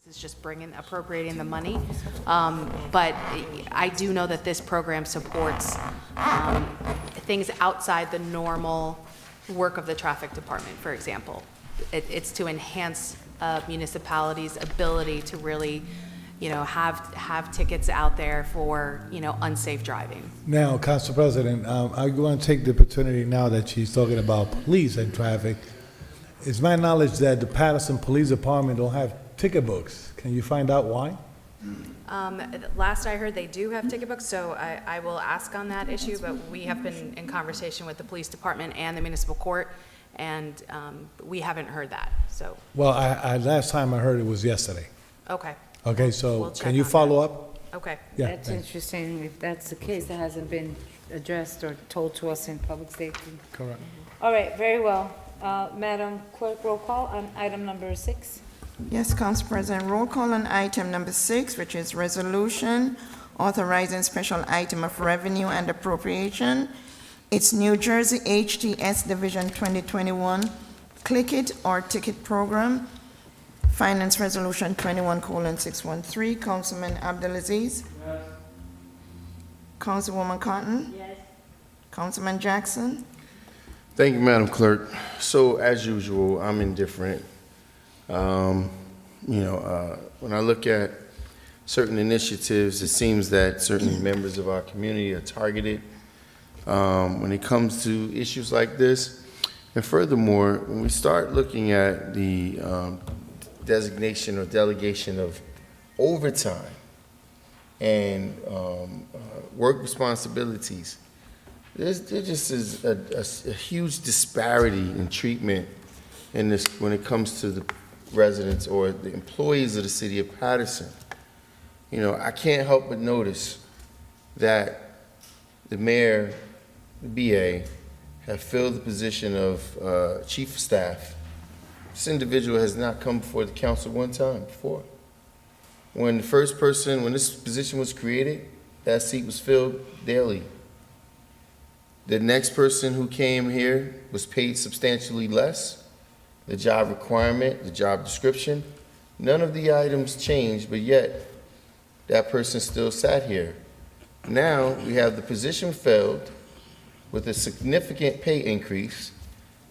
This is just appropriating the money. But I do know that this program supports things outside the normal work of the traffic department, for example. It's to enhance municipalities' ability to really, have tickets out there for, unsafe driving. Now, Council President, I want to take the opportunity now that she's talking about police and traffic. It's my knowledge that the Paterson Police Department don't have ticket books. Can you find out why? Last I heard, they do have ticket books, so I will ask on that issue, but we have been in conversation with the police department and the municipal court, and we haven't heard that, so, Well, last time I heard it was yesterday. okay, Okay, so We'll check can you on follow up? okay. Yeah, That's thanks. interesting. If that's the case, that hasn't been addressed or told to us in public safety. Correct. All right, very well. Madam Clerk, roll call on item number 6. Yes, Council President, roll call on item number 6, which is resolution authorizing special item of revenue and appropriation. It's New Jersey HTS Division 2021 Click It or Ticket Program, Finance Resolution 21:613. Councilman Abdelaziz? Yes. Councilwoman Cotton? Yes. Councilman Jackson? Thank you, Madam Clerk. So, as usual, I'm indifferent. When I look at certain initiatives, it seems that certain members of our community are targeted when it comes to issues like this. And furthermore, when we start looking at the designation or delegation of overtime and work responsibilities, there just is a huge disparity in treatment in this when it comes to the residents or the employees of the city of Paterson. I can't help but notice that the mayor, the BA, have filled the position of chief of staff. This individual has not come before the council one time before. When this position was created, that seat was filled daily. The next person who came here was paid substantially less. The job requirement, the job description, none of the items changed, but yet that person still sat here. Now we have the position filled with a significant pay increase.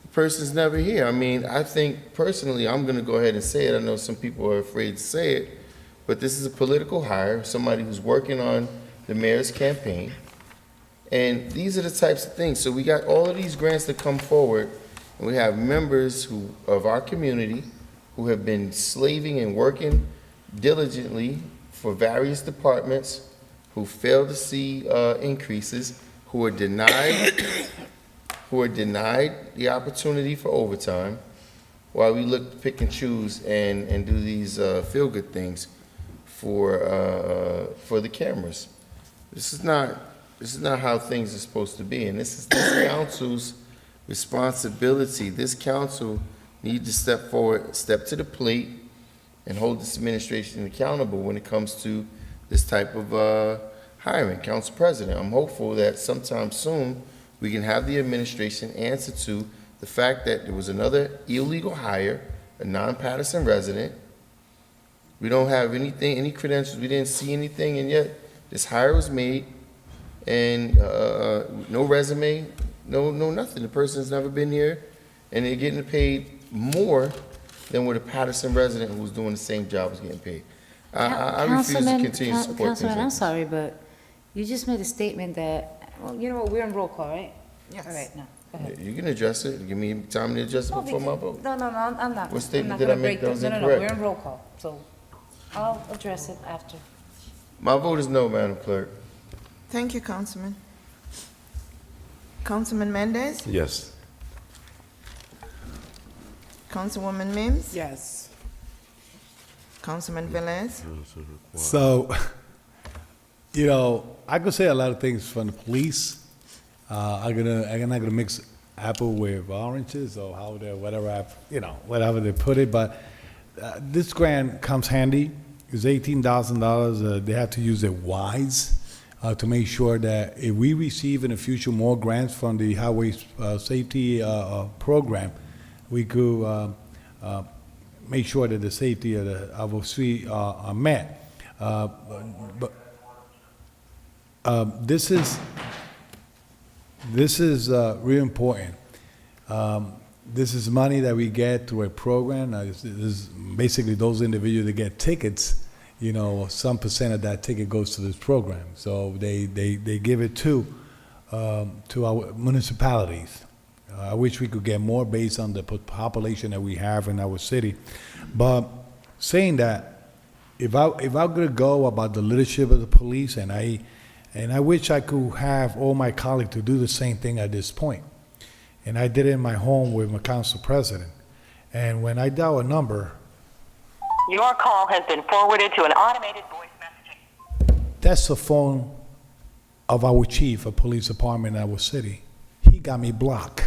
The person's never here. I mean, I think personally, I'm going to go ahead and say it. I know some people are afraid to say it, but this is a political hire, somebody who's working on the mayor's campaign. And these are the types of things. So we got all of these grants that come forward, and we have members of our community who have been slaving and working diligently for various departments, who fail to see increases, who are denied the opportunity for overtime, while we look to pick and choose and do these feel-good things for the cameras. This is not how things are supposed to be, and this is this council's responsibility. This council needs to step forward, step to the plate, and hold this administration accountable when it comes to this type of hiring. Council President, I'm hopeful that sometime soon we can have the administration answer to the fact that there was another illegal hire, a non-Paterson resident. We don't have any credentials, we didn't see anything, and yet this hire was made, and no resume, no nothing. The person's never been here, and they're getting paid more than what a Paterson resident who was doing the same job was getting paid. I refuse to continue to support things Councilman, like I'm this. sorry, but you just made a statement that, well, you know what, we're in roll call, right? Yes. All right, no, go ahead. You can address it. Give me time to address it No, before my because- vote. No, I'm not. What statement I'm not did I gonna make break that was No, incorrect? we're in roll call, so I'll address it after. My vote is no, Madam Clerk. Thank you, Councilman. Councilman Mendez? Yes. Councilwoman Mims? Yes. Councilman Velez? So, I could say a lot of things from the police. I'm not gonna mix apple with oranges or whatever they put it, but this grant comes handy. It's $18,000. They have to use it wise to make sure that if we receive in the future more grants from the highway safety program, we could make sure that the safety of our street are met. But this is really important. This is money that we get through a program. This is basically those individuals that get tickets, you know, some percent of that ticket goes to this program. So they give it to our municipalities. I wish we could get more based on the population that we have in our city. But saying that, if I'm gonna go about the leadership of the police, and I wish I could have all my colleagues to do the same thing at this point. And I did it in my home with my council president. And when I dial a number, Your call has been forwarded to an automated voice messaging. that's the phone of our chief of police department in our city. He got me blocked.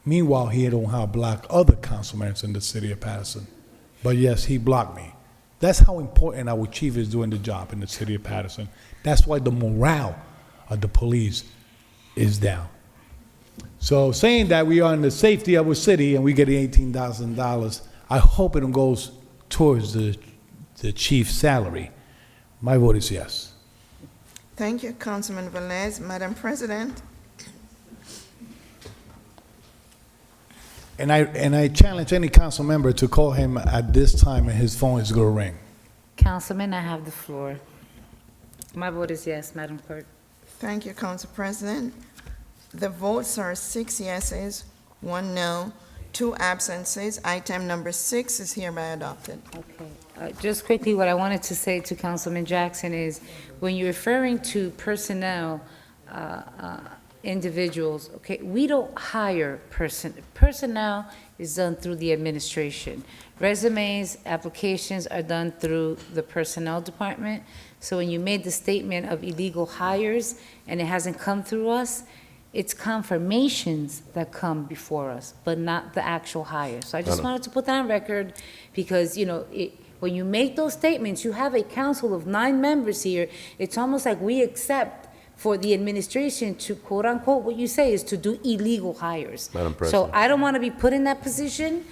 Meanwhile, he don't have blocked other councilmen in the city of Paterson. But yes, he blocked me. That's how important our chief is doing the job in the city of Paterson. That's why the morale of the police is down. So saying that we are in the safety of our city and we get $18,000, I hope it goes towards the chief's salary. My vote is yes. Thank you, Councilman Velez. Madam President? And I challenge any council member to call him at this time and his phone is going to ring. Councilman, I have the floor. My vote is yes, Madam Clerk. Thank you, Council President. The votes are 6 yeses, 1 no, 2 absences. Item number 6 is hereby adopted. Okay. Just quickly, what I wanted to say to Councilman Jackson is, when you're referring to personnel, individuals, okay, we don't hire personnel is done through the administration. Resumes, applications are done through the personnel department. So when you made the statement of illegal hires and it hasn't come through us, it's confirmations that come before us, but not the actual hire. So I just wanted to put that on record because, you know, when you make those statements, you have a council of 9 members here. It's almost like we accept for the administration to, quote unquote, what you say is to do illegal hires. Madam President. So I don't want to be put in that position.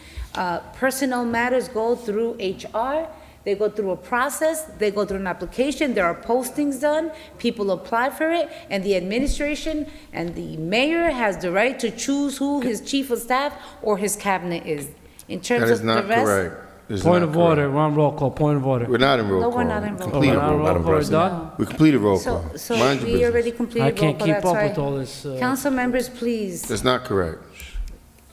Personnel matters go through HR. They go through a process, they go through an application, there are postings done, people apply for it, and the administration and the mayor has the right to choose who his chief of staff or his cabinet is. In terms That is of the not rest. correct. That is Point not of order, correct. we're on roll call, point of order. We're not in roll No, call. we're not in roll call. Completed We're on roll roll call. call, we're done? We completed roll call. So Mind your we business. already completed I roll can't call, keep that's up why. with all this. Council members, please. That's not correct.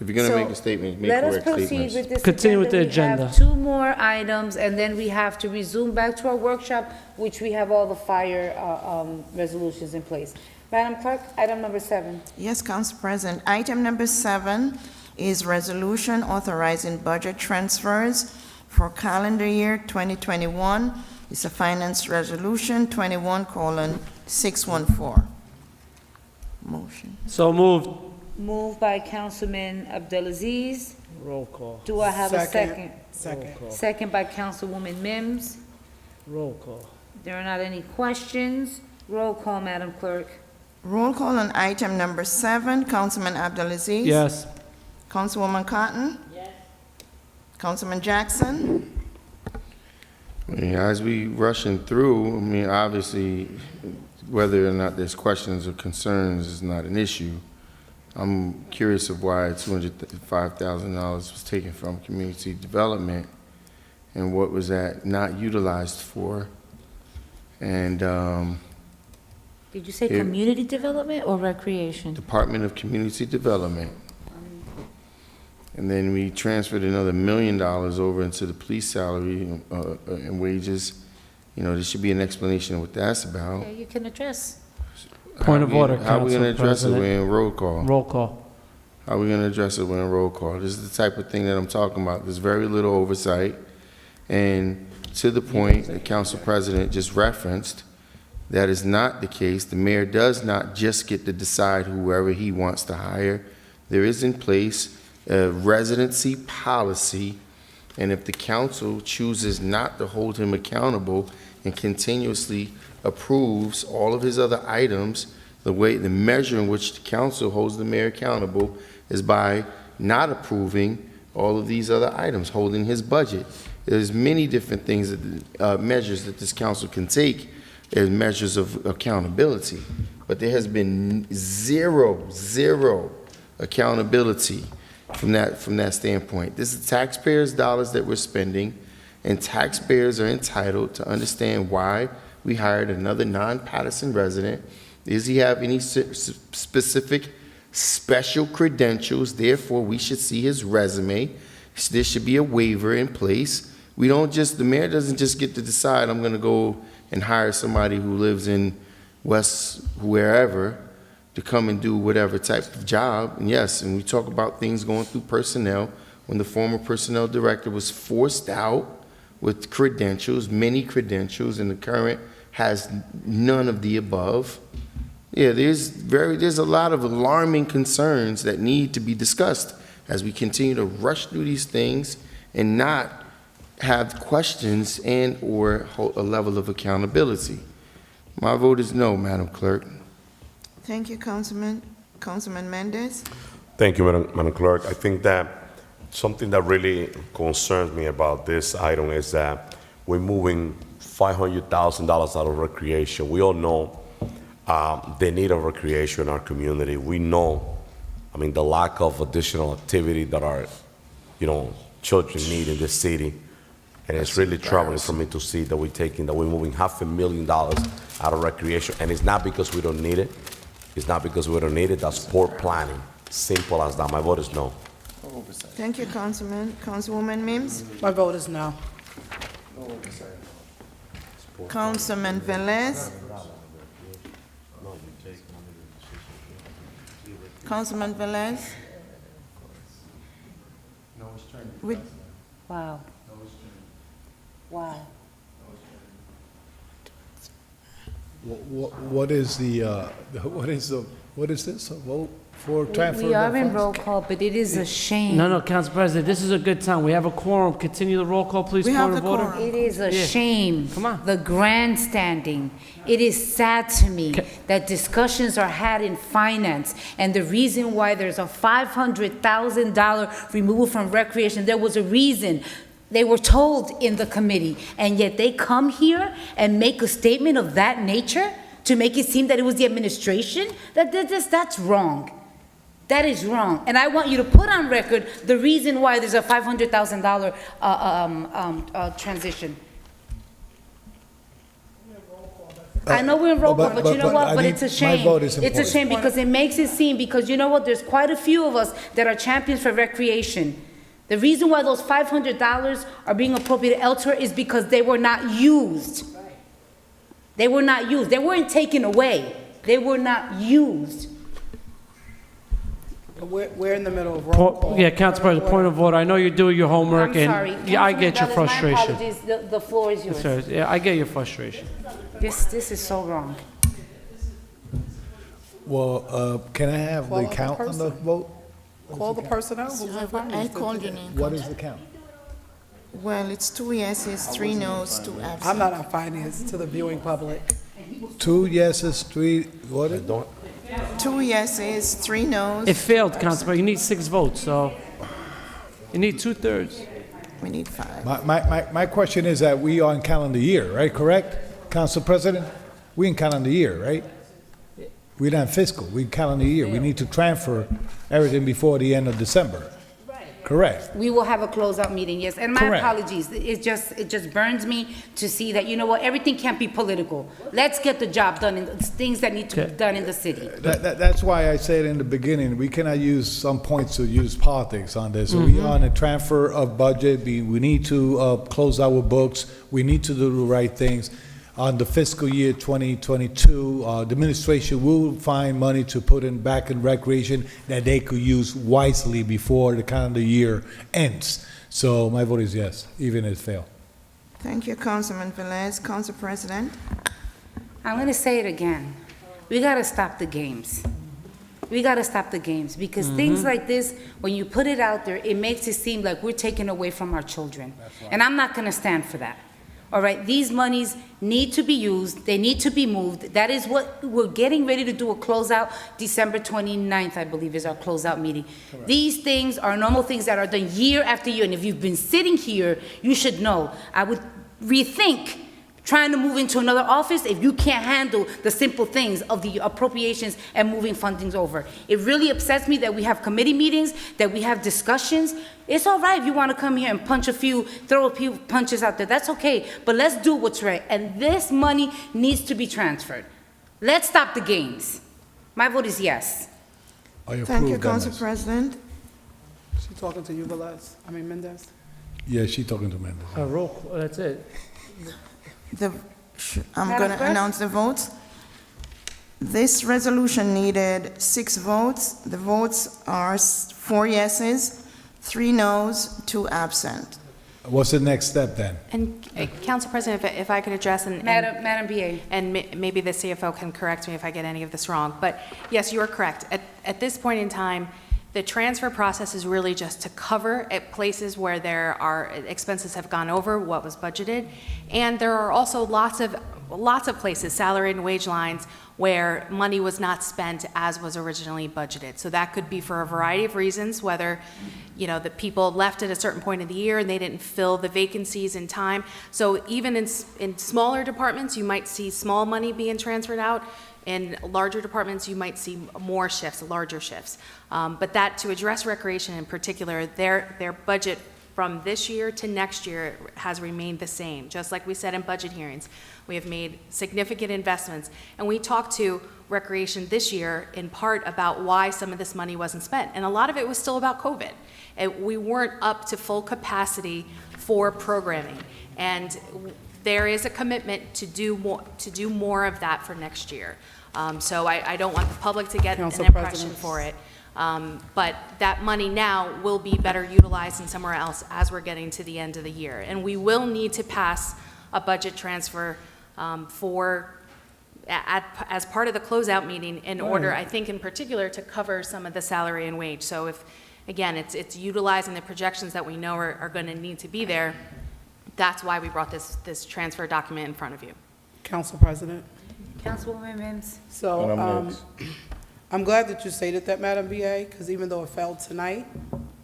If you're gonna So, make a statement, make let us correct proceed statements. with this Continue with the We agenda. have 2 more items, and then we have to resume back to our workshop, which we have all the fire resolutions in place. Madam Clerk, item number 7. Yes, Council President. Item number 7 is resolution authorizing budget transfers for calendar year 2021. It's a finance resolution 21:614. Motion. So moved. Moved by Councilman Abdelaziz. Roll call, Do I have a second? roll call, Second by Councilwoman Mims. roll call. There are not any questions. Roll call, Madam Clerk. Roll call on item number 7. Councilman Abdelaziz? Yes. Councilwoman Cotton? Yes. Councilman Jackson? I mean, as we rushing through, I mean, obviously, whether or not there's questions or concerns is not an issue. I'm curious of why $205,000 was taken from community development and what was that not utilized for? And Did you say Here. community development or recreation? Department of Community Development. And then we transferred another $1 million over into the police salary and wages. You know, there should be an explanation of what that's about. Yeah, you can address. Point of order, How are we going to Council address it? President. We're in roll call. Roll call. How are we going to address it? We're in roll call. This is the type of thing that I'm talking about. There's very little oversight. And to the point that Council President just referenced, that is not the case. The mayor does not just get to decide whoever he wants to hire. There is in place a residency policy, and if the council chooses not to hold him accountable and continuously approves all of his other items, the measure in which the council holds the mayor accountable is by not approving all of these other items, holding his budget. There's many different things, measures that this council can take as measures of accountability. But there has been zero accountability from that standpoint. This is taxpayers' dollars that we're spending, and taxpayers are entitled to understand why we hired another non-Paterson resident. Does he have any specific special credentials? Therefore, we should see his resume. There should be a waiver in place. The mayor doesn't just get to decide, I'm gonna go and hire somebody who lives in West wherever to come and do whatever type of job. And yes, and we talk about things going through personnel. When the former personnel director was forced out with credentials, many credentials, and the current has none of the above. Yeah, there's a lot of alarming concerns that need to be discussed as we continue to rush through these things and not have questions and/or a level of accountability. My vote is no, Madam Clerk. Thank you, Councilman. Councilman Mendez? Thank you, Madam Clerk. I think that something that really concerns me about this item is that we're moving $500,000 out of recreation. We all know the need of recreation in our community. We know, the lack of additional activity that our, children need in this city. And it's really troubling for me to see that we're moving $500,000 out of recreation. And it's not because we don't need it. It's not because we don't need it. That's poor planning. Simple as that. My vote is no. Thank you, Councilman. Councilwoman Mims? My vote is no. Councilman Velez? Councilman Velez? Wow. Wow. What is this, a vote for transfer? We of are in funds? roll call, but it is a shame. No, Council President, this is a good time. We have a quorum. Continue the roll call, please. We have Point of the order. quorum. It is a Yeah. shame. Come on. The grandstanding. It is sad to me that discussions are had in finance, and the reason why there's a $500,000 removal from recreation, there was a reason. They were told in the committee, and yet they come here and make a statement of that nature to make it seem that it was the administration? That's wrong. That is wrong. And I want you to put on record the reason why there's a $500,000 transition. I know we're in roll call, but you know what? But it's a shame. My vote is It's a shame because it makes it seem, because you know what? There's quite a few of us that are champions for recreation. The reason why those $500 are being appropriated elsewhere is because they were not used. They were not used. They weren't taken away. They were not used. We're in the middle of roll call. Yeah, Council President, point of order. I know you're doing your homework, I'm sorry. and yeah, I get your Councilman Velez, frustration. my apologies. The floor is yours. Sorry, yeah, I get your frustration. This is so wrong. Well, can I have Call the out the count on the person. vote? Call the personnel. Who's in finance? I called your name. What is the count? Well, it's 2 yeses, 3 noes, 2 absent. I'm not on finance to the viewing public. 2 yeses, 3, what is? 2 yeses, 3 noes. It failed, Council President. You need 6 votes, so you need 2/3. We need 5. My question is that we are in calendar year, right, correct? Council President? We in calendar year, right? We're not fiscal, we in calendar year. We need to transfer everything before the end of December. Correct. We will have a closeout meeting, yes. And my Correct. apologies. It just burns me to see that, you know what, everything can't be political. Let's get the job done, and things that need to be done in the city. That's why I said in the beginning, we cannot use some points to use politics on this. We are on a transfer of budget, we need to close our books, we need to do the right things. On the fiscal year 2022, the administration will find money to put back in recreation that they could use wisely before the calendar year ends. So my vote is yes, even if it failed. Thank you, Councilman Velez. Council President? I'm gonna say it again. We gotta stop the games. We gotta stop the games, because things like this, when you put it out there, it makes it seem like we're taking away from our children. And I'm not gonna stand for that. All right, these monies need to be used, they need to be moved. That is what, we're getting ready to do a closeout. December 29th, I believe, is our closeout meeting. These things are normal things that are done year after year, and if you've been sitting here, you should know. I would rethink trying to move into another office if you can't handle the simple things of the appropriations and moving fundings over. It really upsets me that we have committee meetings, that we have discussions. It's all right if you want to come here and throw a few punches out there, that's okay, but let's do what's right. And this money needs to be transferred. Let's stop the games. My vote is yes. I approve Thank you, that Council motion. President. She talking to you, Mendez? Yeah, she talking to Mendez. Roll call, that's it. I'm Madam going to Clerk? announce the votes. This resolution needed 6 votes. The votes are 4 yeses, 3 noes, 2 absent. What's the next step then? And Council President, if I could address Madam BA. and maybe the CFO can correct me if I get any of this wrong, but yes, you are correct. At this point in time, the transfer process is really just to cover at places where there are expenses have gone over what was budgeted, and there are also lots of places, salary and wage lines, where money was not spent as was originally budgeted. So that could be for a variety of reasons, whether, you know, the people left at a certain point of the year and they didn't fill the vacancies in time. So even in smaller departments, you might see small money being transferred out. In larger departments, you might see more shifts, larger shifts. But that, to address recreation in particular, their budget from this year to next year has remained the same. Just like we said in budget hearings, we have made significant investments. And we talked to recreation this year in part about why some of this money wasn't spent. And a lot of it was still about COVID. We weren't up to full capacity for programming. And there is a commitment to do more of that for next year. So I don't want the public to get Council an impression President. for it. But that money now will be better utilized in somewhere else as we're getting to the end of the year. And we will need to pass a budget transfer as part of the closeout meeting in order, I think in particular, to cover some of the salary and wage. So if, again, it's utilizing the projections that we know are going to need to be there. That's why we brought this transfer document in front of you. Council President. Councilwoman Mims. So, And I'm next. I'm glad that you stated that, Madam BA, because even though it failed tonight,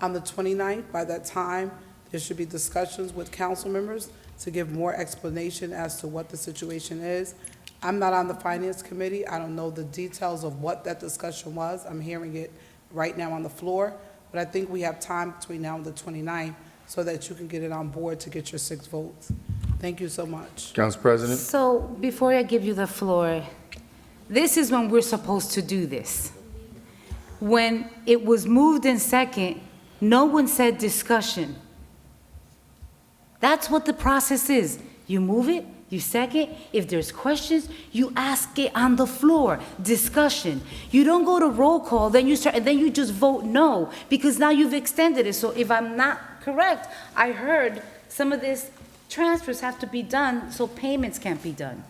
on the 29th, by that time, there should be discussions with council members to give more explanation as to what the situation is. I'm not on the Finance Committee. I don't know the details of what that discussion was. I'm hearing it right now on the floor, but I think we have time between now and the 29th so that you can get it on board to get your 6 votes. Thank you so much. Council President? So before I give you the floor, this is when we're supposed to do this. When it was moved in second, no one said discussion. That's what the process is. You move it, you second. If there's questions, you ask it on the floor. Discussion. You don't go to roll call, then you start, and then you just vote no, because now you've extended it. So if I'm not correct, I heard some of this transfers have to be done so payments can't be done.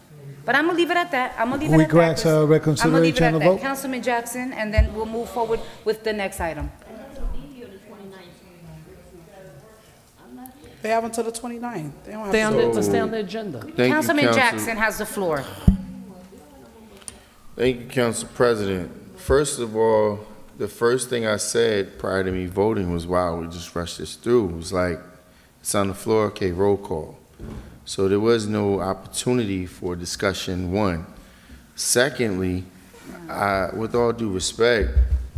But I'm gonna leave it at that. I'm gonna leave it We at that. could ask, I'm gonna leave it reconsideration at of that. vote? Councilman Jackson, and then we'll move forward with the next item. They have until the 29th. They don't have Stay to on do the, stay on the agenda. Thank you, Councilman Council. Jackson has the floor. Thank you, Council President. First of all, the first thing I said prior to me voting was, wow, we just rushed this through. It was like, it's on the floor, okay, roll call. So there was no opportunity for discussion, one. Secondly, with all due respect,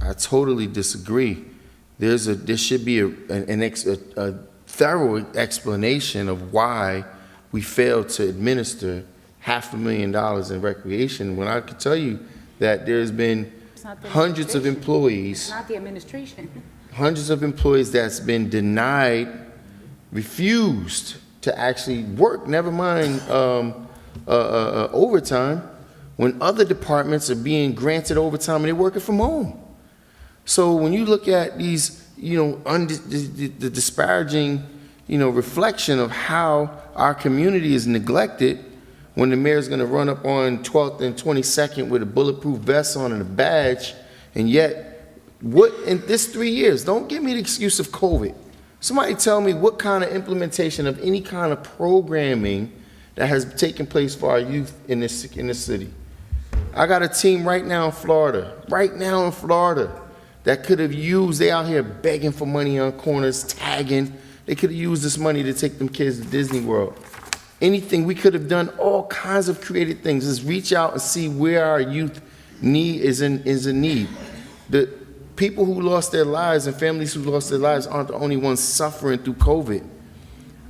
I totally disagree. There should be a thorough explanation of why we failed to administer $500,000 in recreation, when I could tell you that there's been hundreds of employees, Not the administration. hundreds of employees that's been denied, refused to actually work, never mind overtime, when other departments are being granted overtime and they're working from home. So when you look at these, the disparaging, reflection of how our community is neglected, when the mayor's gonna run up on 12th and 22nd with a bulletproof vest on and a badge, and yet, what in this 3 years, don't give me the excuse of COVID. Somebody tell me what kind of implementation of any kind of programming that has taken place for our youth in this city. I got a team right now in Florida, that could have used, they out here begging for money on corners, tagging. They could have used this money to take them kids to Disney World. Anything, we could have done all kinds of creative things. Just reach out and see where our youth is in need. The people who lost their lives and families who lost their lives aren't the only ones suffering through COVID.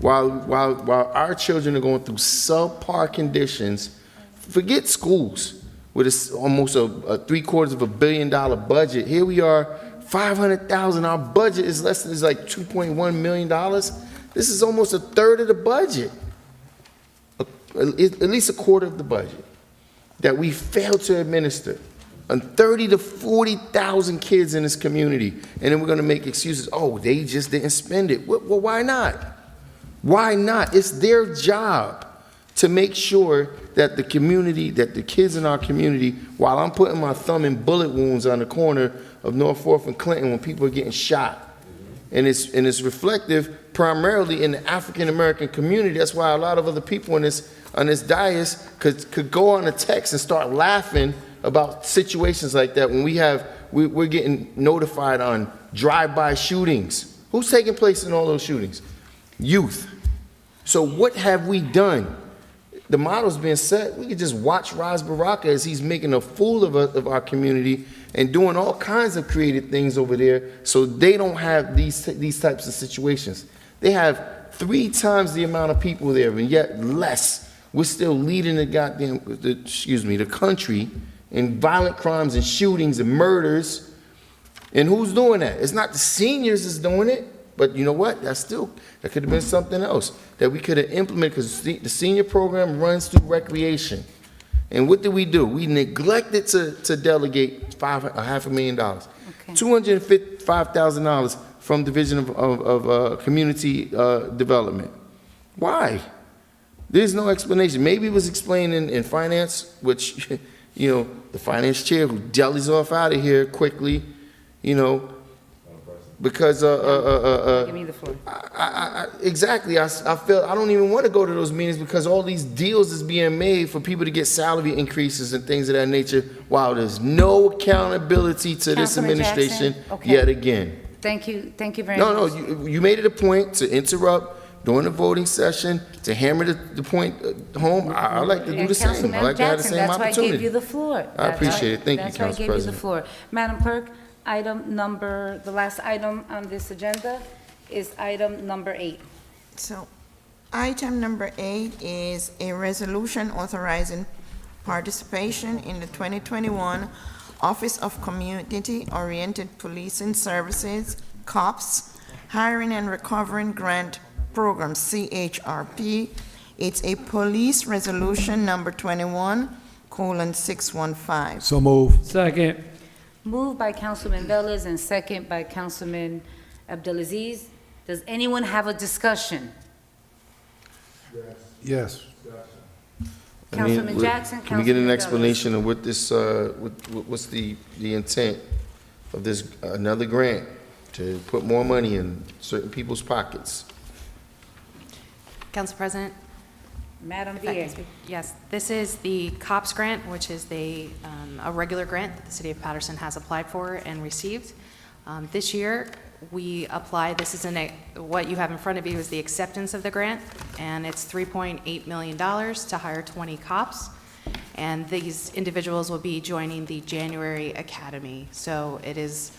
While our children are going through subpar conditions, forget schools, with almost a $750 million budget. Here we are, $500,000. Our budget is like $2.1 million. This is almost a third of the budget, at least a quarter of the budget that we failed to administer. And 30 to 40,000 kids in this community, and then we're going to make excuses. Oh, they just didn't spend it. Well, why not? Why not? It's their job to make sure that the community, that the kids in our community, while I'm putting my thumb in bullet wounds on the corner of North 4th and Clinton when people are getting shot, and it's reflective primarily in the African American community. That's why a lot of other people on this dais could go on a text and start laughing about situations like that when we're getting notified on drive-by shootings. Who's taking place in all those shootings? Youth. So what have we done? The model's been set. We could just watch Ras Baraka as he's making a fool of our community and doing all kinds of creative things over there so they don't have these types of situations. They have 3 times the amount of people there, and yet less. We're still leading the country in violent crimes and shootings and murders. And who's doing that? It's not the seniors that's doing it, but you know what? That could have been something else that we could have implemented, because the senior program runs through recreation. And what did? We neglected to delegate $500,000, $255,000 from Division of Community Development. Why? There's no explanation. Maybe it was explained in finance, which, you know, the finance chair who jellies off out of here quickly, you know, because Give me the floor. exactly. I feel I don't even want to go to those meetings because all these deals is being made for people to get salary increases and things of that nature, while there's no accountability to this Councilman administration Jackson? Okay. yet again. Thank you very much. No, you made it a point to interrupt during the voting session to hammer the point home. I like to do the same. I like to have the same opportunity. That's why I gave you the floor. I appreciate it. Thank you, That's why I Council gave you the President. floor. Madam Clerk, the last item on this agenda is item number 8. So, item number 8 is a resolution authorizing participation in the 2021 Office of Community-Oriented Policing Services, COPS, Hiring and Recovering Grant Program, CHRP. It's a police resolution number 21:615. So move. Second. Moved by Councilman Velez and second by Councilman Abdelaziz. Does anyone have a discussion? Yes. Councilman Jackson, Can we get an Councilman explanation of what this, what's the intent of this, another grant to put more money in certain people's pockets? Council President? Madam If I can VA. speak. Yes, this is the COPS grant, which is a regular grant that the city of Paterson has applied for and received. This year, we applied, what you have in front of you is the acceptance of the grant, and it's $3.8 million to hire 20 cops. And these individuals will be joining the January Academy. So it is,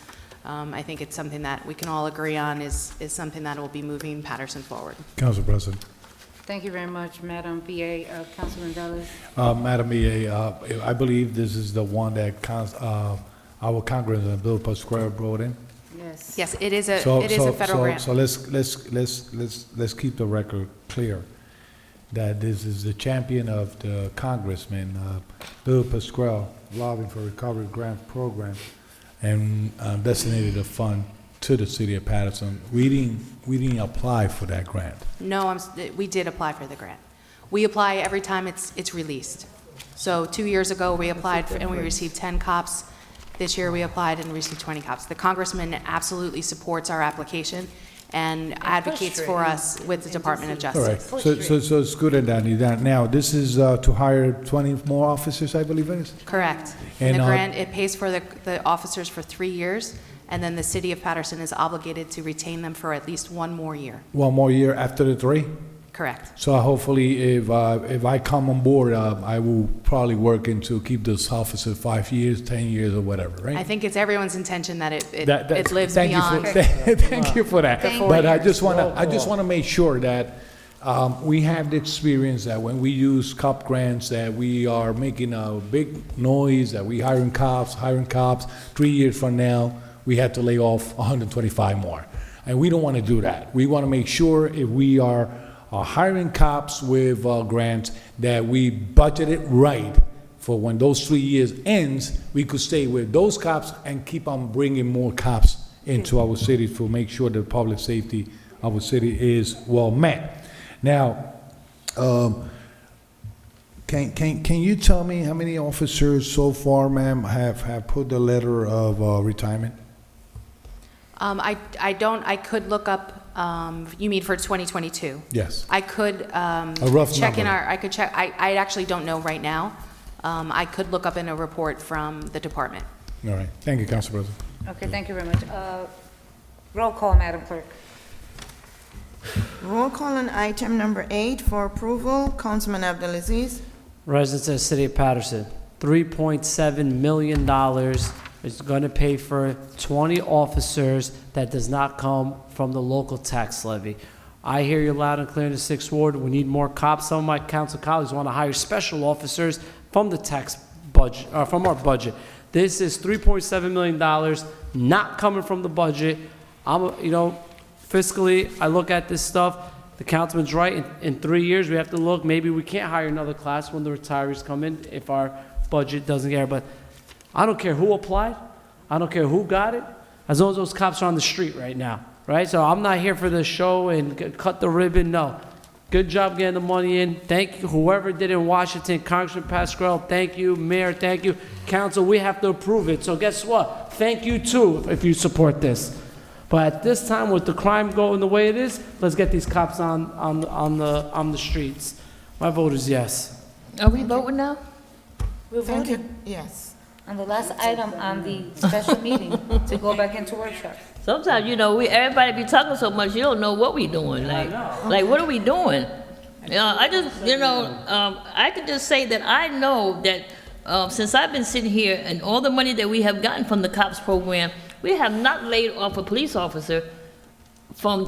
I think it's something that we can all agree on is something that will be moving Paterson forward. Council President. Thank you very much, Madam VA. Councilman Velez. Madam EA, I believe this is the one that our Congressman Bill Pasquale brought in. Yes. Yes, it is a federal grant. So let's keep the record clear that this is the champion of the Congressman Bill Pasquale lobbying for recovery grant program and designated a fund to the city of Paterson. We didn't apply for that grant. No, we did apply for the grant. We apply every time it's released. So 2 years ago, we applied and we received 10 cops. This year, we applied and received 20 cops. The congressman absolutely supports our application, and advocates for us with the Department of All right, Justice. so it's good at that. Now, this is to hire 20 more officers, I believe it is? Correct. And, And the grant, it pays for the officers for 3 years, and then the city of Paterson is obligated to retain them for at least 1 more year. One more year after the 3? Correct. So hopefully, if I come on board, I will probably work into keep this officer 5 years, 10 years, or whatever, right? I think it's everyone's intention that it That- lives thank you beyond. Thank you for that. Thank you. But I just want to make sure that we have the experience that when we use cop grants, that we are making a big noise, that we hiring cops. 3 years from now, we have to lay off 125 more. And we don't want to do that. We want to make sure if we are hiring cops with grants, that we budget it right for when those 3 years ends, we could stay with those cops and keep on bringing more cops into our city to make sure that public safety of our city is well met. Now, can you tell me how many officers so far, ma'am, have put the letter of retirement? I don't, I could look up, you mean for 2022? Yes. I could rough check in number. I could check, I actually don't know right now. I could look up in a report from the department. All right. Thank you, Council President. Okay, thank you very much. Roll call, Madam Clerk. Roll call on item number 8 for approval. Councilman Abdelaziz. Residents of the city of Paterson, $3.7 million is going to pay for 20 officers that does not come from the local tax levy. I hear you loud and clear in the 6th Ward. We need more cops. Some of my council colleagues want to hire special officers from the tax budget, from our budget. This is $3.7 million not coming from the budget. Fiscally, I look at this stuff. The councilman's right. In 3 years, we have to look. Maybe we can't hire another class when the retirees come in if our budget doesn't get it. But I don't care who applied. I don't care who got it. As long as those cops are on the street right now, right? So I'm not here for the show and cut the ribbon. No. Good job getting the money in. Thank you, whoever did in Washington, Congressman Pasquale, thank you. Mayor, thank you. Council, we have to approve it. So guess what? Thank you too if you support this. But at this time, with the crime going the way it is, let's get these cops on the streets. My vote is yes. Are we voting now? We're Thank voting you. Yes. on the last item on the special meeting to go back into workshop. Sometimes, everybody be talking so much, you don't know what we doing. Like what are we doing? I just, I could just say that I know that since I've been sitting here and all the money that we have gotten from the COPS program, we have not laid off a police officer from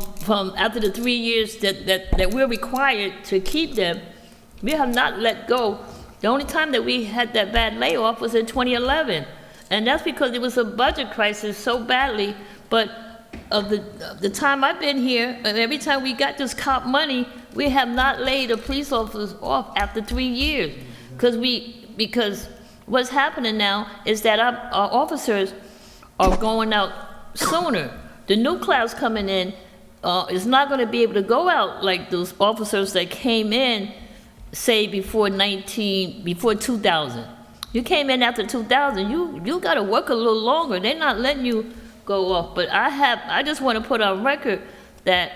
after the 3 years that we're required to keep them. We have not let go. The only time that we had that bad layoff was in 2011. And that's because it was a budget crisis so badly. But of the time I've been here, and every time we got this cop money, we have not laid a police officer off after 3 years. Because what's happening now is that our officers are going out sooner. The new class coming in is not going to be able to go out like those officers that came in, say, before 2000. You came in after 2000, you got to work a little longer. They're not letting you go off. But I just want to put on record that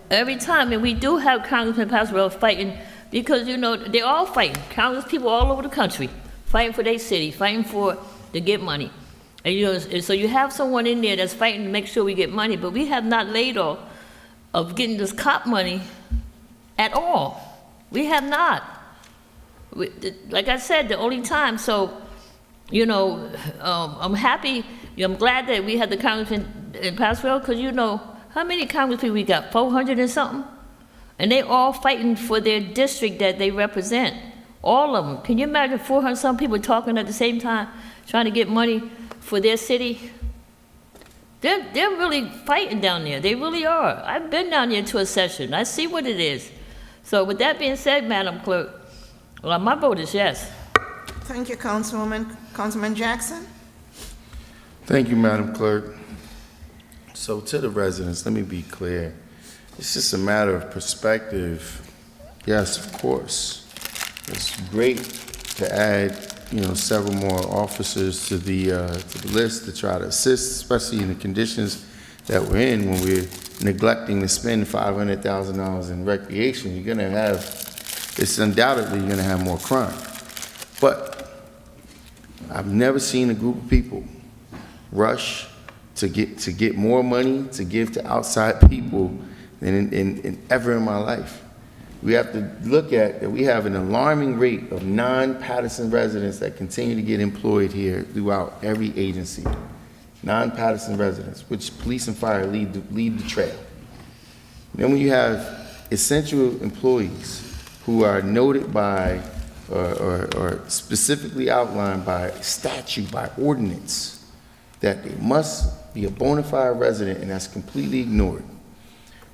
every time, and we do have Congressman Pasquale fighting, because, they're all fighting. Congress people all over the country, fighting for their city, fighting to get money. And so you have someone in there that's fighting to make sure we get money, but we have not laid off of getting this cop money at all. We have not. Like I said, the only time. So, I'm happy. I'm glad that we had the Congressman in Pasquale, because how many congressmen we got? 400 and something? And they all fighting for their district that they represent. All of them. Can you imagine 400 some people talking at the same time, trying to get money for their city? They're really fighting down there. They really are. I've been down there to a session. I see what it is. So with that being said, Madam Clerk, my vote is yes. Thank you, Councilwoman. Councilman Jackson? Thank you, Madam Clerk. So to the residents, let me be clear. It's just a matter of perspective. Yes, of course. It's great to add, several more officers to the list to try to assist, especially in the conditions that we're in when we're neglecting to spend $500,000 in recreation, you're gonna have, it's undoubtedly you're gonna have more crime. But I've never seen a group of people rush to get more money to give to outside people than in ever in my life. We have to look at that we have an alarming rate of non-Paterson residents that continue to get employed here throughout every agency. Non-Paterson residents, which police and fire lead the trail. Then when you have essential employees who are noted by or specifically outlined by statute, by ordinance, that they must be a bona fide resident, and that's completely ignored.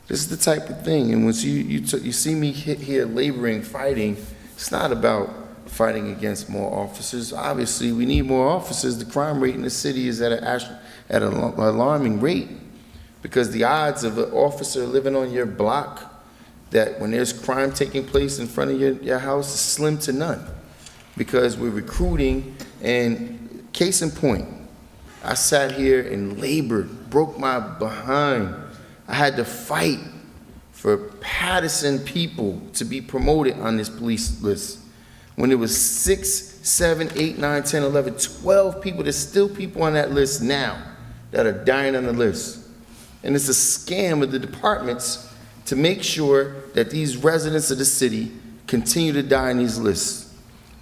This is the type of thing, and once you see me here laboring, fighting, it's not about fighting against more officers. Obviously, we need more officers. The crime rate in the city is at an alarming rate, because the odds of an officer living on your block, that when there's crime taking place in front of your house, is slim to none, because we're recruiting. And case in point, I sat here and labored, broke my behind. I had to fight for Paterson people to be promoted on this police list. When there was 6, 7, 8, 9, 10, 11, 12 people, there's still people on that list now that are dying on the list. And it's a scam of the departments to make sure that these residents of the city continue to die on these lists.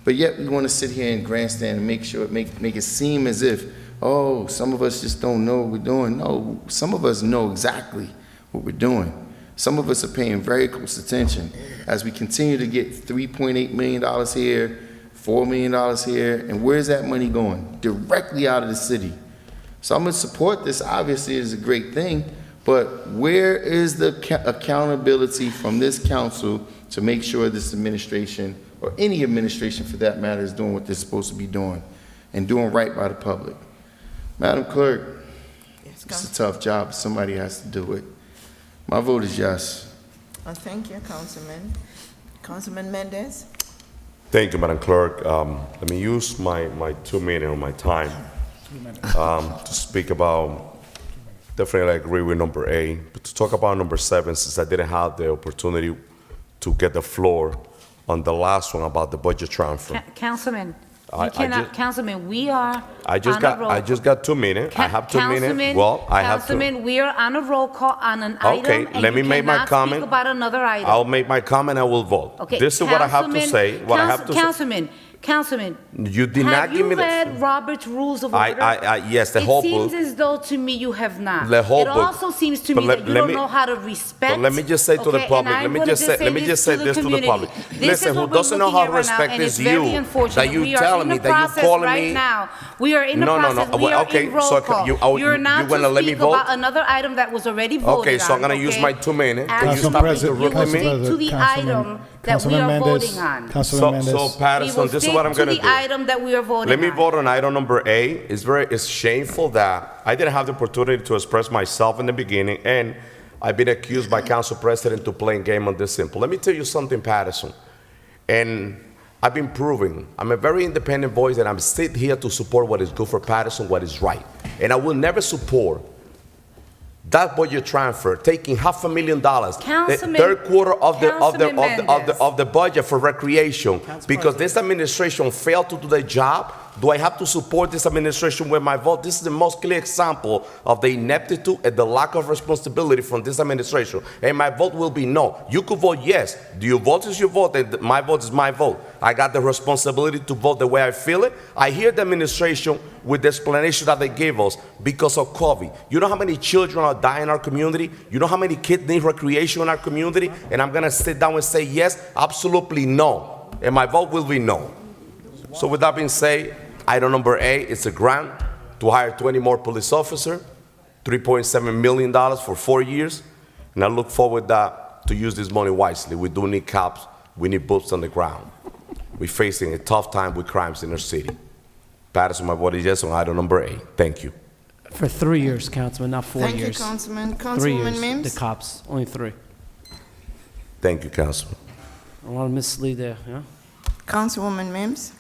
But yet we want to sit here and grandstand and make it seem as if, oh, some of us just don't know what we're doing. No, some of us know exactly what we're doing. Some of us are paying very close attention as we continue to get $3.8 million here, $4 million here, and where's that money going? Directly out of the city. So I'm gonna support this. Obviously, it's a great thing, but where is the accountability from this council to make sure this administration, or any administration for that matter, is doing what they're supposed to be doing and doing right by the public? Madam Clerk, it's a tough job. Somebody has to do it. My vote is yes. Well, thank you, Councilman. Councilman Mendez? Thank you, Madam Clerk. Let me use my 2 minutes of my time to speak about, definitely I agree with number 8, but to talk about number 7, since I didn't have the opportunity to get the floor on the last one about the budget transfer. Councilman, you cannot, Councilman, we are I just got 2 minutes. I have 2 minutes. Well, I have to. Councilman, we are on a roll call on an item. Okay, and let me you make my cannot comment. Speak about another item. I'll make my comment. I will vote. Okay, This is what I have to say. What I have to say. Councilman, You did not give me the. have you read Robert's Rules of Order? Yes, the whole book. It seems as though to me you have not. The whole it book. also seems to But me let- that you let don't me- know how to respect. But let me just say to the okay, public, and I'm let me gonna just say this to the community. public. This Listen, is who what we're doesn't know looking how at to right now, respect and is it's very you, unfortunate. that you We are telling in me the that you process calling right me. now. We are in the No, no, process. no. We are Okay, in roll so call. you're not gonna to let me speak vote? about another item that was already voted on. Okay, so I'm gonna use my 2 minutes. Can you Council stop President, interrupting you me? will speak to the item that we are voting on. Councilman So Mendez. Patterson, this is what I'm gonna We will stick to do. the item that we are voting Let me on. vote on item number 8. It's shameful that I didn't have the opportunity to express myself in the beginning, and I've been accused by Council President to playing game on this simple. Let me tell you something, Patterson. And I've been proving I'm a very independent voice, and I'm still here to support what is good for Patterson, what is right. And I will never support that budget transfer, taking $500,000, the Councilman- third quarter of Councilman Mendez. the budget for recreation, because this administration failed to do their job. Do I have to support this administration with my vote? This is the most clear example of the ineptitude and the lack of responsibility from this administration. And my vote will be no. You could vote yes. Do you vote as you vote? And my vote is my vote. I got the responsibility to vote the way I feel it. I hear the administration with the explanation that they gave us because of COVID. You know how many children are dying in our community? You know how many kids need recreation in our community? And I'm going to sit down and say yes? Absolutely no. And my vote will be no. So with that being said, item number 8 is a grant to hire 20 more police officers, $3.7 million for 4 years. And I look forward to use this money wisely. We do need cops. We need boots on the ground. We're facing a tough time with crimes in our city. Patterson, my vote is yes on item number 8. Thank you. For 3 years, Councilman, not 4 Thank you, years. Councilman. 3 Councilwoman years, Mims? the cops, only 3. Thank you, Councilman. I want to mislead there, yeah? Councilwoman Mims?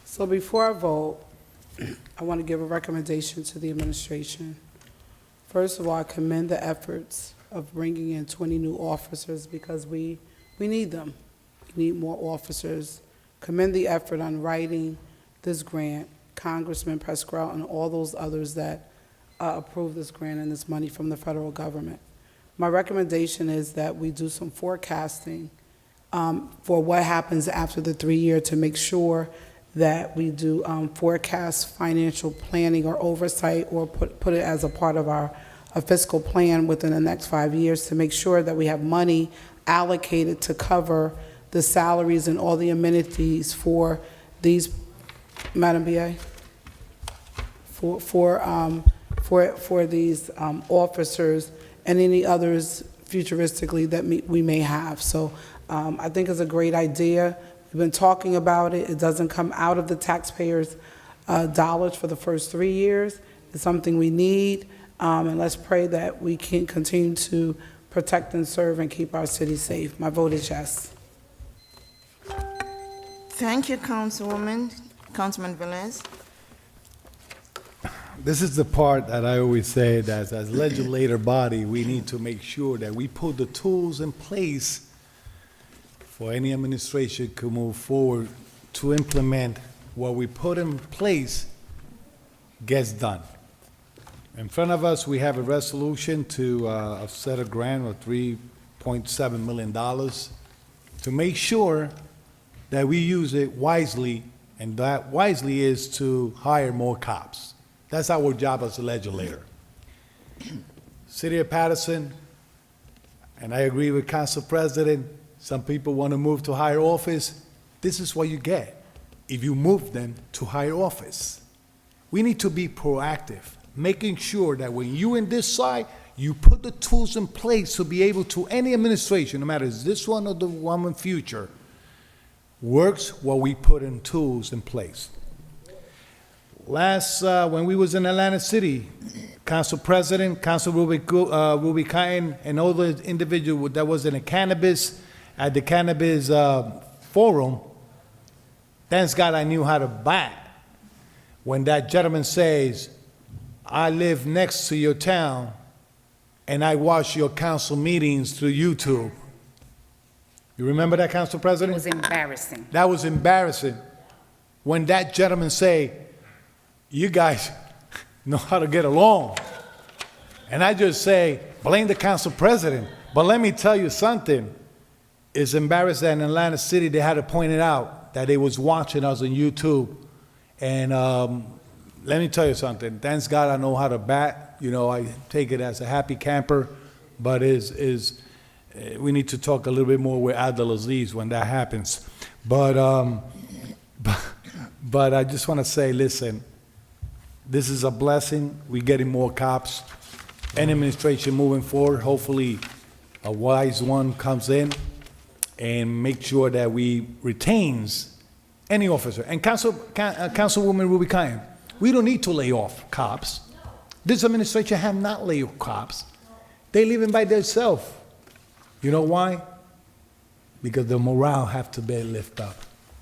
So before I vote, I want to give a recommendation to the administration. First of all, I commend the efforts of bringing in 20 new officers because we need them. We need more officers. Commend the effort on writing this grant, Congressman Pascrell and all those others that approved this grant and this money from the federal government. My recommendation is that we do some forecasting for what happens after the 3-year to make sure that we do forecast financial planning or oversight or put it as a part of our fiscal plan within the next 5 years to make sure that we have money allocated to cover the salaries and all the amenities for these, Madam BA, for these officers and any others futuristically that we may have. So I think it's a great idea. We've been talking about it. It doesn't come out of the taxpayers' dollars for the first 3 years. It's something we need, and let's pray that we can continue to protect and serve and keep our city safe. My vote is yes. Thank you, Councilwoman. Councilman Velez. This is the part that I always say that as legislator body, we need to make sure that we put the tools in place for any administration to move forward to implement what we put in place gets done. In front of us, we have a resolution to set a grant of $3.7 million to make sure that we use it wisely, and that wisely is to hire more cops. That's our job as a legislator. City of Paterson, and I agree with Council President, some people want to move to higher office. This is what you get if you move them to higher office. We need to be proactive, making sure that when you in this side, you put the tools in place to be able to, any administration, no matter is this one or the one in future, works while we put in tools in place. When we was in Atlantic City, Council President, Council Ruby Cotton, and all the individuals that was in at the cannabis forum, thanks God I knew how to bat. When that gentleman says, I live next to your town, and I watch your council meetings through YouTube. You remember that, Council President? It was embarrassing. That was embarrassing. When that gentleman say, you guys know how to get along. And I just say, blame the Council President. But let me tell you something. It's embarrassing that in Atlantic City they had to point it out that they was watching us on YouTube. And let me tell you something. Thanks God I know how to bat. You know, I take it as a happy camper. But we need to talk a little bit more with Adel Aziz when that happens. But I just want to say, listen, this is a blessing. We're getting more cops. Any administration moving forward, hopefully a wise one comes in and make sure that we retains any officer. And Councilwoman Ruby Cotton, we don't need to lay off cops. This administration have not laid off cops. They living by themselves. You know why? Because the morale have to be lifted up.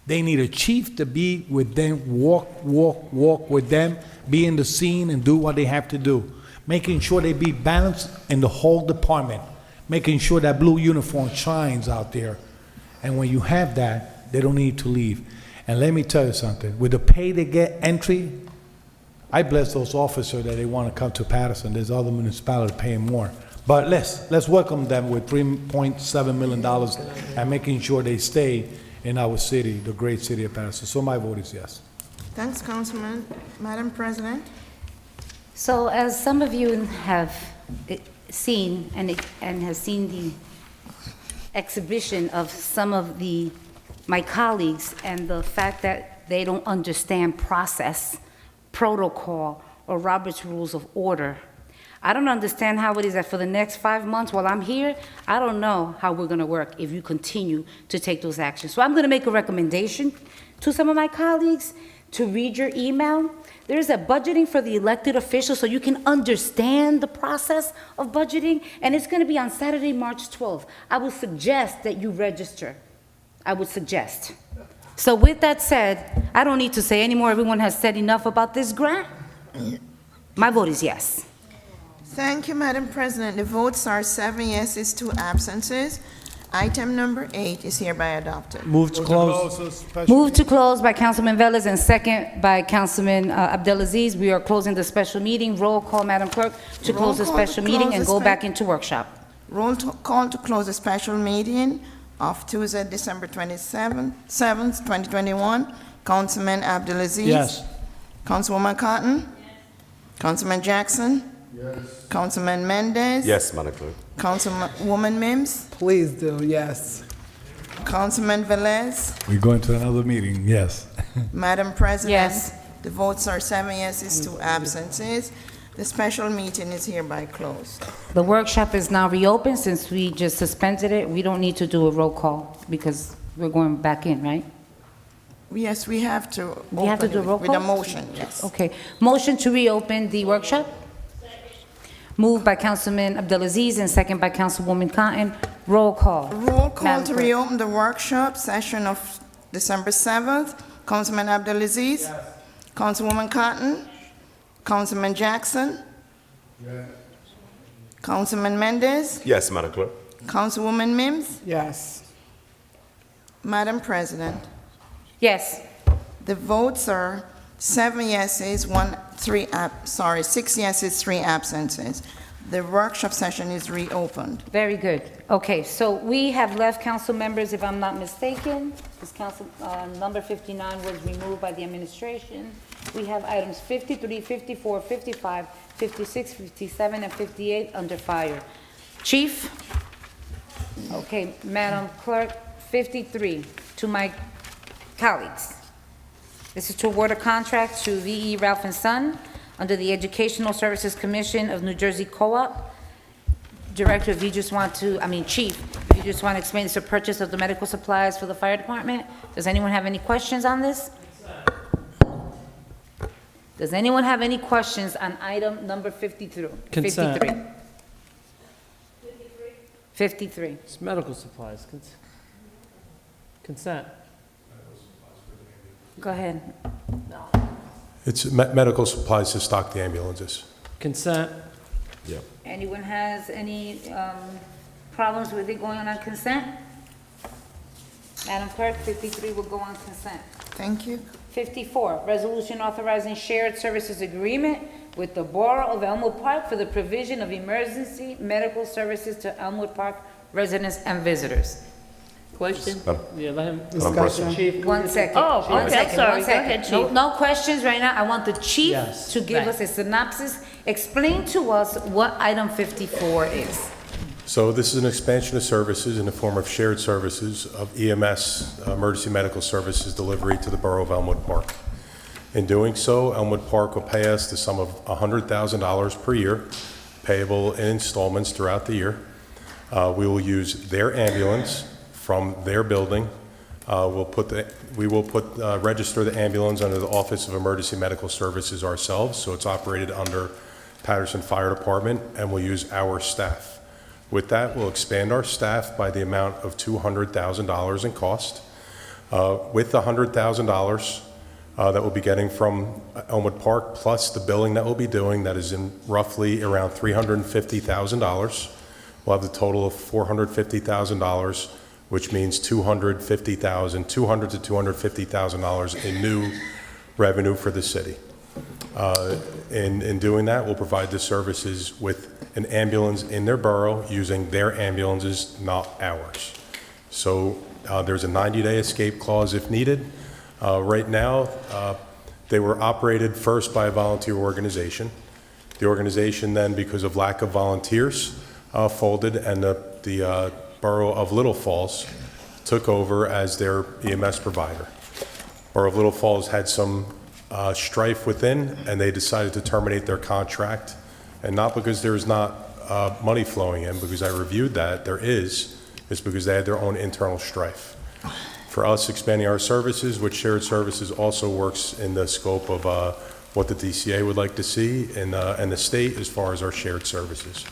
They need a chief to be with them, walk with them, be in the scene and do what they have to do. Making sure they be balanced in the whole department. Making sure that blue uniform shines out there. And when you have that, they don't need to leave. And let me tell you something. With the pay they get entry, I bless those officers that they want to come to Paterson. There's other municipalities paying more. But let's welcome them with $3.7 million and making sure they stay in our city, the great city of Paterson. So my vote is yes. Thanks, Councilman. Madam President. So as some of you have seen and have seen the exhibition of some of my colleagues and the fact that they don't understand process, protocol, or Robert's Rules of Order, I don't understand how it is that for the next 5 months while I'm here, I don't know how we're going to work if you continue to take those actions. So I'm going to make a recommendation to some of my colleagues to read your email. There's a budgeting for the elected officials so you can understand the process of budgeting, and it's going to be on Saturday, March 12th. I would suggest that you register. I would suggest. So with that said, I don't need to say anymore. Everyone has said enough about this grant. My vote is yes. Thank you, Madam President. The votes are 7 yeses, 2 absences. Item number 8 is hereby adopted. Move to close. Move to close by Councilman Velez and second by Councilman Abdelaziz. We are closing the special meeting. Roll call, Madam Clerk, to close the Roll call to special meeting close and the go spe- back into workshop. Call to close the special meeting of Tuesday, December 7th, 2021. Councilman Abdelaziz? Yes. Councilwoman Cotton? Yes. Councilman Jackson? Yes. Councilman Mendez? Yes, Madam Clerk. Councilwoman Mims? Please do, yes. Councilman Velez? We're going to another meeting, yes. Madam President? Yes. The votes are 7 yeses, 2 absences. The special meeting is hereby closed. The workshop is now reopened. Since we just suspended it, we don't need to do a roll call because we're going back in, right? Yes, we have to. We have to open do a it roll With a call? motion, yes. Okay. Motion to reopen the workshop? Moved by Councilman Abdelaziz and second by Councilwoman Cotton. Roll call. Roll call Madam to Clerk. reopen the workshop session of December 7th. Councilman Abdelaziz? Yes. Councilwoman Cotton? Councilman Jackson? Yes. Councilman Mendez? Yes, Madam Clerk. Councilwoman Mims? Yes. Madam President, Yes. the votes are 7 yeses, 6 yeses, 3 absences. The workshop session is reopened. Very good. Okay, so we have left council members, if I'm not mistaken, this council, number 59 was removed by the administration. We have items 53, 54, 55, 56, 57, and 58 under fire. Chief? Okay, Madam Clerk, 53, to my colleagues. This is to award a contract to V.E. Ralph & Son under the Educational Services Commission of New Jersey Co-op. Director, if you just want to, Chief, if you just want to explain, it's a purchase of the medical supplies for the fire department. Does anyone have any questions on this? Does anyone have any questions on item number 53? Consent. 53. 53. It's medical supplies. Consent. Go ahead. It's medical supplies to stock the ambulances. Consent. Yep. Anyone has any problems with it going on consent? Madam Clerk, 53 will go on consent. Thank you. 54, resolution authorizing shared services agreement with the Borough of Elmwood Park for the provision of emergency medical services to Elmwood Park residents and visitors. Question? Yeah, let him. Discussion. Chief. One second. Oh, One okay, I'm second, sorry. one Go ahead, second. Chief. No questions right now. I want the chief Yes, to give right. us a synopsis. Explain to us what item 54 is. So this is an expansion of services in the form of shared services of EMS, emergency medical services delivery to the Borough of Elmwood Park. In doing so, Elmwood Park will pay us the sum of $100,000 per year, payable in installments throughout the year. We will use their ambulance from their building. We will register the ambulance under the Office of Emergency Medical Services ourselves, so it's operated under Paterson Fire Department, and we'll use our staff. With that, we'll expand our staff by the amount of $200,000 in cost. With the $100,000 that we'll be getting from Elmwood Park, plus the billing that we'll be doing, that is in roughly around $350,000. We'll have the total of $450,000, which means $200,000 to $250,000 in new revenue for the city. In doing that, we'll provide the services with an ambulance in their borough using their ambulances, not ours. So there's a 90-day escape clause if needed. Right now, they were operated first by a volunteer organization. The organization then, because of lack of volunteers, folded, and the Borough of Little Falls took over as their EMS provider. Borough of Little Falls had some strife within, and they decided to terminate their contract. And not because there's not money flowing in, because I reviewed that, there is. It's because they had their own internal strife. For us, expanding our services with shared services also works in the scope of what the DCA would like to see and the state as far as our shared services.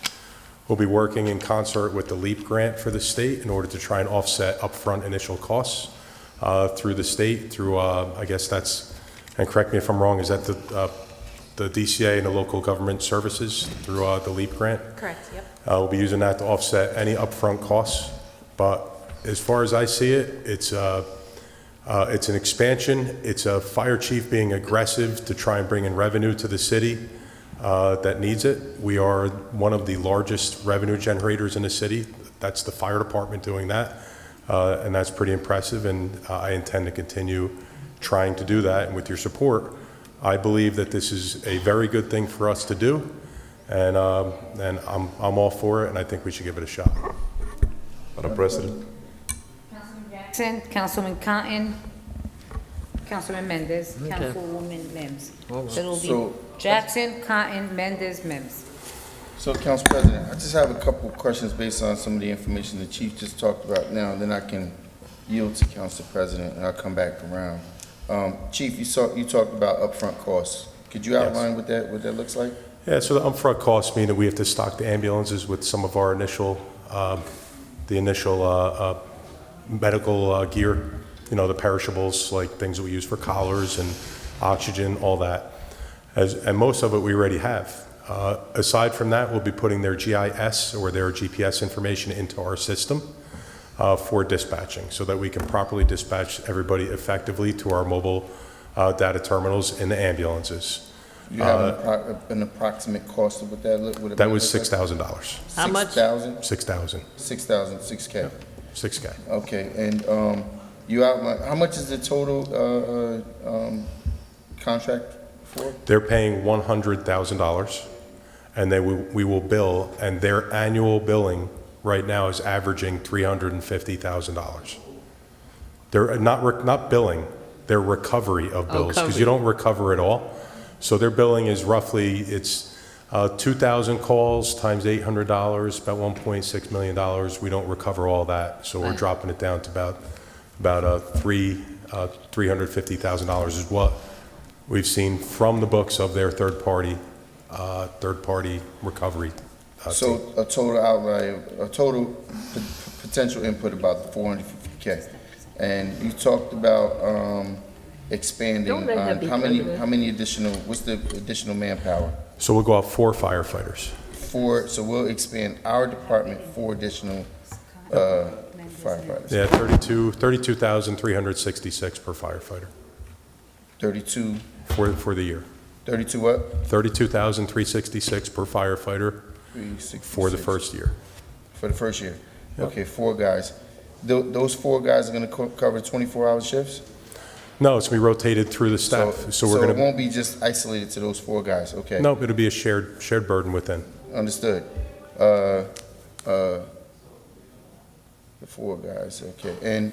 We'll be working in concert with the LEAP grant for the state in order to try and offset upfront initial costs through the state, through, I guess that's, and correct me if I'm wrong, is that the the DCA and the local government services through the LEAP grant. Correct, yep. We'll be using that to offset any upfront costs. But as far as I see it, it's an expansion. It's a fire chief being aggressive to try and bring in revenue to the city that needs it. We are one of the largest revenue generators in the city. That's the fire department doing that. And that's pretty impressive, and I intend to continue trying to do that. And with your support, I believe that this is a very good thing for us to do, and I'm all for it, and I think we should give it a shot. Madam President. Councilman Jackson, Councilman Cotton, Councilman Mendez, Councilwoman Mims. So it'll So- be Jackson, Cotton, Mendez, Mims. So, Council President, I just have a couple of questions based on some of the information the chief just talked about now, and then I can yield to Council President, and I'll come back around. Chief, you talked about upfront costs. Could you outline what that looks like? Yeah, so the upfront costs mean that we have to stock the ambulances with some of our initial medical gear, the perishables, like things that we use for collars and oxygen, all that. And most of it we already have. Aside from that, we'll be putting their GIS or their GPS information into our system for dispatching, so that we can properly dispatch everybody effectively to our mobile data terminals in the ambulances. You have an approximate cost of what that look? That was $6,000. How much? 6,000? 6,000. 6,000, 6K. 6K. Okay, and you outlined, how much is the total contract for? They're paying $100,000, and we will bill, and their annual billing right now is averaging $350,000. They're not billing, they're recovery of bills, because you don't recover it all. So their billing is roughly, it's 2,000 calls times $800, about $1.6 million. We don't recover all that, so we're dropping it down to about $350,000 is what we've seen from the books of their third-party recovery. So a total outlay, a total potential input about $450K. And you talked about expanding Don't let her on be how president. many additional, what's the additional manpower? So we'll go out 4 firefighters. So we'll expand our department 4 additional firefighters. Yeah, 32,366 per firefighter 32 for the year. 32 what? 32,366 per firefighter 366. for the first year. For the first year? Yep. Okay, 4 guys. Those 4 guys are gonna cover 24-hour shifts? No, it's going to be rotated through the staff. So we're it going won't be just isolated to those 4 guys, okay? to, no, it'll be a shared burden within. Understood. The 4 guys, okay. And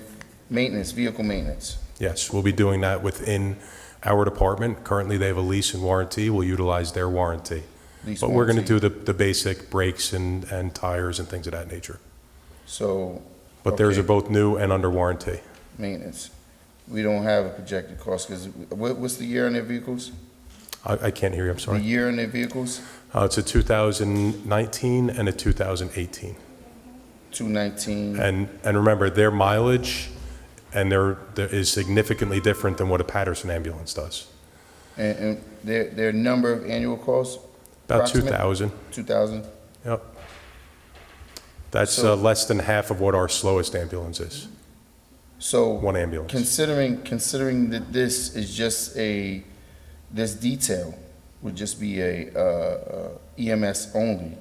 maintenance, vehicle maintenance? Yes, we'll be doing that within our department. Currently, they have a lease and warranty. We'll utilize their warranty. Lease But we're going to warranty. do the basic brakes and tires and things of that nature. So. But theirs okay, are both new and under warranty. Maintenance. We don't have a projected cost, because what's the year on their vehicles? I can't hear you, I'm The sorry. year on their vehicles? It's a 2019 and a 2018. 219. And remember, their mileage and there is significantly different than what a Paterson ambulance does. And their number of annual costs? About approximate? 2,000. 2,000? Yep. That's So- less than half of what our slowest ambulance is, So. one ambulance. Considering that this is just this detail would just be a EMS only.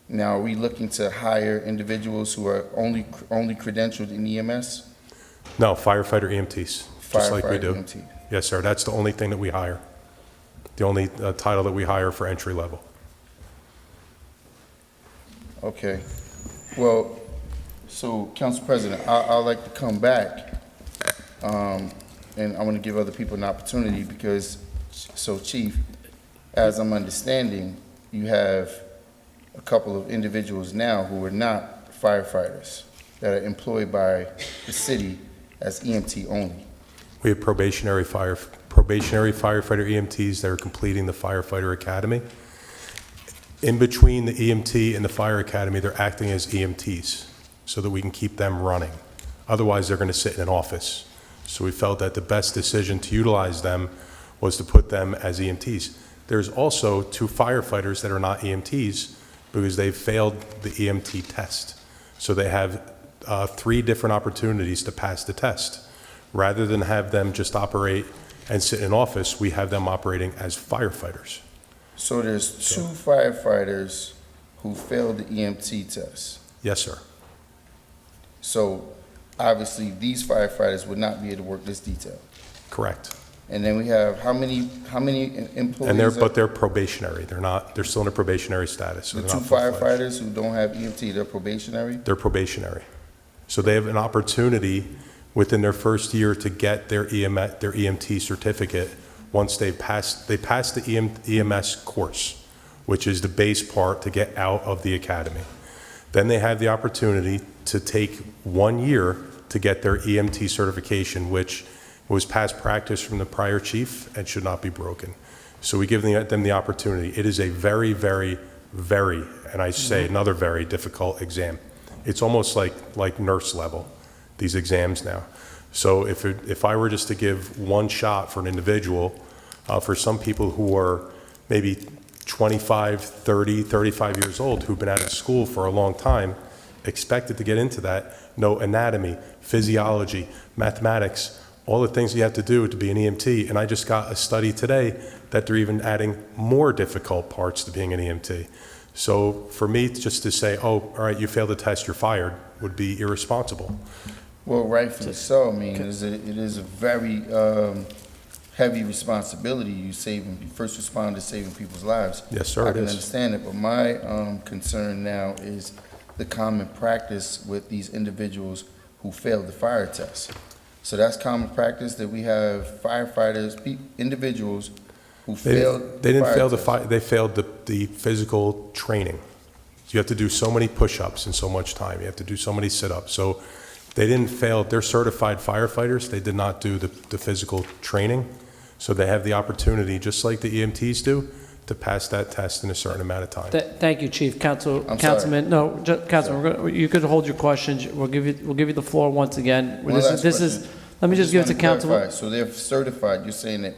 Now, are we looking to hire individuals who are only credentialed in EMS? No, firefighter EMTs, just like we Firefighter do. EMT. Yes, sir, that's the only thing that we hire. The only title that we hire for entry level. Okay. Well, so, Council President, I'd like to come back, and I want to give other people an opportunity because, so Chief, as I'm understanding, you have a couple of individuals now who are not firefighters that are employed by the city as EMT only. We have probationary firefighter EMTs that are completing the firefighter academy. In between the EMT and the fire academy, they're acting as EMTs so that we can keep them running. Otherwise, they're going to sit in an office. So we felt that the best decision to utilize them was to put them as EMTs. there's also 2 firefighters that are not EMTs because they've failed the EMT test. So they have 3 different opportunities to pass the test. Rather than have them just operate and sit in office, we have them operating as firefighters. So there's 2 firefighters who failed the EMT test. Yes, sir. So obviously, these firefighters would not be able to work this detail. Correct. And then we have how many employees? And they're probationary. They're still in a probationary status. So The they're 2 not full-fledged. firefighters who don't have EMT, they're probationary? They're probationary. So they have an opportunity within their first year to get their EMT certificate once they pass the EMS course, which is the base part to get out of the academy. Then they have the opportunity to take 1 year to get their EMT certification, which was past practice from the prior chief and should not be broken. So we give them the opportunity. It is a very, very, very, and I say another very difficult exam. It's almost like nurse level, these exams now. So if I were just to give one shot for an individual, for some people who are maybe 25, 30, 35 years old, who've been out of school for a long time, expected to get into that, know anatomy, physiology, mathematics, all the things you have to do to be an EMT. And I just got a study today that they're even adding more difficult parts to being an EMT. So for me, just to say, oh, all right, you failed the test, you're fired, would be irresponsible. Well, rightfully so. I mean, it is a very heavy responsibility. You first responders saving people's lives. Yes, sir, I it can is. understand it, but my concern now is the common practice with these individuals who failed the fire test. So that's common practice that we have firefighters, individuals who failed. They didn't fire fail test. they failed the physical training. You have to do so many push-ups in so much time. You have to do so many sit-ups. So they didn't fail. They're certified firefighters. They did not do the physical training. So they have the opportunity, just like the EMTs do, to pass that test in a certain amount of time. Thank you, Chief. I'm Councilman, no, Councilman, you could hold your questions. We'll give you the floor once again. One last This question. is, let me just give it to wanna clarify. Councilman. So they're certified, you're saying that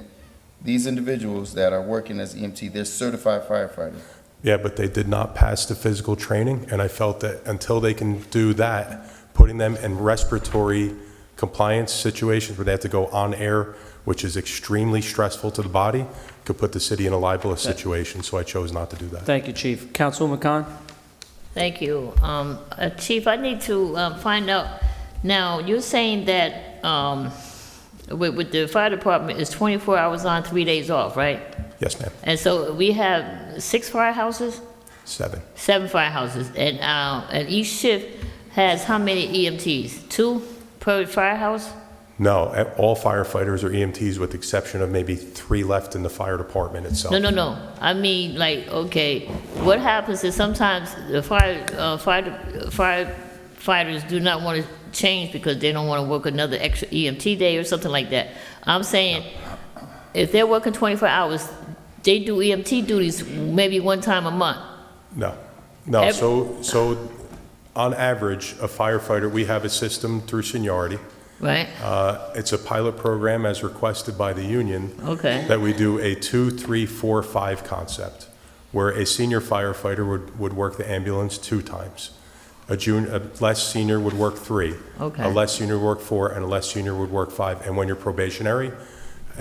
these individuals that are working as EMT, they're certified firefighters? Yeah, but they did not pass the physical training, and I felt that until they can do that, putting them in respiratory compliance situations where they have to go on air, which is extremely stressful to the body, could put the city in a libelous situation, so I chose not to do that. Thank you, Chief. Councilwoman Khan? Thank you. Chief, I need to find out, now, you're saying that with the fire department, it's 24 hours on, 3 days off, right? Yes, ma'am. And so we have 6 firehouses? 7. 7 firehouses, and each shift has how many EMTs? 2 per firehouse? No, all firefighters are EMTs with the exception of maybe 3 left in the fire department itself. No. I mean, like, okay, what happens is sometimes the firefighters do not want to change because they don't want to work another extra EMT day or something like that. I'm saying, if they're working 24 hours, they do EMT duties maybe one time a month. No. Every- So on average, a firefighter, we have a system through seniority. Right? It's a pilot program as requested by the union. Okay. That we do a 2, 3, 4, 5 concept, where a senior firefighter would work the ambulance 2 times. A less senior would work 3. Okay. A less senior would work 4, and a less senior would work 5. And when you're probationary,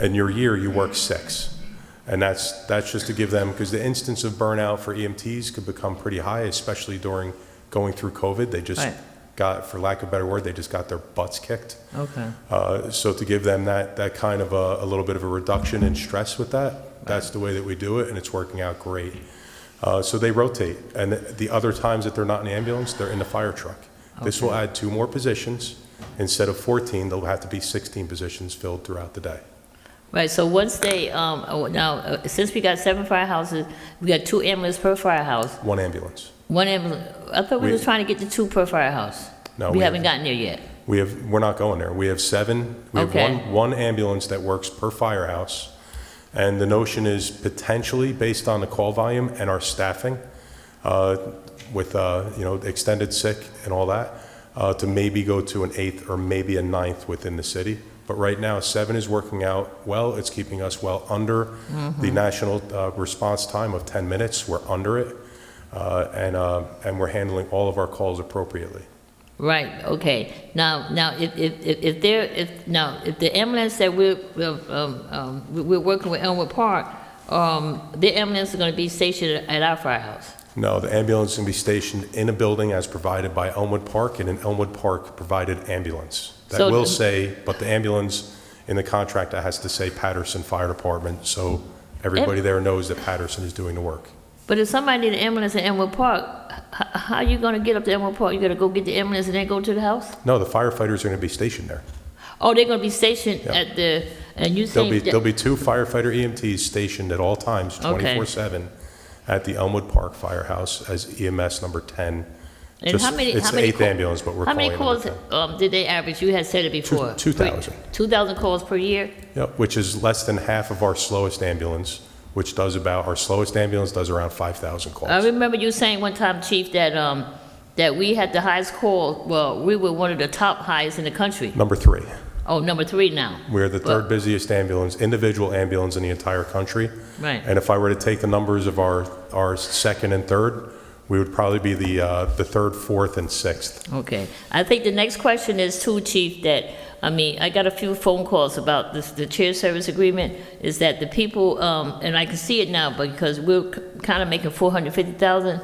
in your year, you work 6. And that's just to give them, because the instance of burnout for EMTs could become pretty high, especially during going through COVID. They just Right. got, for lack of a better word, they just got their butts kicked. Okay. So to give them that kind of a little bit of a reduction in stress with that, that's the way that we do it, and it's working out great. So they rotate, and the other times that they're not in the ambulance, they're in the fire truck. This will add 2 more positions. Instead of 14, there'll have to be 16 positions filled throughout the day. Right, so once they, now, since we got 7 firehouses, we got 2 ambulances per firehouse. 1 ambulance. 1 ambulance, I thought we was trying to get to 2 per firehouse. No, We we haven't have- gotten there yet. We're not going there. We have 7, we have Okay. one ambulance that works per firehouse. And the notion is potentially, based on the call volume and our staffing, with, extended sick and all that, to maybe go to an 8th or maybe a 9th within the city. But right now, 7 is working out well. It's keeping us well under the national response time of 10 minutes. We're under it, and we're handling all of our calls appropriately. Right, okay. Now, if the ambulance that we're working with Elmwood Park, the ambulance is gonna be stationed at our firehouse? No, the ambulance can be stationed in a building as provided by Elmwood Park in an Elmwood Park provided ambulance. That So will the- say, but the ambulance in the contract, that has to say Paterson Fire Department, so everybody there knows that Paterson is doing the work. But if somebody need an ambulance in Elmwood Park, how are you gonna get up to Elmwood Park? You gotta go get the ambulance and then go to the house? No, the firefighters are going to be stationed there. Oh, they're gonna be stationed Yeah. at the, and you There'll think, be 2 firefighter EMTs stationed at all times, Okay. 24/7, at the Elmwood Park Firehouse as EMS number 10. and how many, It's how the many? 8th ambulance, but we're How calling many it number calls, 10. did they average? You had said it before. 2,000. 2,000 calls per year? Yep, which is less than half of our slowest ambulance, which does about, our slowest ambulance does around 5,000 calls. I remember you saying one time, Chief, that we had the highest call, well, we were one of the top highest in the country. Number 3, Oh, number 3 now. we're the But- third busiest ambulance, individual ambulance in the entire country. Right. And if I were to take the numbers of our second and third, we would probably be the third, fourth, and sixth. Okay. I think the next question is too, Chief, that, I mean, I got a few phone calls about this, the chair service agreement, is that the people, and I can see it now, because we're kind of making 450,000.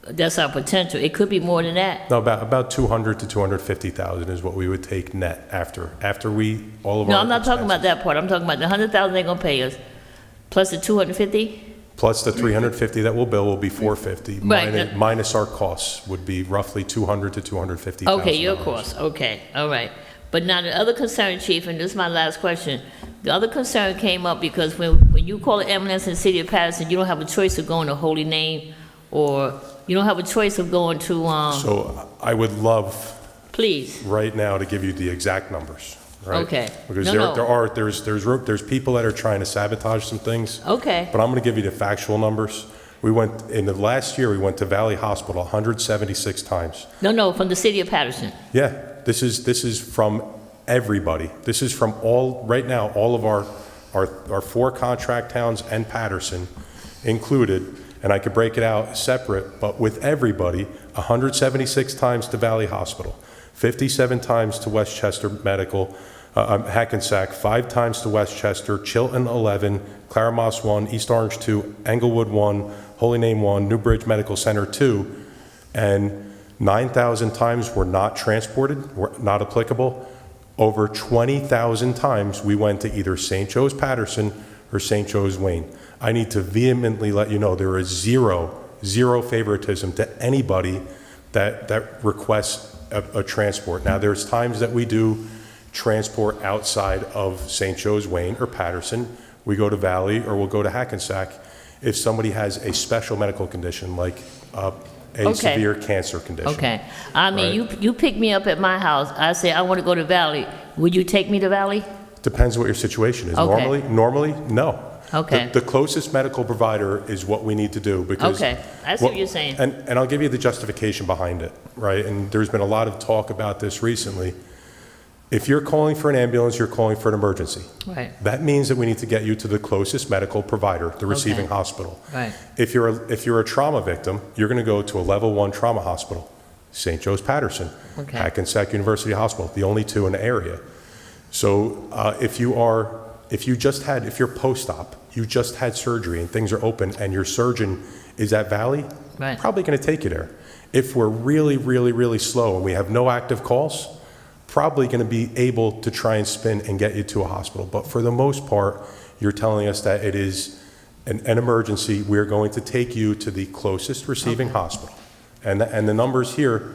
That's our potential. It could be more than that. No, about 200 to 250,000 is what we would take net after we, all of our No, I'm not talking about expenses. that part. I'm talking about the 100,000 they're gonna pay us, plus the 250? Plus the 350 that we'll bill will be 450. Right. Minus our costs would be roughly 200 to 250,000. Okay, your course, okay, all right. But now the other concern, Chief, and this is my last question, the other concern came up because when you call an ambulance in the city of Paterson, you don't have a choice of going to Holy Name, or you don't have a choice of going to, So I would love please, right now to give you the exact numbers, right? Okay. Because No, no. there's people that are trying to sabotage some things. okay, But I'm going to give you the factual numbers. In the last year, we went to Valley Hospital 176 times. no, from the city of Paterson. Yeah, this is from everybody. This is from right now, all of our 4 contract towns and Paterson included, and I could break it out separate, but with everybody, 176 times to Valley Hospital, 57 times to Westchester Medical, Hackensack, 5 times to Westchester, Chilton 11, Claramas 1, East Orange 2, Englewood 1, Holy Name 1, New Bridge Medical Center 2, and 9,000 times were not transported, were not applicable. Over 20,000 times we went to either St. Joe's Paterson or St. Joe's Wayne. I need to vehemently let you know there is zero favoritism to anybody that requests a transport. Now, there's times that we do transport outside of St. Joe's Wayne or Paterson. We go to Valley or we'll go to Hackensack if somebody has a special medical condition like a Okay. severe cancer condition. Okay, I mean, Right. you pick me up at my house, I say, I want to go to Valley, would you take me to Valley? Depends what your situation is. Okay. Normally, no. Okay. The closest medical provider is what we need to do because. Okay, I see what you're saying. And I'll give you the justification behind it, right? And there's been a lot of talk about this recently. If you're calling for an ambulance, you're calling for an emergency. Right, That means that we need to get you to the closest medical provider, the receiving Okay. hospital. right, If you're a trauma victim, you're going to go to a level 1 trauma hospital, St. Joe's Paterson, Okay. Hackensack University Hospital, the only 2 in the area. So if you're post-op, you just had surgery and things are open and your surgeon is at Valley, Right. probably going to take you there. If we're really, really, really slow and we have no active calls, probably going to be able to try and spin and get you to a hospital. But for the most part, you're telling us that it is an emergency. We're going to take you to the closest receiving hospital. And the numbers here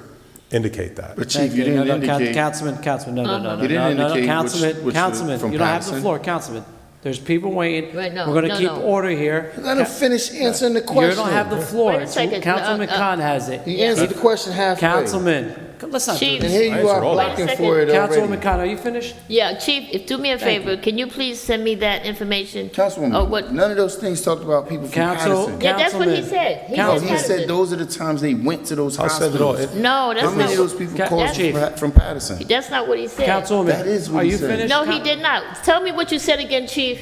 indicate that. But Chief, you didn't indicate. Councilman, no, You didn't indicate which Councilman, from you don't have the Paterson? floor, Councilman. There's people waiting. Right, no, We're gonna no, keep no. order here. Let him finish answering the You question. don't have the floor. Wait a second. Councilman Khan has it. He answered the question halfway. Councilman, let's not do Chief. And this. here you are Wait a blocking second. for it Councilwoman already. Khan, are you finished? Yeah, Chief, if do me a Thank favor, can you please send me that information? Councilwoman, Or what? none of those things talked about people from Council- Patterson. Yeah, that's what he Councilman. said. He No, said he Patterson. said those are the times they went to those I said it all. hospitals. No, that's How many of not, those people Ca- called Chief. from Patterson? that's not what he said. Councilwoman, That is what are he you said. finished? No, he did not. Tell me what you said again, Chief.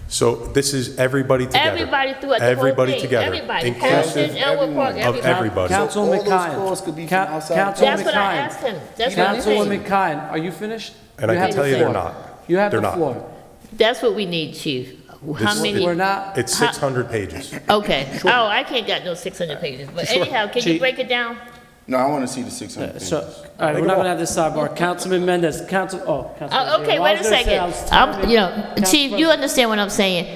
So this is everybody together. Everybody throughout the whole Everybody thing. together. Everybody. Inclusive Patterson, Elwood Park, of everybody. everybody. Councilwoman So all those Kine. calls could be from outside of That's what I Kine. asked him. That's what I'm Councilwoman saying. Kine, are you finished? And I You can have tell the you they're floor. not. You have They're the not. floor. That's what we need, Chief. How This- many? We're not, It's 600 pages. Okay. Oh, I can't got no 600 pages. But anyhow, can you Chief. break it down? No, I want to see the 600 pages. so, all right, we're not gonna have this sidebar. Councilman Mendez, Councilman. Okay, wait a second. Chief, you understand what I'm saying?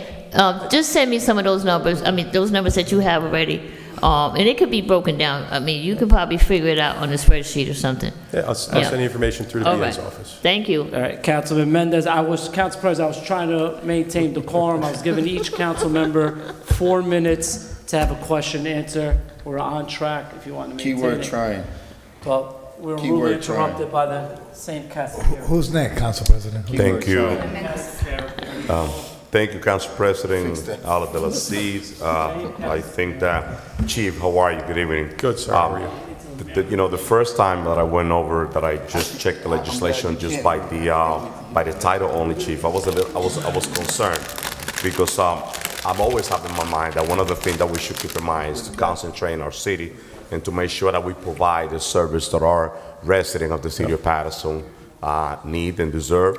Just send me some of those numbers. I mean, those numbers that you have already. And it could be broken down. I mean, you can probably figure it out on a spreadsheet or something. Yeah, I'll Yeah. send you information through the All DA's right. office. Thank you. All right, Councilman Mendez, Council President, I was trying to maintain decorum. I was giving each council member 4 minutes to have a question and answer. We're on track if you want to maintain Keyword it. trying. Well, we were Keyword rudely interrupted by the same cast here. Who's next, Council President? Thank you. Thank you, Council President Ala de la Cis. I think that, Chief, how are you? Good evening. Good, sir. How are you? You know, the first time that I went over, that I just checked the legislation just by the title only, Chief, I was concerned because I'm always having in my mind that one of the things that we should keep in mind is to concentrate in our city and to make sure that we provide the service that our residents of the city of Paterson need and deserve.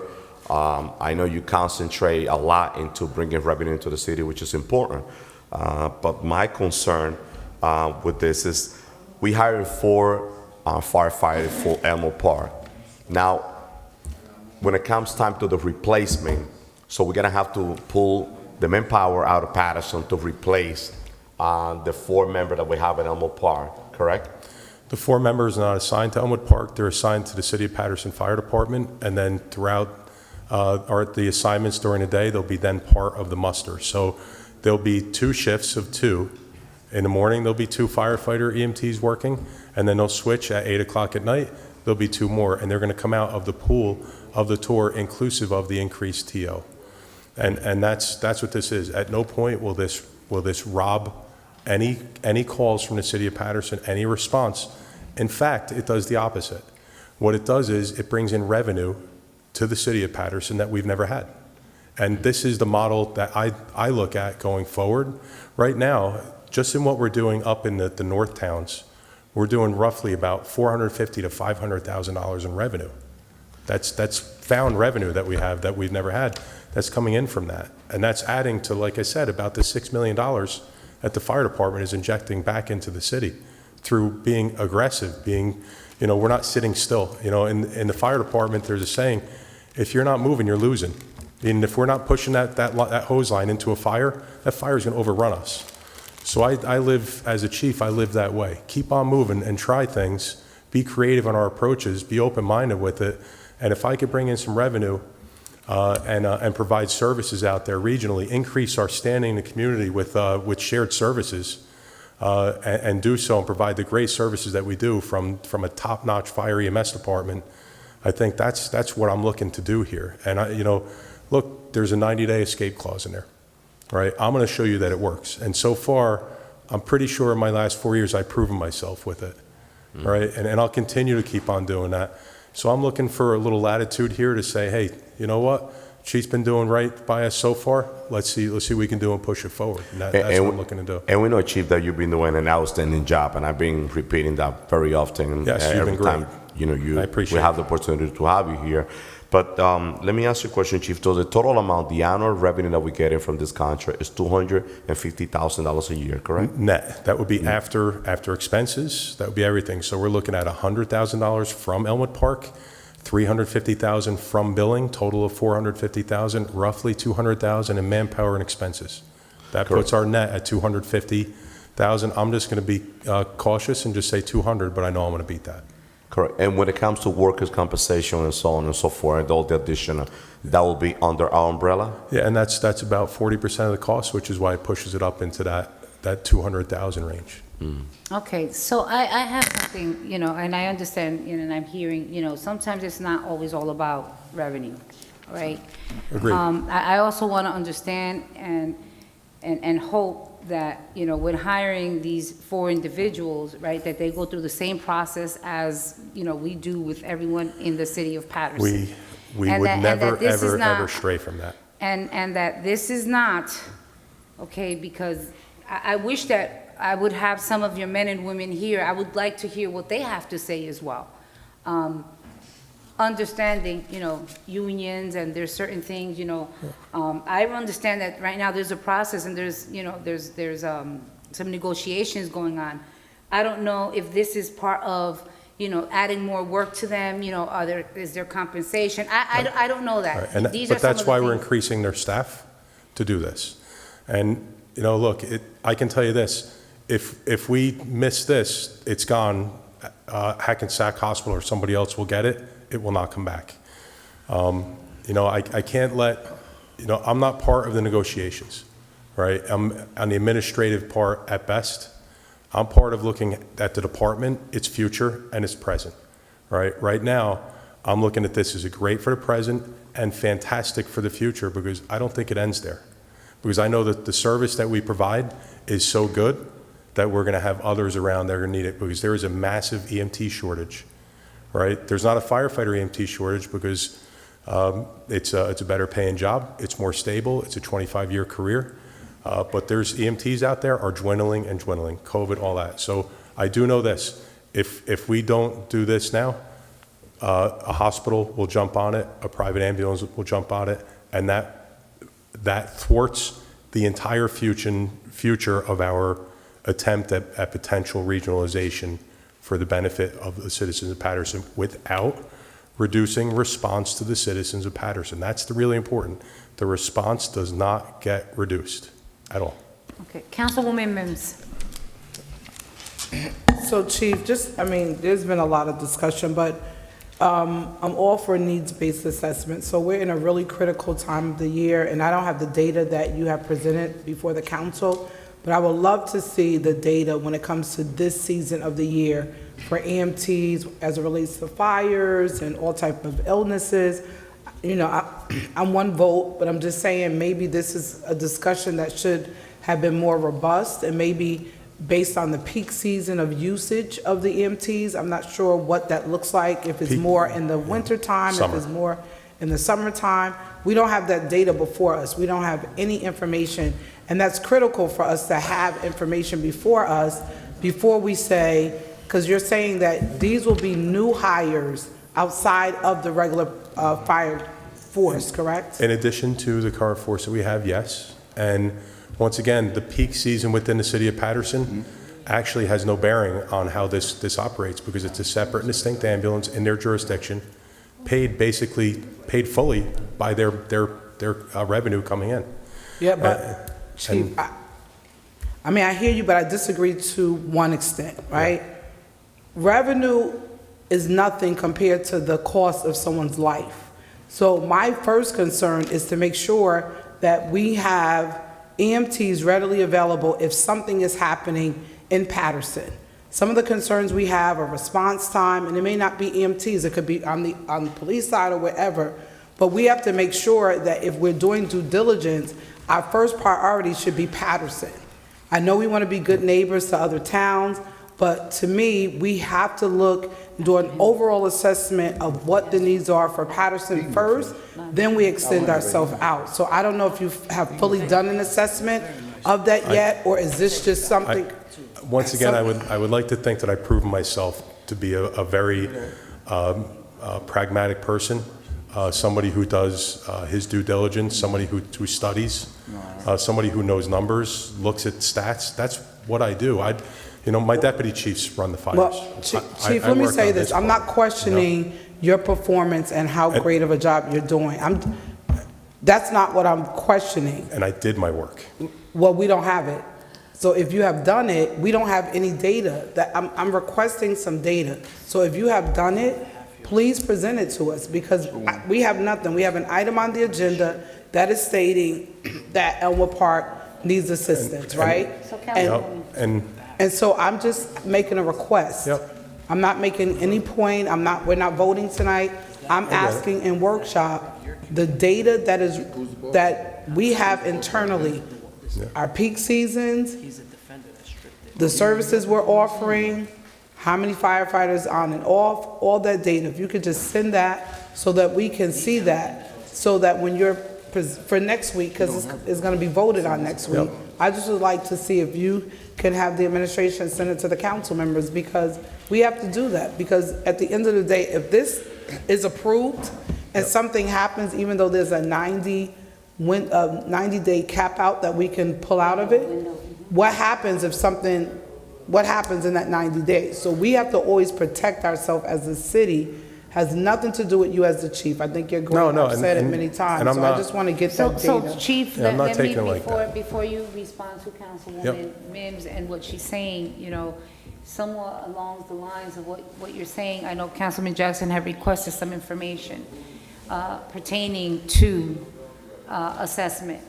I know you concentrate a lot into bringing revenue into the city, which is important. But my concern with this is we hired 4 firefighters for Elmwood Park. Now, when it comes time to the replacement, so we're gonna have to pull the manpower out of Paterson to replace the 4 members that we have at Elmwood Park, correct? The 4 members are not assigned to Elmwood Park. They're assigned to the City of Paterson Fire Department, and then throughout the assignments during the day, they'll be then part of the muster. So there'll be 2 shifts of 2. In the morning, there'll be 2 firefighter EMTs working, and then they'll switch at 8 o'clock at night. There'll be 2 more, and they're going to come out of the pool of the tour inclusive of the increased TO. And that's what this is. At no point will this rob any calls from the City of Paterson, any response. In fact, it does the opposite. What it does is it brings in revenue to the City of Paterson that we've never had. And this is the model that I look at going forward. Right now, just in what we're doing up in the north towns, we're doing roughly about $450,000 to $500,000 in revenue. That's found revenue that we have that we've never had. That's coming in from that. And that's adding to, like I said, about the $6 million that the fire department is injecting back into the city through being aggressive, we're not sitting still. In the fire department, there's a saying, if you're not moving, you're losing. And if we're not pushing that hose line into a fire, that fire is going to overrun us. So I live, as a chief, I live that way. Keep on moving and try things. Be creative on our approaches. Be open-minded with it. And if I could bring in some revenue and provide services out there regionally, increase our standing in the community with shared services, and do so and provide the great services that we do from a top-notch fire EMS department, I think that's what I'm looking to do here. And look, there's a 90-day escape clause in there, right? I'm going to show you that it works. And so far, I'm pretty sure in my last 4 years, I've proven myself with it, right? And I'll continue to keep on doing that. So I'm looking for a little latitude here to say, hey, you know what? Chief's been doing right by us so far. Let's see what we can do and push it forward. And that's what I'm looking to do. And we know, Chief, that you've been doing an outstanding job, and I've been repeating that very often. Yes, you've every been great. time I appreciate we have it. the opportunity to have you here. But let me ask you a question, Chief. So the total amount, the annual revenue that we're getting from this contract is $250,000 a year, correct? Net. That would be after expenses. That would be everything. So we're looking at $100,000 from Elmwood Park, $350,000 from billing, total of $450,000, roughly $200,000 in manpower and expenses. That puts our net at $250,000. I'm just going to be cautious and just say 200, but I know I'm going to beat that. Correct. And when it comes to workers' compensation and so on and so forth, and all the additional, that will be under our umbrella? Yeah, and that's about 40% of the cost, which is why it pushes it up into that 200,000 range. Okay, so I have something, you know, and I understand, you know, and I'm hearing, you know, sometimes it's not always all about revenue, right? Agreed. I also want to understand and hope that, you know, when hiring these 4 individuals, right, that they go through the same process as, you know, we do with everyone in the city of Paterson. We And would that- and never, that this is ever, not- ever stray from that. And that this is not, okay, because I wish that I would have some of your men and women here. I would like to hear what they have to say as well. Understanding, you know, unions and there's certain things, you know, I understand that right now there's a process and there's, you know, there's some negotiations going on. I don't know if this is part of, you know, adding more work to them, you know, is there compensation? I don't know Right, that. and These are but some that's of the why we're things. increasing their staff to do this. And, you know, look, I can tell you this, if we miss this, it's gone. Hackensack Hospital or somebody else will get it. It will not come back. You know, I can't let, you know, I'm not part of the negotiations, right? I'm on the administrative part at best. I'm part of looking at the department, its future, and its present, right? Right now, I'm looking at this as a great for the present and fantastic for the future because I don't think it ends there. Because I know that the service that we provide is so good that we're going to have others around that are going to need it because there is a massive EMT shortage, right? There's not a firefighter EMT shortage because it's a better paying job. It's more stable. It's a 25-year career. But there's EMTs out there are dwindling and dwindling, COVID, all that. So I do know this. If we don't do this now, a hospital will jump on it, a private ambulance will jump on it, and that thwarts the entire future of our attempt at potential regionalization for the benefit of the citizens of Paterson without reducing response to the citizens of Paterson. That's the really important. The response does not get reduced at all. Okay, Councilwoman Mims. So Chief, I mean, there's been a lot of discussion, but I'm all for needs-based assessment. So we're in a really critical time of the year, and I don't have the data that you have presented before the council, but I would love to see the data when it comes to this season of the year for EMTs as it relates to fires and all type of illnesses. You know, I'm one vote, but I'm just saying maybe this is a discussion that should have been more robust and maybe based on the peak season of usage of the EMTs. I'm not sure what that looks like, if it's more in the wintertime, if it's more in the summertime. We don't have that data before us. We don't have any information, and that's critical for us to have information before us, before we say, because you're saying that these will be new hires outside of the regular fire force, correct? In addition to the current force that we have, yes. And once again, the peak season within the city of Paterson actually has no bearing on how this operates because it's a separate and distinct ambulance in their jurisdiction, paid fully by their revenue coming in. Yeah, but Chief, I mean, I hear you, but I disagree to one extent, right? Yeah. Revenue is nothing compared to the cost of someone's life. So my first concern is to make sure that we have EMTs readily available if something is happening in Paterson. Some of the concerns we have are response time, and it may not be EMTs, it could be on the police side or wherever, but we have to make sure that if we're doing due diligence, our first priority should be Paterson. I know we want to be good neighbors to other towns, but to me, we have to do an overall assessment of what the needs are for Paterson first, then we extend ourselves out. So I don't know if you have fully done an assessment of that yet, or is this just something? Once again, I would like to think that I proved myself to be a very pragmatic person, somebody who does his due diligence, somebody who studies, somebody who knows numbers, looks at stats. That's what I do. You know, my deputy chiefs run the fires. Well, Chief, let me say this. I'm not questioning your performance and how great of a job you're doing. That's not what I'm questioning. And I did my work. Well, we don't have it. So if you have done it, we don't have any data. I'm requesting some data. So if you have done it, please present it to us because we have nothing. We have an item on the agenda that is stating that Elmwood Park needs assistance, right? So Yep, Councilwoman, And so I'm just making a request. Yep. I'm not making any point, we're not voting tonight. I'm get it. asking in workshop, the data that we have internally, our peak seasons, the services we're offering, how many firefighters on and off, all that data. If you could just send that so that we can see that, so that when you're, for next week, because it's going to be voted on next week, I just would like to see if you can have the administration send it to the council members, because we have to do that. Because at the end of the day, if this is approved and something happens, even though there's a 90-day cap out that we can pull out of it, what happens if something, what happens in that 90 days? So we have to always protect ourselves as a city. Has nothing to do with you as the chief. I think you're great. No, I've said it and- many times, and I'm so I not- just want to get so, that so data. Chief, Yeah, I'm not let me, taking it like that. before you respond to Councilwoman Mims and what she's saying, you know, somewhat along the lines of what you're saying, I know Councilman Jackson had requested some information pertaining to assessment.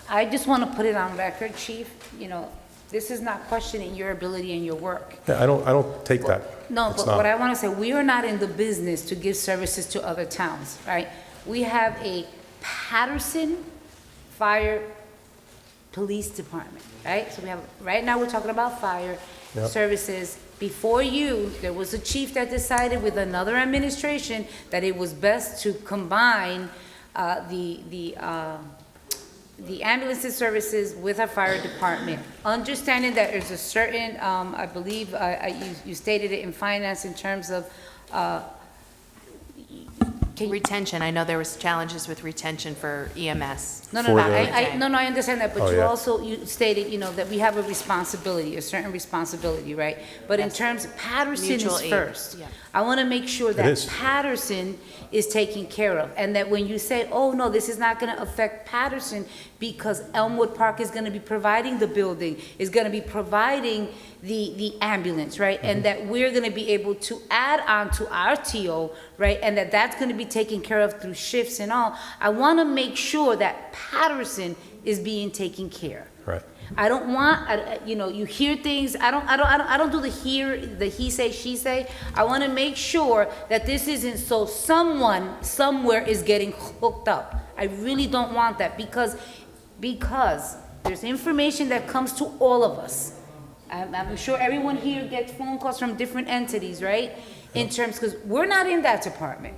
I just want to put it on record, Chief, you know, this is not questioning your ability and your work. Yeah, I don't take that. No, It's but not. what I want to say, we are not in the business to give services to other towns, right? We have a Paterson Fire Police Department, right? So we have, right now, we're talking about fire Yep. services. Before you, there was a chief that decided with another administration that it was best to combine the ambulance services with our fire department. Understanding that there's a certain, I believe, you stated it in finance in terms of, Retention, I know there was challenges with retention for EMS. no, For the- I understand that, Oh, but you yeah. also, you stated, you know, that we have a responsibility, a certain responsibility, right? But in terms of Patterson Mutual is aid, first. yeah. I want to make sure is. that Patterson is taken care of, and that when you say, oh, no, this is not going to affect Patterson because Elmwood Park is going to be providing the building, is going to be providing the ambulance, right? And that we're going to be able to add on to our TO, right? And that that's going to be taken care of through shifts and all. I want to make sure that Patterson is being taken care. Right. I don't want, you know, you hear things, I don't do the he say, she say. I want to make sure that this isn't so someone somewhere is getting hooked up. I really don't want that because there's information that comes to all of us. I'm sure everyone here gets phone calls from different entities, right? In terms, because we're not in that department.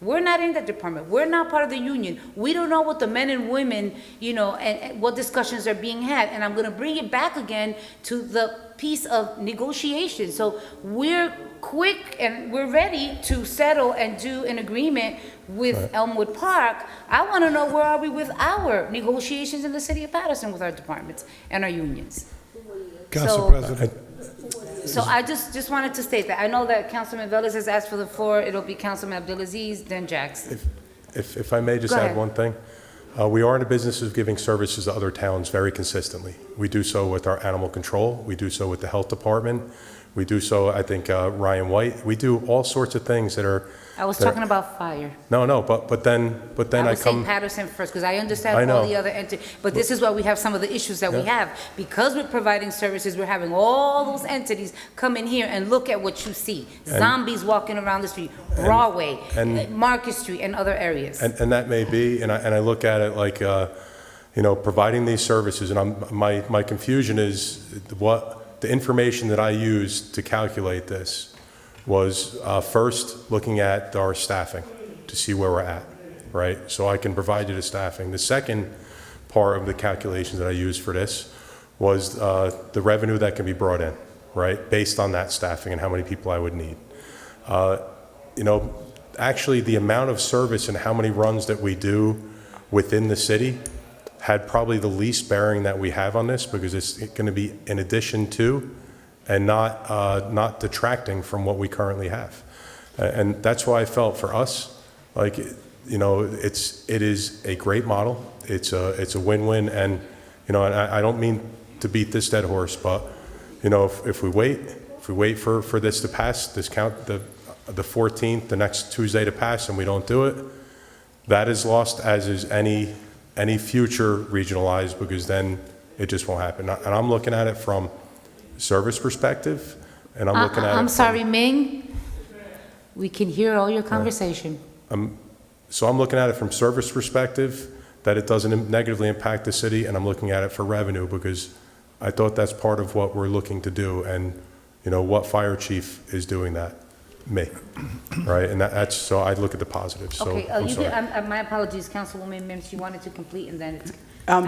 We're not in that department. We're not part of the union. We don't know what the men and women, you know, and what discussions are being had. And I'm going to bring it back again to the piece of negotiation. So we're quick and we're ready to settle and do an agreement with Elmwood Park. I want to know where are we with our negotiations in the city of Paterson with our departments and our unions. Council So- President, So I just wanted to state that. I know that Councilman Velez has asked for the floor. It'll be Councilman Abdulaziz, then Jackson. If I may just Go add ahead. one thing. We are in the business of giving services to other towns very consistently. We do so with our animal control. We do so with the health department. We do so, I think, Ryan White. We do all sorts of things that are. I was that- talking about fire. No, but then I I was saying come. Patterson first, because I I understand know. all the other entities. But this is why we have some of the issues that we Yeah. have. Because we're providing services, we're having all those entities come in here and look at what you see. Zombies walking around the street, Broadway, and- Market Street, and other areas. And that may be, and I look at it like, you know, providing these services, and my confusion is the information that I used to calculate this was first looking at our staffing to see where we're at, right? So I can provide you the staffing. The second part of the calculations that I used for this was the revenue that can be brought in, right? Based on that staffing and how many people I would need. You know, actually the amount of service and how many runs that we do within the city had probably the least bearing that we have on this, because it's going to be in addition to and not detracting from what we currently have. And that's why I felt for us, like, you know, it is a great model. It's a win-win, and, you know, and I don't mean to beat this dead horse, but, you know, if we wait for this to pass, this count, the 14th, the next Tuesday to pass, and we don't do it, that is lost, as is any any future regionalized, because then it just won't happen. And I'm looking at it from service perspective, and I'm looking at it I'm from- sorry, Ming, we can hear all your conversation. So I'm looking at it from service perspective, that it doesn't negatively impact the city, and I'm looking at it for revenue, because I thought that's part of what we're looking to do, and, you know, what fire chief is doing that? Me, right? And that's, so I look at the positives, so Okay, I'm you sorry. did, my apologies, Councilwoman Mims, you wanted to complete, and then it's.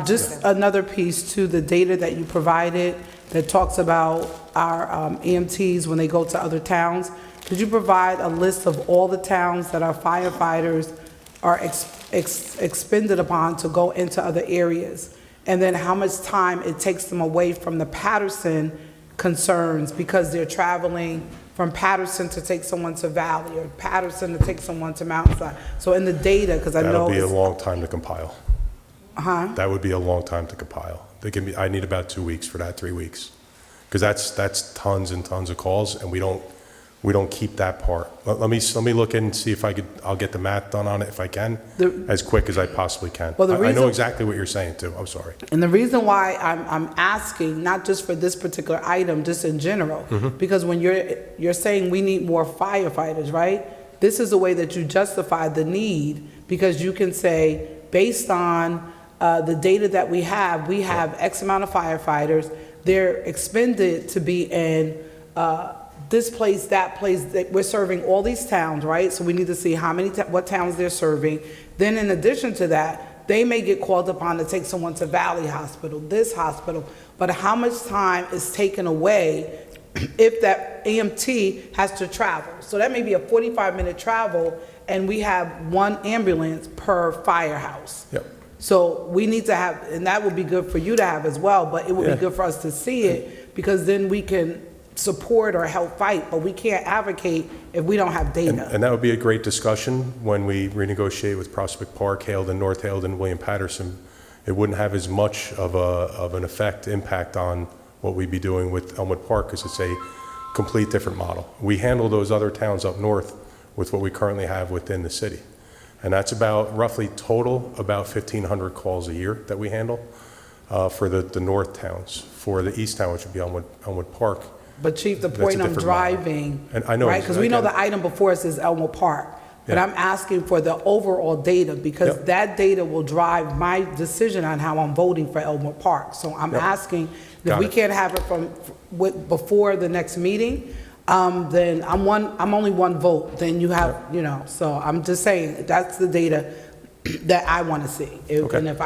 Just another piece to the data that you provided that talks about our EMTs when they go to other towns. Could you provide a list of all the towns that our firefighters are expended upon to go into other areas? And then how much time it takes them away from the Paterson concerns because they're traveling from Paterson to take someone to Valley or Paterson to take someone to Mountainside. So in the data, because I know. That'll be a long time to compile. Uh-huh. That would be a long time to compile. I need about 2 weeks for that, 3 weeks. Because that's tons and tons of calls, and we don't keep that part. Let me look in and see if I'll get the math done on it if I can, as quick as I possibly can. Well, the I know reason- exactly what you're saying too, I'm sorry. And the reason why I'm asking, not just for this particular item, just in general, because when you're saying we need more firefighters, right? This is the way that you justify the need, because you can say, based on the data that we have X amount of firefighters, they're expended to be in this place, that place, that we're serving all these towns, right? So we need to see how many, what towns they're serving. Then in addition to that, they may get called upon to take someone to Valley Hospital, this hospital, but how much time is taken away if that EMT has to travel? So that may be a 45-minute travel, and we have one ambulance per firehouse. Yep. So we need to have, and that would be good for you to have as well, but it would be good for us to see it, because then we can support or help fight, but we can't advocate if we don't have data. And that would be a great discussion when we renegotiate with Prospect Park, Haledon, North Haledon, William Paterson. It wouldn't have as much of an impact on what we'd be doing with Elmwood Park, because it's a complete different model. We handle those other towns up north with what we currently have within the city. And that's about roughly total about 1,500 calls a year that we handle for the north towns. For the east town, which would be Elmwood Park. But Chief, the That's a point I'm different model. driving, And I know, right, because we know I get the item before us is Elmwood Park, but Yeah. I'm asking for the overall data, because Yep. that data will drive my decision on how I'm voting for Elmwood Park. So I'm Yep. asking, if Got we it. can't have it before the next meeting, then I'm only one vote, then you have, you know, so I'm just saying, that's the data that I want to see. Okay. And if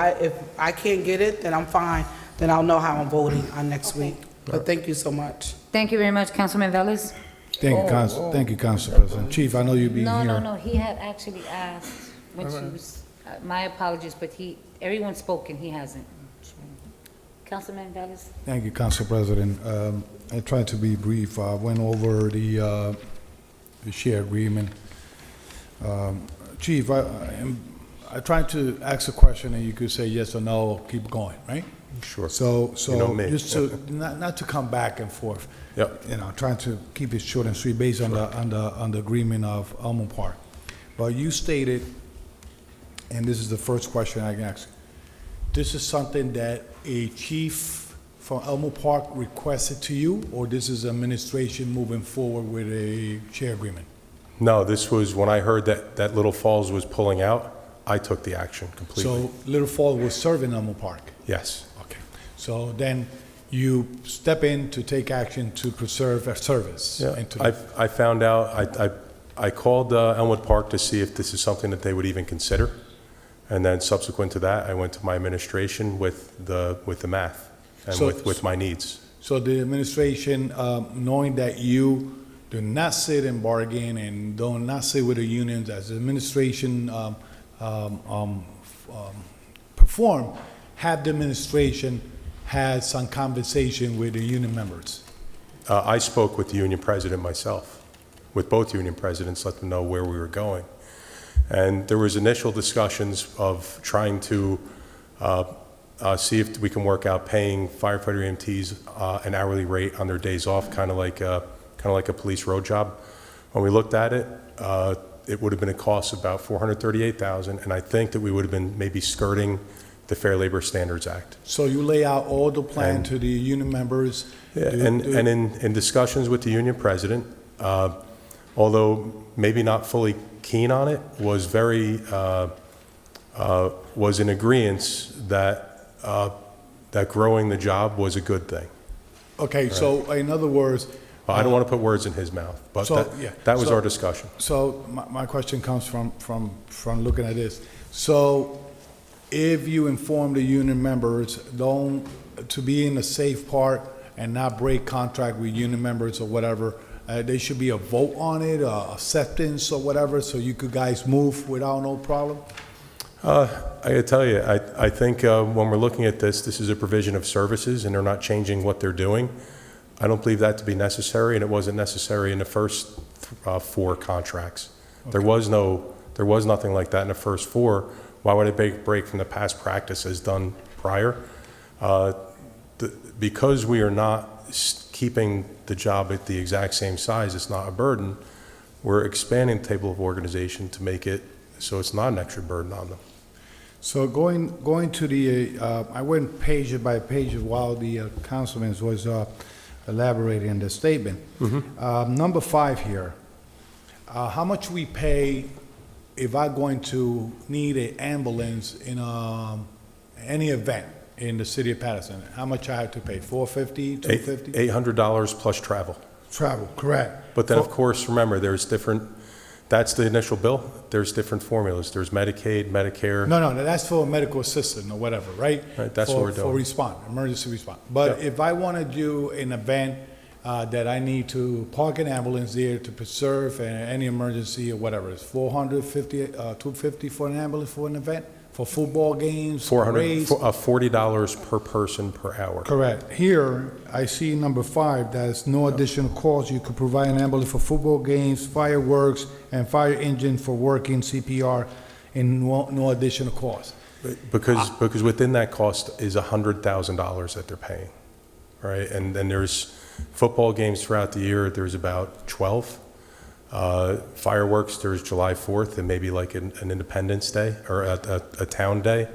I can't get it, then I'm fine, then I'll know how I'm voting on next week. But thank you so much. Thank you very much, Councilman Velez. Thank you, Council President. Chief, I know you'll be No, here. no, he had actually asked when she was, my apologies, but everyone's spoken, he hasn't. Councilman Velez? Thank you, Council President. I tried to be brief. I went over the share agreement. Chief, I tried to ask a question, and you could say yes or no, keep going, right? Sure. So You know me. just to, not to come back and forth. Yep. You know, trying to keep it short and sweet based on the agreement of Elmwood Park. But you stated, and this is the first question I can ask, this is something that a chief from Elmwood Park requested to you, or this is administration moving forward with a share agreement? No, this was, when I heard that Little Falls was pulling out, I took the action completely. So Little Falls was serving Elmwood Park? Yes. Okay. So then you step in to take action to preserve a service? Yeah, and to- I found out, I called Elmwood Park to see if this is something that they would even consider. And then subsequent to that, I went to my administration with the math and So- with my needs. So the administration, knowing that you do not sit and bargain and do not sit with the unions, as the administration perform, have the administration had some conversation with the union members? I spoke with the union president myself, with both union presidents, let them know where we were going. And there was initial discussions of trying to see if we can work out paying firefighter EMTs an hourly rate on their days off, kind of like a police road job. When we looked at it, it would have been a cost of about $438,000, and I think that we would have been maybe skirting the Fair Labor Standards Act. So you lay out all the plan And- to the union members? Yeah, Do- and do- in discussions with the union president, although maybe not fully keen on it, was was in agreement that growing the job was a good thing. Okay, so in other words, I don't want to put words in his mouth, but So, yeah. that was So- our discussion. so my question comes from looking at this. So if you inform the union members, to be in the safe part and not break contract with union members or whatever, there should be a vote on it, acceptance or whatever, so you could guys move without no problem? I gotta tell you, I think when we're looking at this, this is a provision of services, and they're not changing what they're doing. I don't believe that to be necessary, and it wasn't necessary in the first 4 contracts. There was nothing like that in the first 4. Why would it break from the past practice as done prior? Because we are not keeping the job at the exact same size, it's not a burden. We're expanding the table of organization to make it so it's not an extra burden on them. So going to the, I went page by page while the councilman was elaborating on the statement. Number 5 here, how much we pay if I'm going to need an ambulance in any event in the city of Paterson? How much I have to pay, $450, $250? $800 plus travel. Travel, correct. But then, of course, remember, there's different, that's the initial bill. There's different formulas. There's Medicaid, Medicare. No, that's for a medical assistant or whatever, right? Right, that's For- what we're doing. For response, emergency response. But Yep. if I want to do an event that I need to park an ambulance there to preserve any emergency or whatever, it's $250 for an ambulance for an event, for football games, parades? $40 per person per hour. Correct. Here, I see number 5, that's no additional cost. You could provide an ambulance for football games, fireworks, and fire engine for working CPR, and no additional cost. Because within that cost is $100,000 that they're paying, right? And then there's football games throughout the year, there's about 12. Fireworks, there's July 4th and maybe like an Independence Day or a town day.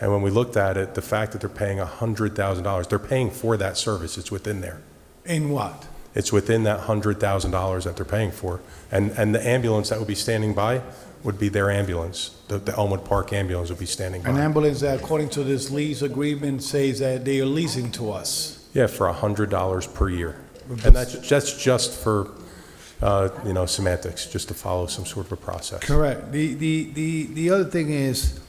And when we looked at it, the fact that they're paying $100,000, they're paying for that service, it's within there. In what? It's within that $100,000 that they're paying for. And the ambulance that would be standing by would be their ambulance. The Elmwood Park ambulance would be standing by. An ambulance that, according to this lease agreement, says that they are leasing to us. Yeah, for $100 per year. And that's just for, semantics, just to follow some sort of a process. Correct. The other thing is,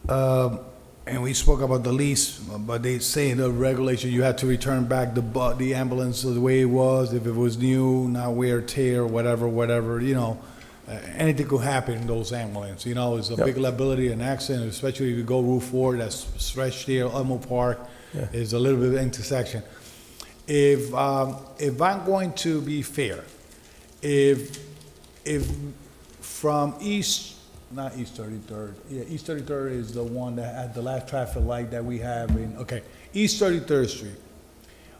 and we spoke about the lease, but they say in the regulation you have to return back the ambulance the way it was, if it was new, not wear, tear, whatever, anything could happen in those ambulances. It's a Yep. big liability, an accident, especially if you go Route 4, that's stretched there, Elmwood Park, Yeah. is a little bit of intersection. If I'm going to be fair, if from East 33rd is the one that had the last traffic light that we have East 33rd Street.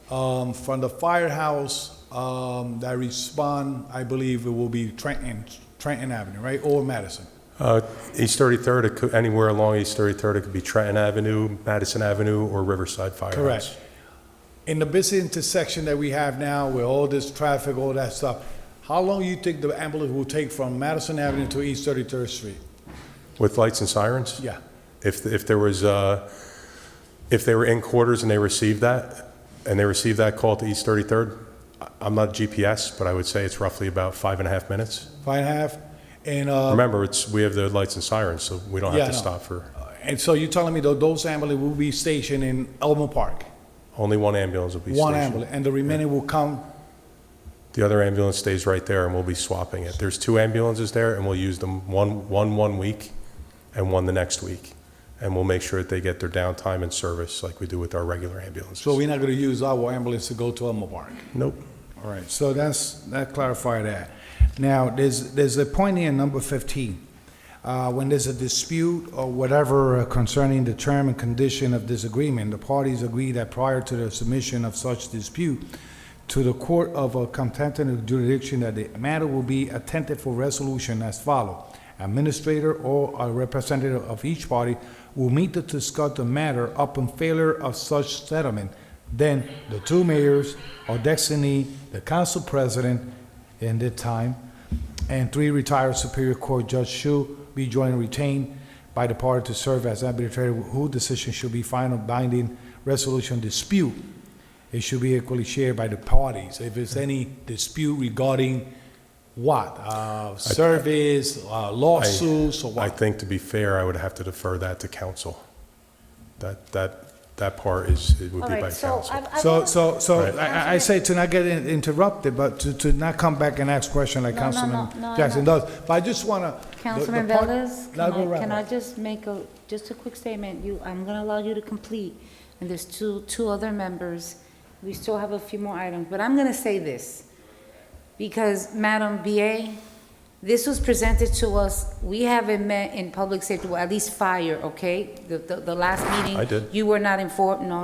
From the firehouse, that respond, I believe it will be Trenton Avenue, right, or Madison? East 33rd, anywhere along East 33rd, it could be Trenton Avenue, Madison Avenue, or Riverside Firehouse. Correct. In the busy intersection that we have now with all this traffic, all that stuff, how long you think the ambulance will take from Madison Avenue to East 33rd Street? With lights and sirens? Yeah. If there was, if they were in quarters and they received that call to East 33rd, I'm not GPS, but I would say it's roughly about 5.5 minutes. 5.5? And, Remember, we have the lights and sirens, so we don't Yeah, have to I know. stop for, and so you're telling me that those ambulances will be stationed in Elmwood Park? only one ambulance will be stationed. One ambulance, and the remaining will come, The other ambulance stays right there, and we'll be swapping it. There's 2 ambulances there, and we'll use them one week and one the next week. And we'll make sure that they get their downtime and service like we do with our regular ambulances. so we're not gonna use our ambulance to go to Elmwood Park? Nope. All right, so that clarify that. Now, there's a point here, number 15. When there's a dispute or whatever concerning the term and condition of this agreement, the parties agree that prior to the submission of such dispute to the court of a contempt jurisdiction, that the matter will be attended for resolution as follows. administrator, or a representative of each party will meet to discuss the matter upon failure of such settlement. Then the two mayors or designee, the council president in that time, and 3 retired Superior Court judges should be jointly retained by the party to serve as arbitrator, whose decision should be final binding resolution dispute. It should be equally shared by the parties. If there's any dispute regarding what? Service, lawsuits, or I what? think, to be fair, I would have to defer that to council. That part it would All be by right, so council. So Right. I say to not get interrupted, but to not come back and ask questions like No, Councilman no, Jackson no. does. But I just want to. Councilman Velez, Now go right can I ahead. just make just a quick statement? I'm gonna allow you to complete, and there's two other members. We still have a few more items, but I'm gonna say this, because Madam BA, this was presented to us, we haven't met in public safety, well, at least fire, okay? The last meeting. I did. You were not informed, no,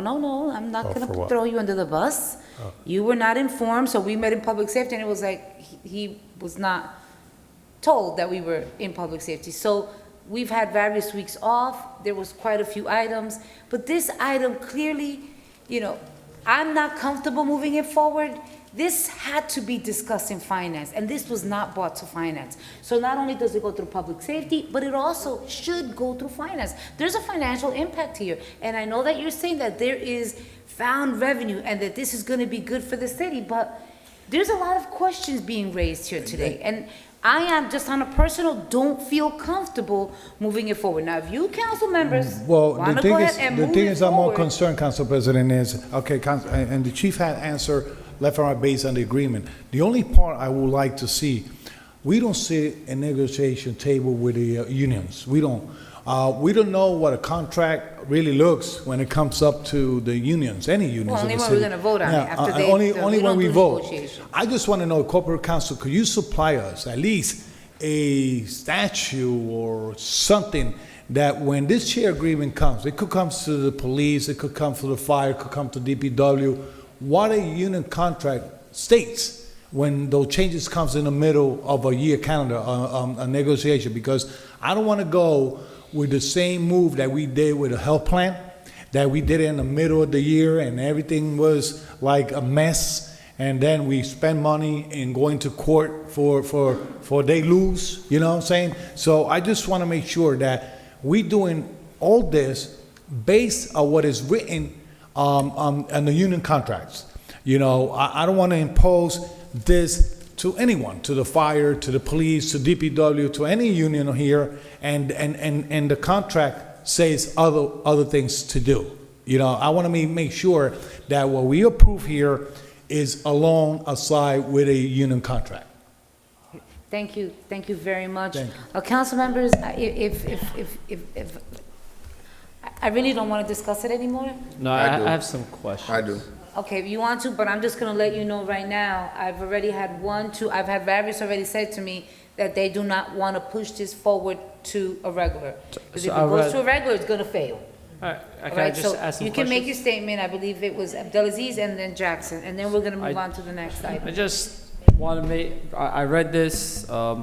I'm not Oh, for gonna what? throw you under the bus. You were not informed, so we met in public safety, and it was like, he was not told that we were in public safety. So we've had various weeks off, there was quite a few items, but this item clearly, I'm not comfortable moving it forward. This had to be discussed in finance, and this was not brought to finance. So not only does it go through public safety, but it also should go through finance. There's a financial impact here, and I know that you're saying that there is found revenue and that this is gonna be good for the city, but there's a lot of questions being raised here today, and I am, just on a personal, don't feel comfortable moving it forward. Now, if you council members Well, wanna the go thing ahead is, and the move thing it is, I'm more forward. concerned, Council President, is, okay, and the chief had answered left and right based on the agreement. The only part I would like to see, we don't sit a negotiation table with the unions. We don't know what a contract really looks when it comes up to the unions, any unions Well, in only the when city. we're gonna vote on it, Yeah, after they- only we when don't we do vote. negotiation. I just want to know, corporate counsel, could you supply us at least a statute or something that when this share agreement comes, it could come to the police, it could come to the fire, it could come to DPW, what a union contract states when those changes comes in the middle of a year calendar, a negotiation, because I don't want to go with the same move that we did with a health plan, that we did it in the middle of the year and everything was like a mess, and then we spend money in going to court for they lose, you know what I'm saying? So I just want to make sure that we doing all this based on what is written on the union contracts. I don't want to impose this to anyone, to the fire, to the police, to DPW, to any union here, and the contract says other things to do. I want to make sure that what we approve here is alongside with a union contract. Thank you very much. Thank Council members, if, I really don't want to discuss it anymore. No, I do. I have some questions. I do. Okay, if you want to, but I'm just gonna let you know right now, I've already had I've had various already said to me that they do not want to push this forward to a regular. Because if it I goes read- to a regular, it's gonna fail. All right, All can I right, just so ask some you can make your questions? statement, I believe it was Abdelaziz and then Jackson, and then we're gonna move on to the next I item. just want to I read this, I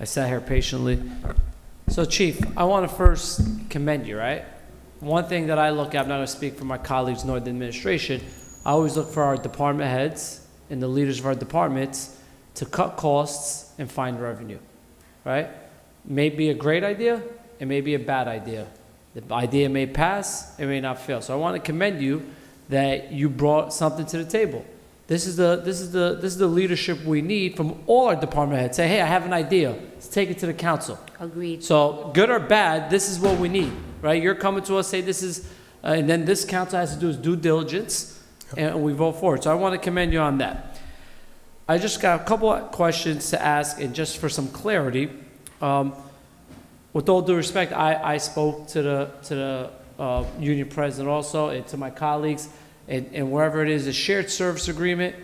sat here patiently. So Chief, I want to first commend you, right? One thing that I look at, I'm not going to speak for my colleagues nor the administration, I always look for our department heads and the leaders of our departments to cut costs and find revenue, right? May be a great idea, it may be a bad idea. The idea may pass, it may not fail. So I want to commend you that you brought something to the table. This is the leadership we need from all our department heads. Say, hey, I have an idea. Let's take it to the council. Agreed. So good or bad, this is what we need, right? You're coming to us, say this is, and then this council has to do its due diligence, and we vote for it. So I want to commend you on that. I just got a couple of questions to ask, and just for some clarity, with all due respect, I spoke to the union president also, and to my colleagues, and wherever it is, a shared service agreement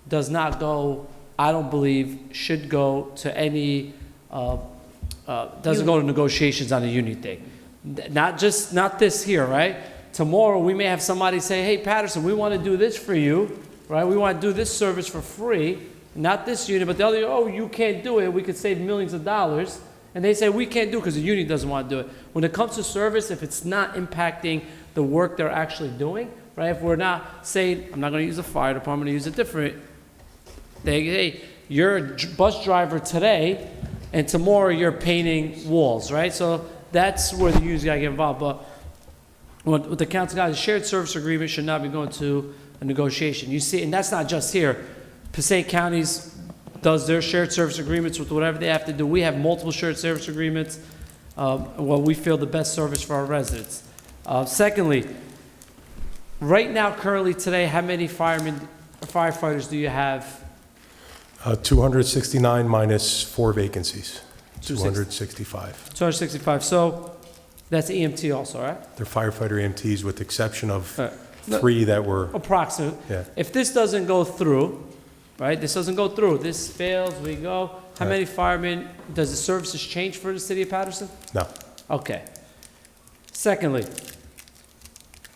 does not go, I don't believe, should go to any, doesn't go to negotiations on a union thing. Not this here, right? Tomorrow, we may have somebody say, hey, Paterson, we want to do this for you, right? We want to do this service for free, not this unit, but the other, oh, you can't do it. We could save millions of dollars. And they say, we can't do it because the union doesn't want to do it. When it comes to service, if it's not impacting the work they're actually doing, right? If we're not saying, I'm not going to use a fire department, I'm going to use a different thing. Hey, you're a bus driver today, and tomorrow you're painting walls, right? So that's where the unions got to get involved. But what the council guys, the shared service agreement should not be going to a negotiation. You see, and that's not just here. Passaic County's does their shared service agreements with whatever they have to do. We have multiple shared service agreements. Well, we feel the best service for our residents. Secondly, right now, currently today, how many firefighters do you have? 269 minus 4 vacancies, 265. 265. So that's EMT also, right? They're firefighter EMTs with the exception of 3 that were, Approximately. yeah. If this doesn't go through, right, this doesn't go through, this fails, we go, how Right. many firemen, does the services change for the city of Paterson? No. Okay. Secondly,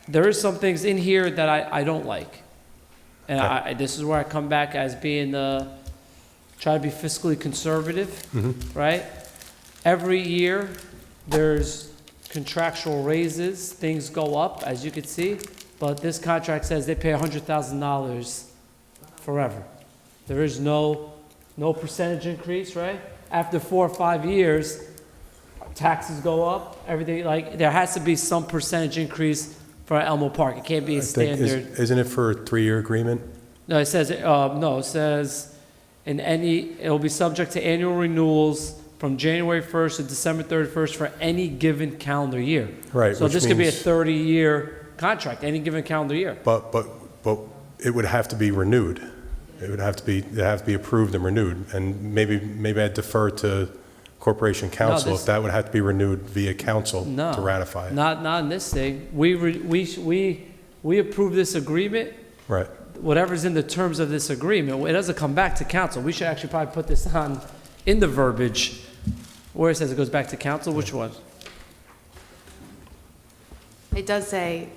there is some things in here that I don't like. And Okay. this is where I come back as being try to be fiscally conservative, right? Every year, there's contractual raises, things go up, as you can see, but this contract says they pay $100,000 forever. There is no percentage increase, right? After 4 or 5 years, taxes go up, everything, like, there has to be some percentage increase for Elmo Park. It can't be a I think, standard. isn't it for a 3-year agreement? No, it says, no, it says, it'll be subject to annual renewals from January 1st to December 31st for any given calendar year. Right, So which this could be a means- 30-year contract, any given calendar year. But it would have to be renewed. It'd have to be approved and renewed. And maybe I'd defer to Corporation Council this- if that would have to be renewed via council No. to ratify it. Not in this thing. We approve this agreement, Right. whatever's in the terms of this agreement. It doesn't come back to council. We should actually probably put this on in the verbiage where it says it goes back to council. Which one? It does say,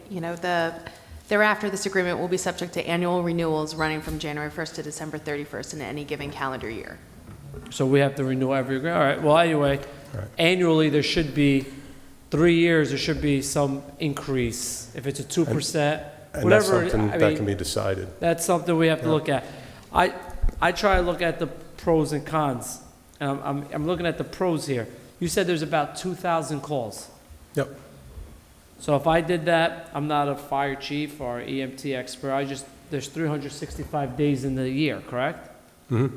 thereafter, this agreement will be subject to annual renewals running from January 1st to December 31st in any given calendar year. So we have to renew every agreement. All right. Well, anyway, Right. annually there should be 3 years. There should be some increase. If it's a 2%, And that's whatever. something I that mean, can be decided. that's something we have to look at. I try to look at the pros and cons. And I'm looking at the pros here. You said there's about 2,000 calls. Yep. So if I did that, I'm not a fire chief or EMT expert. There's 365 days in the year, correct? Mm-hmm.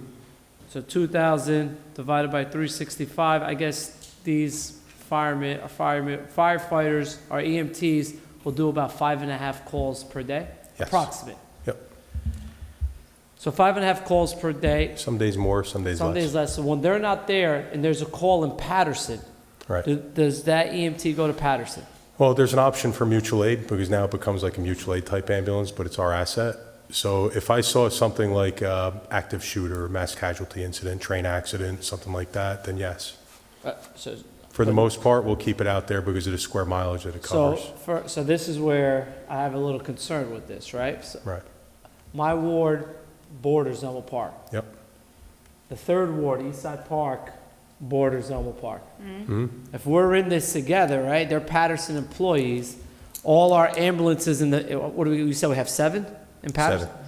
So 2,000 divided by 365, I guess these firefighters or EMTs will do about 5.5 calls per day? Yes. Approximate. Yep. So 5.5 calls per day, Some days more, some days some less. days less. So when they're not there and there's a call in Paterson, Right. does that EMT go to Paterson? Well, there's an option for mutual aid because now it becomes like a mutual aid type ambulance, but it's our asset. So if I saw something like active shooter, mass casualty incident, train accident, something like that, then yes. So For the most part, we'll keep it out there because of the square mileage that it So, covers. so this is where I have a little concern with this, right? So Right. my ward borders Elmo Park. Yep. The third ward, Eastside Park, borders Elmo Park. Mm-hmm. If we're in this together, right, they're Patterson employees, all our ambulances in the, what do we said, we have 7 in Patterson? 7.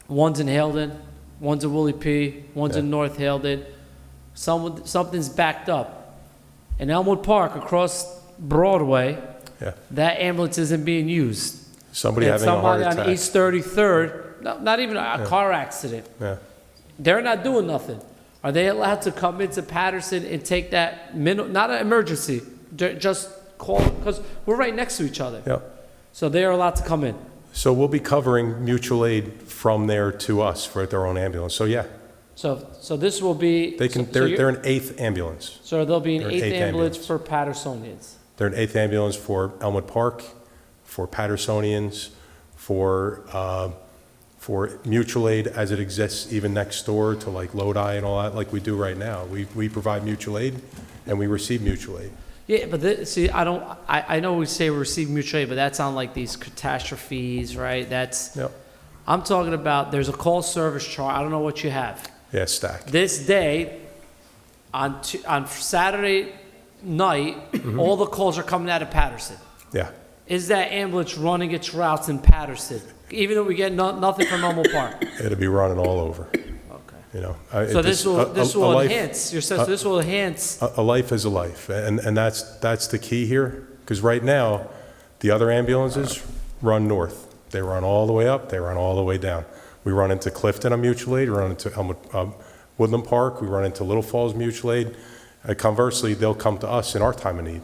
One's in Haledon, one's in Woolley P, one's in Yeah. North Haledon. Something's backed up. In Elmwood Park, across Broadway, Yeah. that ambulance isn't being used. Somebody And having a heart somebody on attack. East 33rd, not even a car accident, Yeah. they're not doing nothing. Are they allowed to come into Patterson and take that, not an emergency, just call, because we're right next to each other. Yep. So they are allowed to come in. So we'll be covering mutual aid from there to us for their own ambulance. So yeah, So this will be. they can. so They're you're- they're an 8th ambulance. So there'll be an they're an 8th eighth ambulance ambulance. for Pattersonians. They're an 8th ambulance for Elmwood Park, for Pattersonians, for mutual aid as it exists even next door to like Lodi and all that, like we do right now. We provide mutual aid and we receive mutual aid. Yeah, but see, I know we say we receive mutual aid, but that's on like these catastrophes, right? Yep. I'm talking about, there's a call service charge, I don't know what you have. Yeah, stacked. This day, on Saturday night, all the calls are coming out of Paterson. Yeah. Is that ambulance running its routes in Paterson, even though we get nothing from Elmo Park? It'll be running all over, Okay. you know. So this will enhance, this will enhance, A life is a life, and that's the key here, because right now, the other ambulances run north. They run all the way up, they run all the way down. We run into Clifton on mutual aid, we run into Woodland Park, we run into Little Falls mutual aid. Conversely, they'll come to us in our time of need,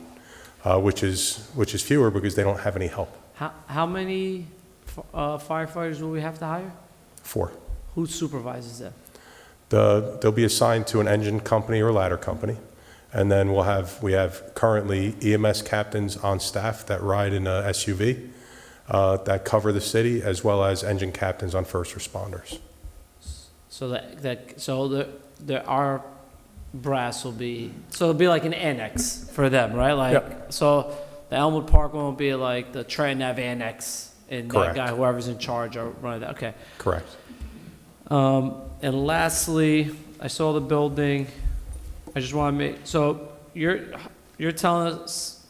which is fewer because they don't have any help. how many firefighters will we have to hire? 4. Who supervises them? They'll be assigned to an engine company or ladder company, and then we have currently EMS captains on staff that ride in a SUV that cover the city, as well as engine captains on first responders. So our brass will be, so it'll be like an annex for them, right? Like, Yep. so the Elmwood Park one will be like the Tri-Nav annex, and that Correct. guy, whoever's in charge, are running that. Okay. Correct. And lastly, I saw the building. I just want to make, so you're telling us,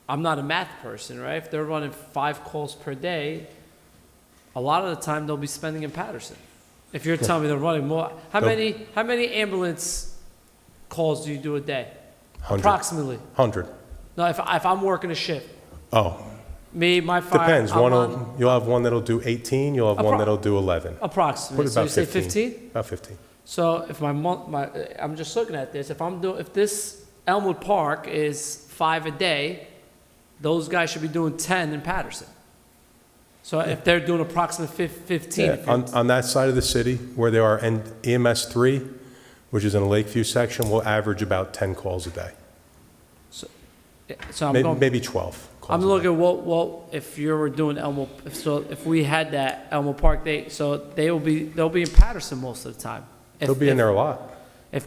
I'm not a math person, right? If they're running 5 calls per day, a lot of the time they'll be spending in Paterson. If you're telling me they're running more, how many ambulance calls do you do a day? 100. Approximately. 100. No, if I'm working a shift, Oh, my fire. depends. I'm You'll have one that'll do 18, you'll have one that'll do 11. approximately. Put So you about say 15. 15? About 15. So if I'm just looking at this, if this Elmwood Park is 5 a day, those guys should be doing 10 in Paterson. So if they're doing approximately 15. Yeah, on that side of the city, where there are EMS 3, which is in the Lakeview section, will average about 10 calls a day. So I'm going. Maybe 12 calls I'm a day. looking, well, if you were doing if we had that Elmo Park, they'll be in Paterson most of the time. They'll be in there a lot.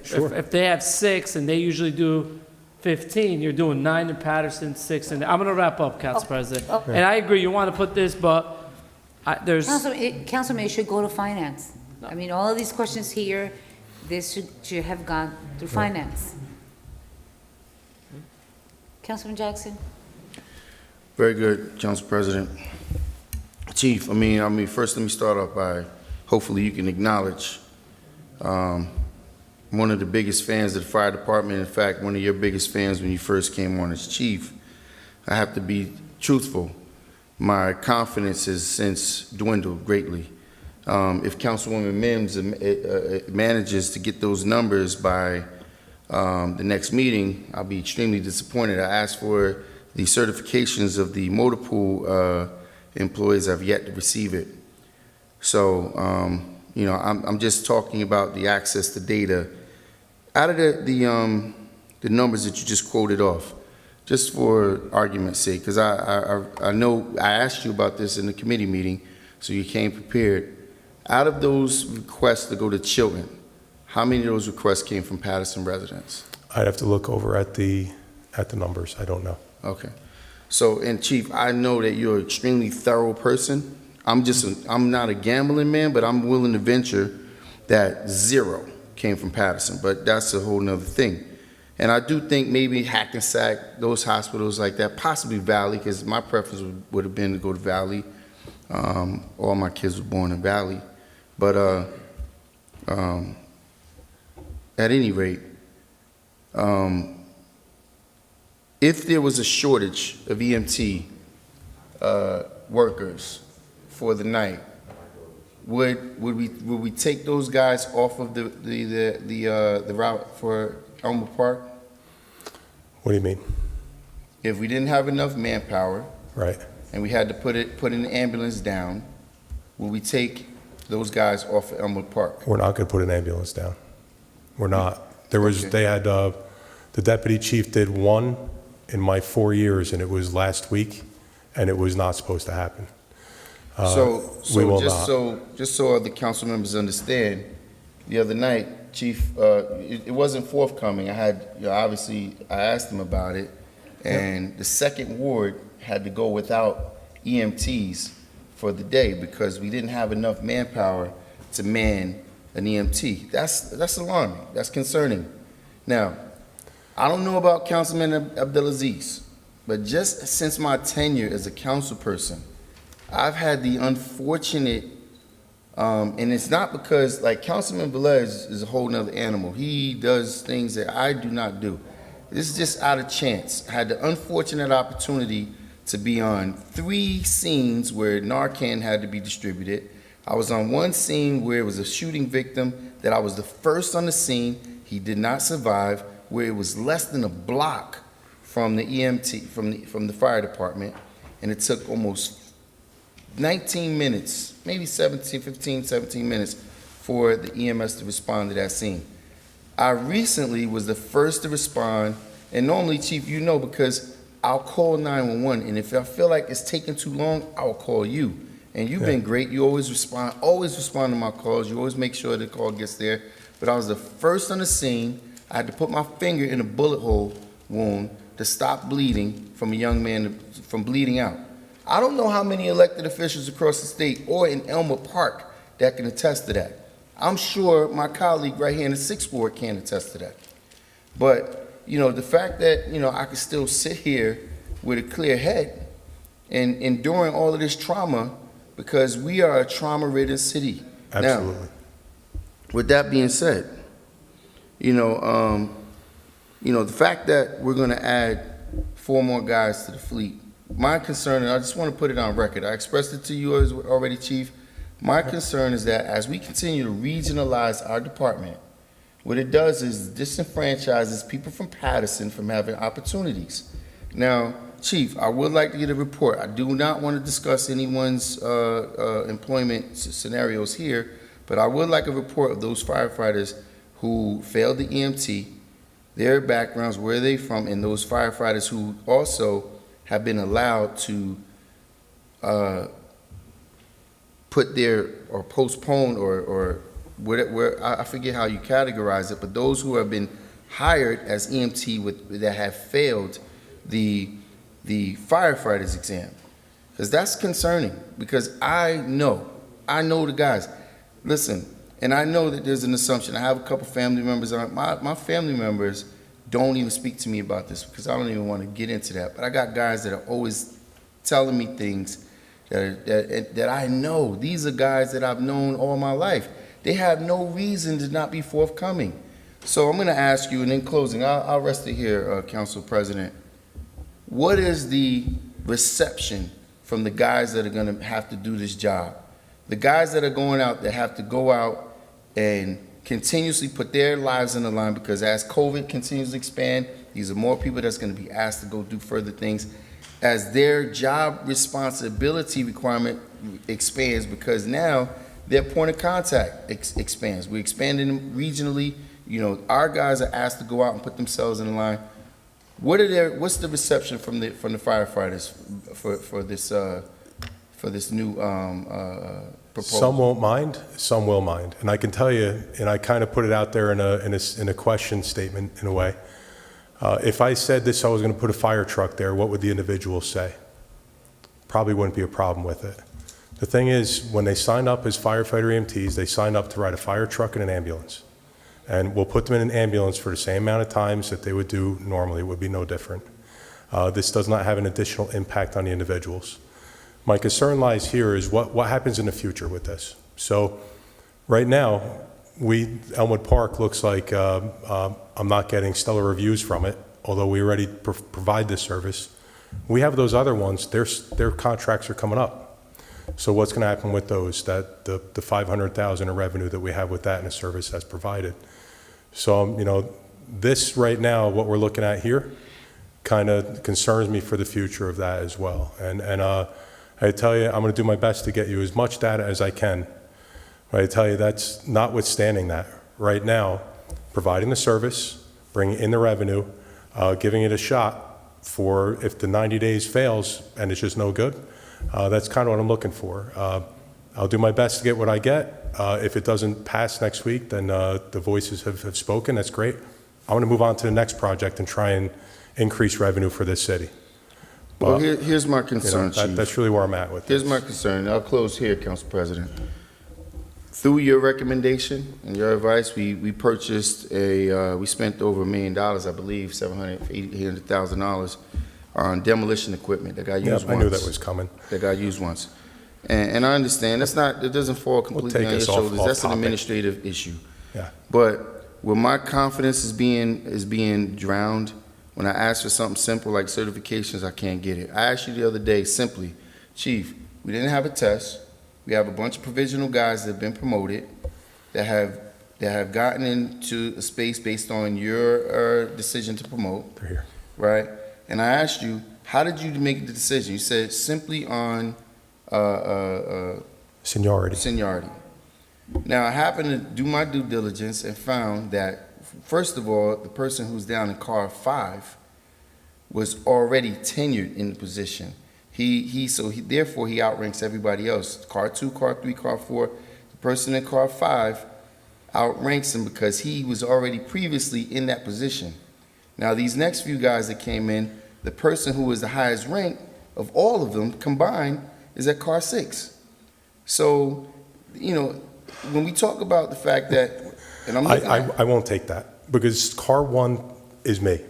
Sure. If they have 6 and they usually do 15, you're doing 9 in Paterson, 6 in, I'm gonna wrap up, Council President. And I agree, you wanna put this, but there's. Councilman, it should go to finance. I mean, all of these questions here, this should have gone through finance. Councilman Jackson? Very good, Council President. Chief, I mean, first let me start off by, hopefully you can acknowledge, one of the biggest fans of the fire department, in fact, one of your biggest fans when you first came on as chief. I have to be truthful. My confidence has since dwindled greatly. If Councilwoman Mims manages to get those numbers by the next meeting, I'll be extremely disappointed. I asked for the certifications of the motor pool employees. I've yet to receive it. So, I'm just talking about the access to data. Out of the numbers that you just quoted off, just for argument's sake, because I know I asked you about this in the committee meeting, so you came prepared. Out of those requests to go to Chilton, how many of those requests came from Paterson residents? I'd have to look over at the numbers. I don't know. Okay. So, and Chief, I know that you're an extremely thorough person. I'm not a gambling man, but I'm willing to venture that 0 came from Paterson, but that's a whole nother thing. And I do think maybe Hackensack, those hospitals like that, possibly Valley, because my preference would have been to go to Valley. All my kids were born in Valley. But at any rate, if there was a shortage of EMT workers for the night, would we take those guys off of the route for Elmer Park? What do you mean? If we didn't have enough manpower, Right. and we had to put an ambulance down, would we take those guys off of Elmwood Park? We're not going to put an ambulance down. We're not. Okay. They had, the deputy chief did 1 in my 4 years, and it was last week, and it was not supposed to happen. We will not. Just so other council members understand, the other night, Chief, it wasn't forthcoming. Obviously, I asked him about it, and the second ward had to go without EMTs for the day because we didn't have enough manpower to man an EMT. That's alarming. That's concerning. Now, I don't know about Councilman Abdelaziz, but just since my tenure as a council person, I've had the unfortunate, and it's not because, like, Councilman Velez is a whole nother animal. He does things that I do not do. This is just out of chance. I had the unfortunate opportunity to be on 3 scenes where Narcan had to be distributed. I was on one scene where it was a shooting victim that I was the first on the scene. He did not survive, where it was less than a block from the EMT, from the fire department, and it took almost 19 minutes, maybe 17 minutes for the EMS to respond to that scene. I recently was the first to respond, and normally, Chief, you know, because I'll call 911, and if I feel like it's taking too long, I'll call you. And you've been great. You always respond to my calls. You always make sure the call gets there. But I was the first on the scene. I had to put my finger in a bullet hole wound to stop bleeding from a young man from bleeding out. I don't know how many elected officials across the state or in Elmwood Park that can attest to that. I'm sure my colleague right here in the 6th Ward can attest to that. But, you know, the fact that, you know, I can still sit here with a clear head and enduring all of this trauma, because we are a trauma-ridden city. Absolutely. Now, with that being said, the fact that we're going to add 4 more guys to the fleet, my concern, and I just want to put it on record, I expressed it to you already, Chief, my concern is that as we continue to regionalize our department, what it does is disenfranchises people from Paterson from having opportunities. Now, Chief, I would like to get a report. I do not want to discuss anyone's employment scenarios here, but I would like a report of those firefighters who failed the EMT, their backgrounds, where they from, and those firefighters who also have been allowed to put their, or postpone, or where I forget how you categorize it, but those who have been hired as EMT that have failed the firefighter's exam, because that's concerning, because I know the guys. Listen, and I know that there's an assumption. I have a couple family members. My family members don't even speak to me about this because I don't even want to get into that. But I got guys that are always telling me things that I know. These are guys that I've known all my life. They have no reason to not be forthcoming. So I'm going to ask you, and in closing, I'll rest it here, Council President. What is the reception from the guys that are going to have to do this job? The guys that are going out, that have to go out and continuously put their lives on the line, because as COVID continues to expand, these are more people that's going to be asked to go do further things. As their job responsibility requirement expands, because now their point of contact expands. We're expanding regionally. You know, our guys are asked to go out and put themselves in the line. What's the reception from the firefighters for this new proposal? Some won't mind, some will mind. And I can tell you, and I kind of put it out there in a question statement in a way. If I said this, I was going to put a fire truck there, what would the individuals say? Probably wouldn't be a problem with it. The thing is, when they sign up as firefighter EMTs, they sign up to ride a fire truck and an ambulance. And we'll put them in an ambulance for the same amount of times that they would do normally. It would be no different. This does not have an additional impact on the individuals. My concern lies here is what happens in the future with this. So right now, Elmwood Park looks like I'm not getting stellar reviews from it, although we already provide this service. We have those other ones, their contracts are coming up. So what's going to happen with those, that the $500,000 in revenue that we have with that and a service that's provided? So, this right now, what we're looking at here, kind of concerns me for the future of that as well. And I tell you, I'm going to do my best to get you as much data as I can. But I tell you, that's notwithstanding that. Right now, providing the service, bringing in the revenue, giving it a shot for if the 90 days fails and it's just no good, that's kind of what I'm looking for. I'll do my best to get what I get. If it doesn't pass next week, then the voices have spoken. That's great. I want to move on to the next project and try and increase revenue for this city. Well, here's my concern, Chief. That's really where I'm at with Here's this. my concern. I'll close here, Council President. through your recommendation and your advice, we purchased we spent over $1 million, I believe, $800,000 on demolition equipment that got used once. I knew that was coming. That got used once. And I understand, it doesn't fall completely on your us shoulders. off That's an topic. administrative issue. Yeah. But where my confidence is being drowned, when I ask for something simple like certifications, I can't get it. I asked you the other day simply, Chief, we didn't have a test. We have a bunch of provisional guys that have been promoted, that have gotten into a space based on your decision to promote. They're here. Right? And I asked you, how did you make the decision? You said simply on Seniority. seniority. Now, I happened to do my due diligence and found that, first of all, the person who's down in car 5 was already tenured in the position. Therefore, he outranks everybody else. Car 2, car 3, car 4. The person in car 5 outranks him because he was already previously in that position. Now, these next few guys that came in, the person who was the highest rank of all of them combined is at car 6. So, when we talk about the fact that, and I'm looking at, I won't take that, because car 1 is me.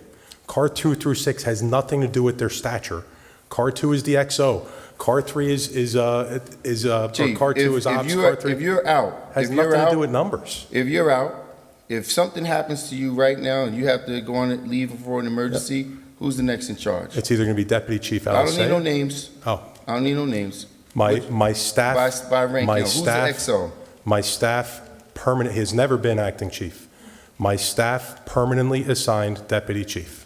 Car 2 through 6 has nothing to do with their stature. Car 2 is the XO. Car 3 is Chief, car 2 is ops. Car 3 if you're out, has nothing to do with numbers. If you're out, if something happens to you right now and you have to go on and leave for an emergency, who's the next in charge? It's either going to be Deputy Chief I don't need no names. Oh, I don't need no names. my staff. By rank, my who's the staff. XO? My staff permanent. He has never been acting chief. My staff permanently assigned Deputy Chief,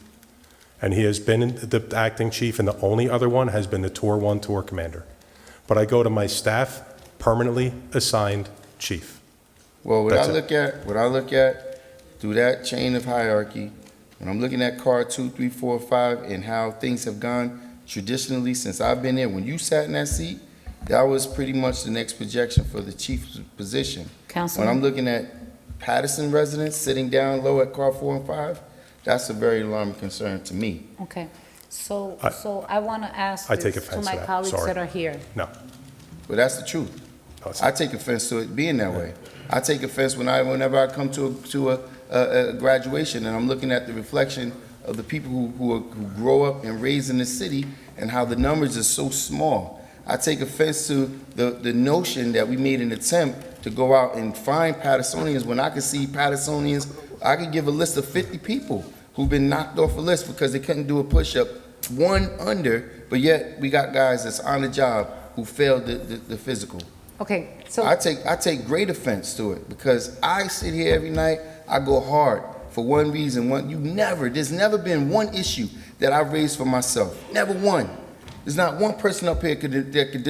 and he has been the acting chief, and the only other one has been the Tour 1 tour commander. But I go to my staff permanently assigned chief. Well, what That's I look at through that chain of hierarchy, when I'm looking at car 2, 3, 4, 5, and how things have gone traditionally since I've been there, when you sat in that seat, that was pretty much the next projection for the chief's position. Councilman? When I'm looking at Paterson residents sitting down low at car 4 and 5, that's a very alarming concern to me. Okay, so I want to ask I take this to offense to my that. colleagues Sorry. that are here. No. But that's the truth. No, it's I take offense to it being that way. I take offense whenever I come to a graduation and I'm looking at the reflection of the people who grow up and raised in the city and how the numbers are so small. I take offense to the notion that we made an attempt to go out and find Pattersonians when I could see Pattersonians. I could give a list of 50 people who've been knocked off a list because they couldn't do a push-up, one under, but yet we got guys that's on the job who failed the physical. Okay, so. I take great offense to it because I sit here every night, I go hard for one reason. There's never been one issue that I've raised for myself. Never one. There's not one person up here that could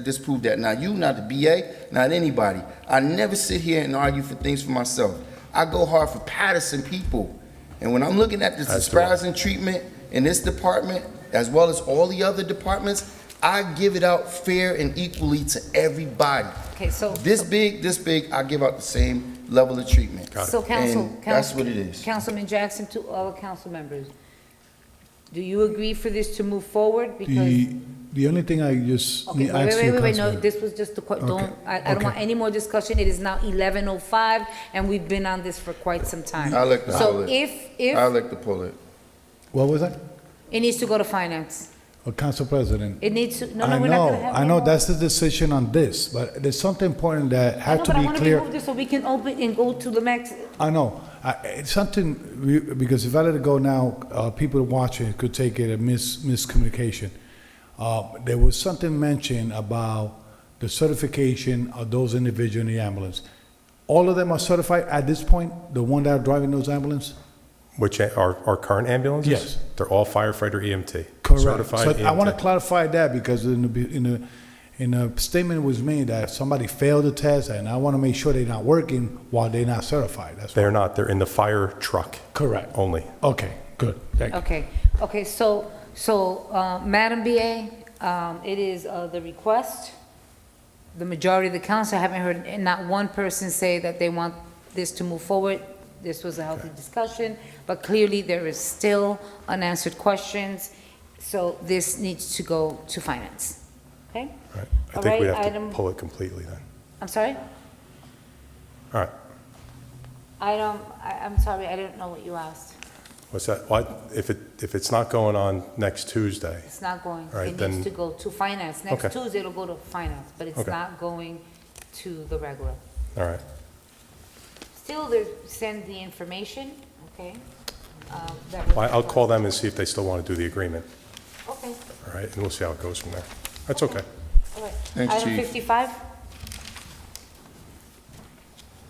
disprove that. Not you, not the BA, not anybody. I never sit here and argue for things for myself. I go hard for Paterson people. And when I'm looking at this disparaging treatment in this department, as well as all the other departments, I give it out fair and equally to everybody. Okay, so. This big, I give out the same level of treatment. So That's what it is. Councilman Jackson, to all council members, do you agree for this to move forward? Because. The only thing I just Okay, ask you, wait, no, Councilman. this was just I don't Okay. want any more discussion. It is now 11:05, and we've been on this for quite some time. I like to pull So it. if, I like to pull it. What was that? it needs to go to finance. Council President. It needs to, no, I we're not gonna have. know, I any know more. that's the decision on this, but there's something important that I had know, to but I be want to clear. remove this so we can open and go to the next. I know. It's something, because if I let it go now, people watching could take it a miscommunication. There was something mentioned about the certification of those individuals in the ambulance. All of them are certified at this point, the one that are driving those ambulances? Which are our current ambulances? Yes. They're all firefighter EMT. Correct. Certified So I want to EMT. clarify that because in a statement was made that somebody failed the test, and I want to make sure they're not working while they're not certified. That's They're not. They're in the fire truck. correct. Only. Okay, good. Thank you. Okay, so, Madam BA, it is the request. The majority of the council, I haven't heard not one person say that they want this to move forward. This was a healthy discussion, but clearly there is still unanswered questions, so this needs to go to finance. Okay? Right. I All think we right, have to item- pull it completely then. I'm sorry? All right. I'm sorry, I didn't know what you asked. What's that? What, if it's not going on next Tuesday? It's not going. All right, It then- needs to go to finance. Next Okay. Tuesday, it'll go to finance, but it's Okay. not going to the regular. All right. Still, they send the information, okay? that was- Well, I'll call them and see if they still want to do the agreement. Okay, All right, and we'll see how it goes from there. That's okay. all right. Thanks, Item Chief. 55?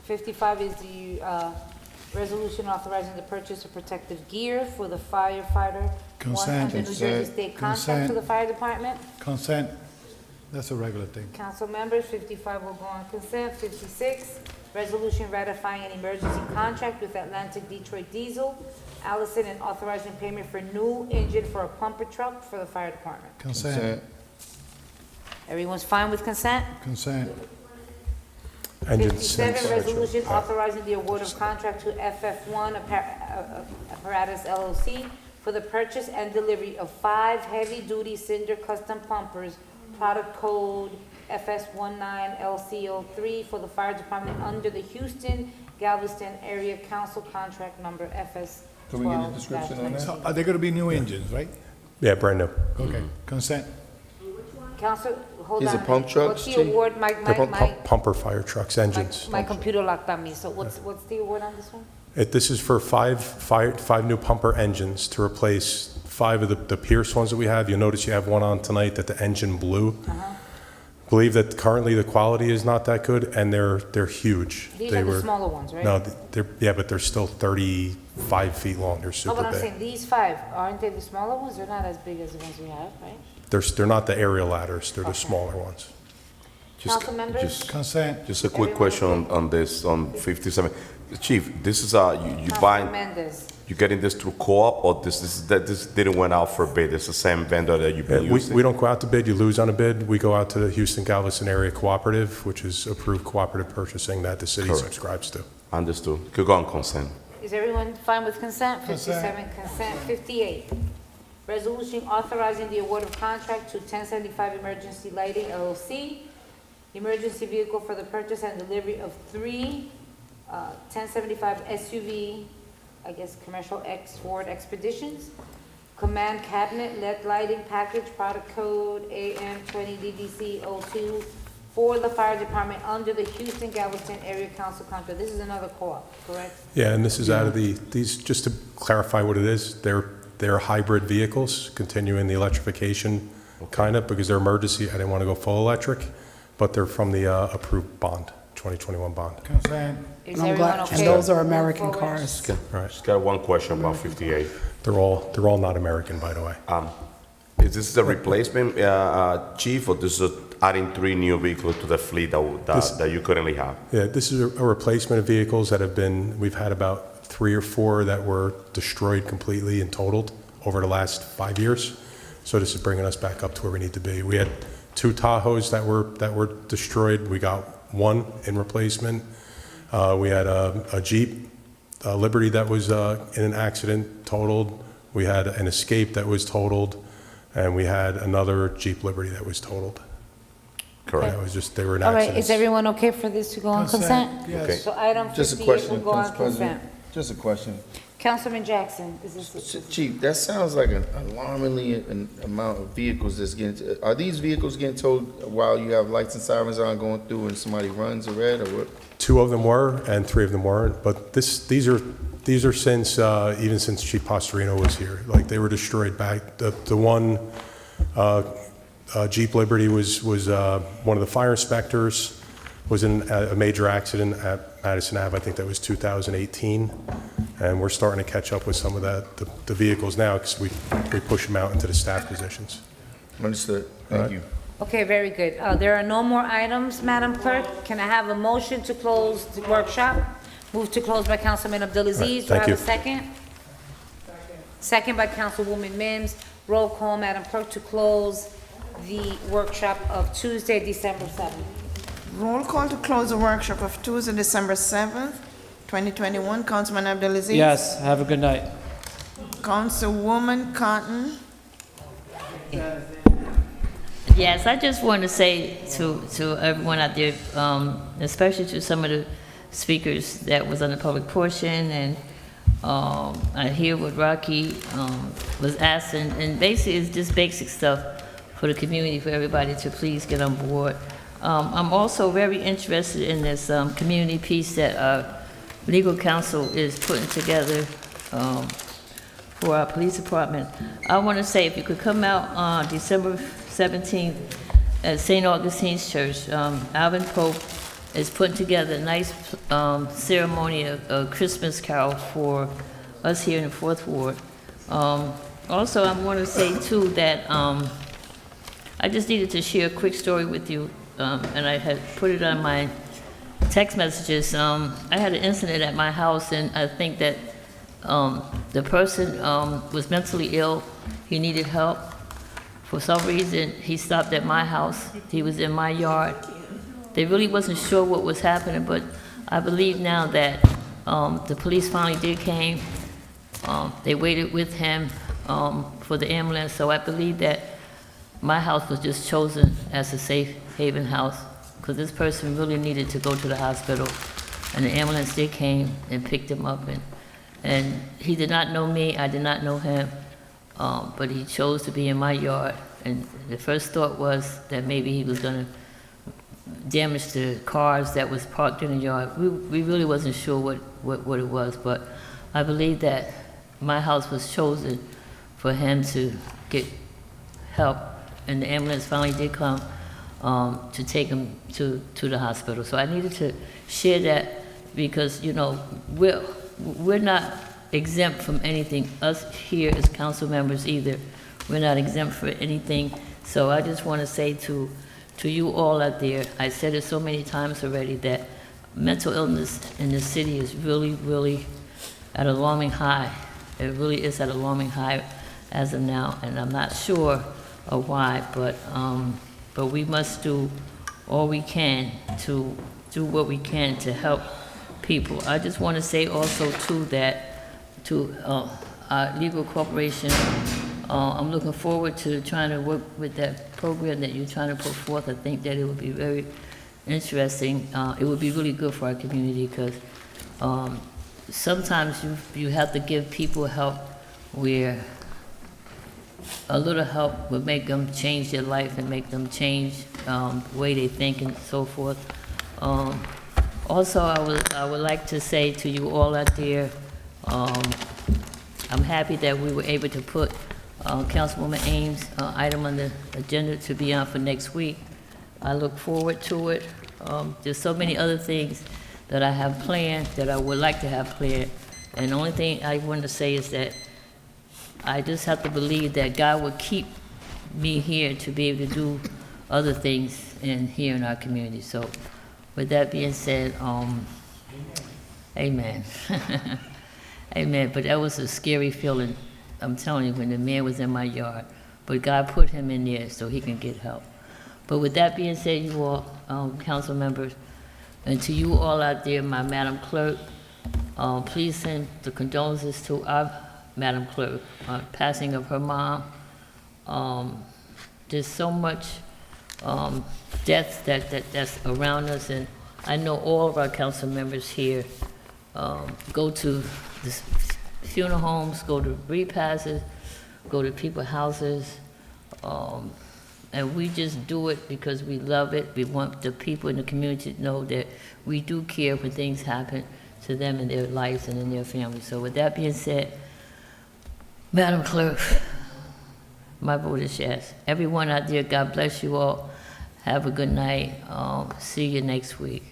55 is the resolution authorizing the purchase of protective gear for the firefighter. One Consent. under New Jersey State contract Consent. for the fire department. Consent, that's a regular thing. Council members, 55 will go on consent. 56, resolution ratifying an emergency contract with Atlantic Detroit Diesel, Allison, and authorizing payment for new engine for a pumper truck for the fire department. Consent, Everyone's fine with consent? consent, Engine 57, sense. resolution authorizing the award of contract to FF1 Apparatus LLC for the purchase and delivery of 5 heavy-duty cinder custom pumpers, product code FS19LCO3 for the fire department under the Houston Galveston Area Council contract number FS12. Can we get a description on that? so are they gonna be new engines, right? Yeah, brand new. Okay, consent, Council, hold on. These a are pump minute. trucks, What's the Chief? award? They're pumper fire trucks, engines. My computer locked on me, so what's the award on this one? This is for five new pumper engines to replace 5 of the Pierce ones that we have. You'll notice you have one on tonight that the engine blew. Believe that currently the quality is not that good, and they're huge. These They are the were- smaller ones, right? No, but they're still 35 feet long. They're No, super but I'm big. saying, these 5, aren't they the smaller ones? They're not as big as the ones we have, right? They're not the aerial ladders, they're the Okay. smaller ones. Council members? consent, Just a quick question on this, on 57. Chief, this is, you Councilman buying, Mendez. you getting this through co-op, or this didn't went out for bid? It's the same vendor that you've been We using? don't go out to bid, you lose on a bid. We go out to the Houston Galveston Area Cooperative, which is approved cooperative purchasing that the city Correct. subscribes to. Understood. Could go on consent. Is everyone fine with consent? Consent. 57, consent. 58, resolution authorizing the award of contract to 1075 Emergency Lighting LLC, emergency vehicle for the purchase and delivery of 3 1075 SUV, I guess, commercial X Ford Expeditions, command cabinet LED lighting package, product code AM20DDC02 for the fire department under the Houston Galveston Area Council contract. This is another co-op, correct? Yeah, and this is out of these, just to clarify what it is, they're hybrid vehicles, continuing the electrification kind of, because they're emergency, I didn't want to go full electric, but they're from the approved bond, 2021 bond. consent, Is And I'm everyone glad, okay? and those are Move American forward? cars. Right. Just got one question about 58. They're all not American, by the way. Is this a replacement, Chief, or this is adding 3 new vehicles to the fleet that you currently have? Yeah, this is a replacement of vehicles that have been, we've had about 3 or 4 that were destroyed completely and totaled over the last 5 years. So this is bringing us back up to where we need to be. We had 2 Tahoes that were destroyed. We got 1 in replacement. We had a Jeep Liberty that was in an accident, totaled. We had an Escape that was totaled, and we had another Jeep Liberty that was totaled. Correct. That was just, they were in All right, accidents. is everyone okay for this to go on consent? yes. Okay. So item Just a 58 question, will go on Council President. consent. Just a question. Councilman Jackson, is this? Chief, that sounds like an alarmingly an amount of vehicles that's getting, are these vehicles getting towed while you have lights and sirens on going through and somebody runs a red or what? 2 of them were, and 3 of them weren't. But these are since even since Chief Pastorino was here. Like, they were destroyed back. The one Jeep Liberty was one of the fire inspectors was in a major accident at Madison Ave. I think that was 2018, and we're starting to catch up with some of the vehicles now because we push them out into the staff positions. Understood. Thank you. Okay, very good. There are no more items, Madam Clerk. Can I have a motion to close the workshop? Move to close by Councilman Abdulaziz. Do I Thank have a you. second? Second by Councilwoman Mims. Roll call, Madam Clerk, to close the workshop of Tuesday, December 7th. Roll call to close the workshop of Tuesday, December 7th, 2021. Councilman Abdulaziz? Yes, have a good night. Councilwoman Cotton? Yes, I just want to say to everyone out there, especially to some of the speakers that was on the public portion, and I hear what Rocky was asking, and basically it's just basic stuff for the community, for everybody to please get on board. I'm also very interested in this community piece that our legal counsel is putting together for our police department. I want to say if you could come out on December 17th at St. Augustine's Church, Alvin Pope is putting together a nice ceremony, a Christmas carol for us here in the Fourth Ward. Also, I want to say too that I just needed to share a quick story with you, and I had put it on my text messages. I had an incident at my house, and I think that the person was mentally ill. He needed help. For some reason, he stopped at my house. He was in my yard. They really wasn't sure what was happening, but I believe now that the police finally did came. They waited with him for the ambulance, so I believe that my house was just chosen as a safe haven house, because this person really needed to go to the hospital, and the ambulance did came and picked him up, and he did not know me, I did not know him, but he chose to be in my yard, and the first thought was that maybe he was gonna damage the cars that was parked in the yard. We really wasn't sure what it was, but I believe that my house was chosen for him to get help, and the ambulance finally did come to take him to the hospital. So I needed to share that because, you know, we're not exempt from anything. Us here as council members either, we're not exempt for anything. So I just want to say to you all out there, I said it so many times already, that mental illness in this city is really, really at an alarming high. It really is at an alarming high as of now, and I'm not sure of why, but we must do all we can to do what we can to help people. I just want to say also too that to our legal corporation, I'm looking forward to trying to work with that program that you're trying to put forth. I think that it would be very interesting. It would be really good for our community, because sometimes you have to give people help where a little help would make them change their life and make them change the way they think and so forth. Also, I would like to say to you all out there, I'm happy that we were able to put Councilwoman Ames' item on the agenda to be on for next week. I look forward to it. There's so many other things that I have planned, that I would like to have planned. And the only thing I want to say is that I just have to believe that God will keep me here to be able to do other things here in our community. So with that being said, amen. Amen. But that was a scary feeling, I'm telling you, when the man was in my yard. But God put him in there so he can get help. But with that being said, you all, council members, and to you all out there, my Madam Clerk, please send the condolences to our Madam Clerk on passing of her mom. There's so much death that's around us, and I know all of our council members here go to the funeral homes, go to repasses, go to people's houses, and we just do it because we love it. We want the people in the community to know that we do care when things happen to them in their lives and in their families. So with that being said, Madam Clerk, my vote is yes. Everyone out there, God bless you all. Have a good night. See you next week.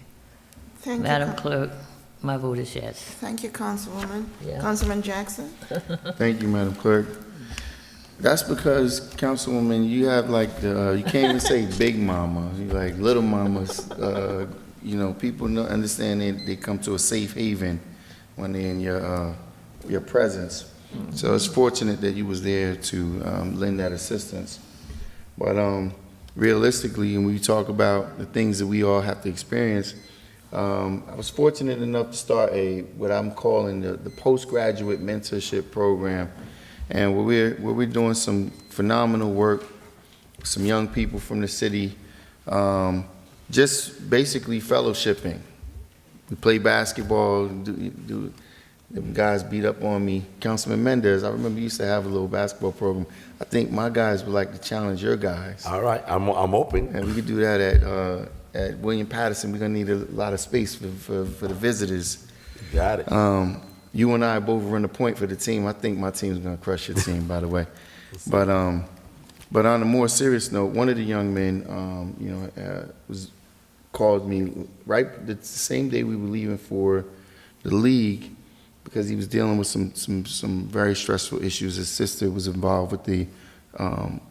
Thank you, Madam Clerk, my vote is yes. Thank you, Councilwoman. Yeah. Councilman Jackson? Thank you, Madam Clerk. That's because, Councilwoman, you have like the, you can't even say big mama, you like little mamas. You know, people understand they come to a safe haven when they're in your presence. So it's fortunate that you was there to lend that assistance. But realistically, when we talk about the things that we all have to experience, I was fortunate enough to start what I'm calling the postgraduate mentorship program, and where we're doing some phenomenal work, some young people from the city, just basically fellowshipping, we play basketball, them guys beat up on me. Councilman Mendez, I remember you used to have a little basketball program. I think my guys would like to challenge your guys. All right, I'm open. And we could do that at William Paterson. We're gonna need a lot of space for the visitors. Got it. You and I both run the point for the team. I think my team's gonna crush your team, by the way. But on a more serious note, one of the young men, called me right the same day we were leaving for the league, because he was dealing with some very stressful issues. His sister was involved with the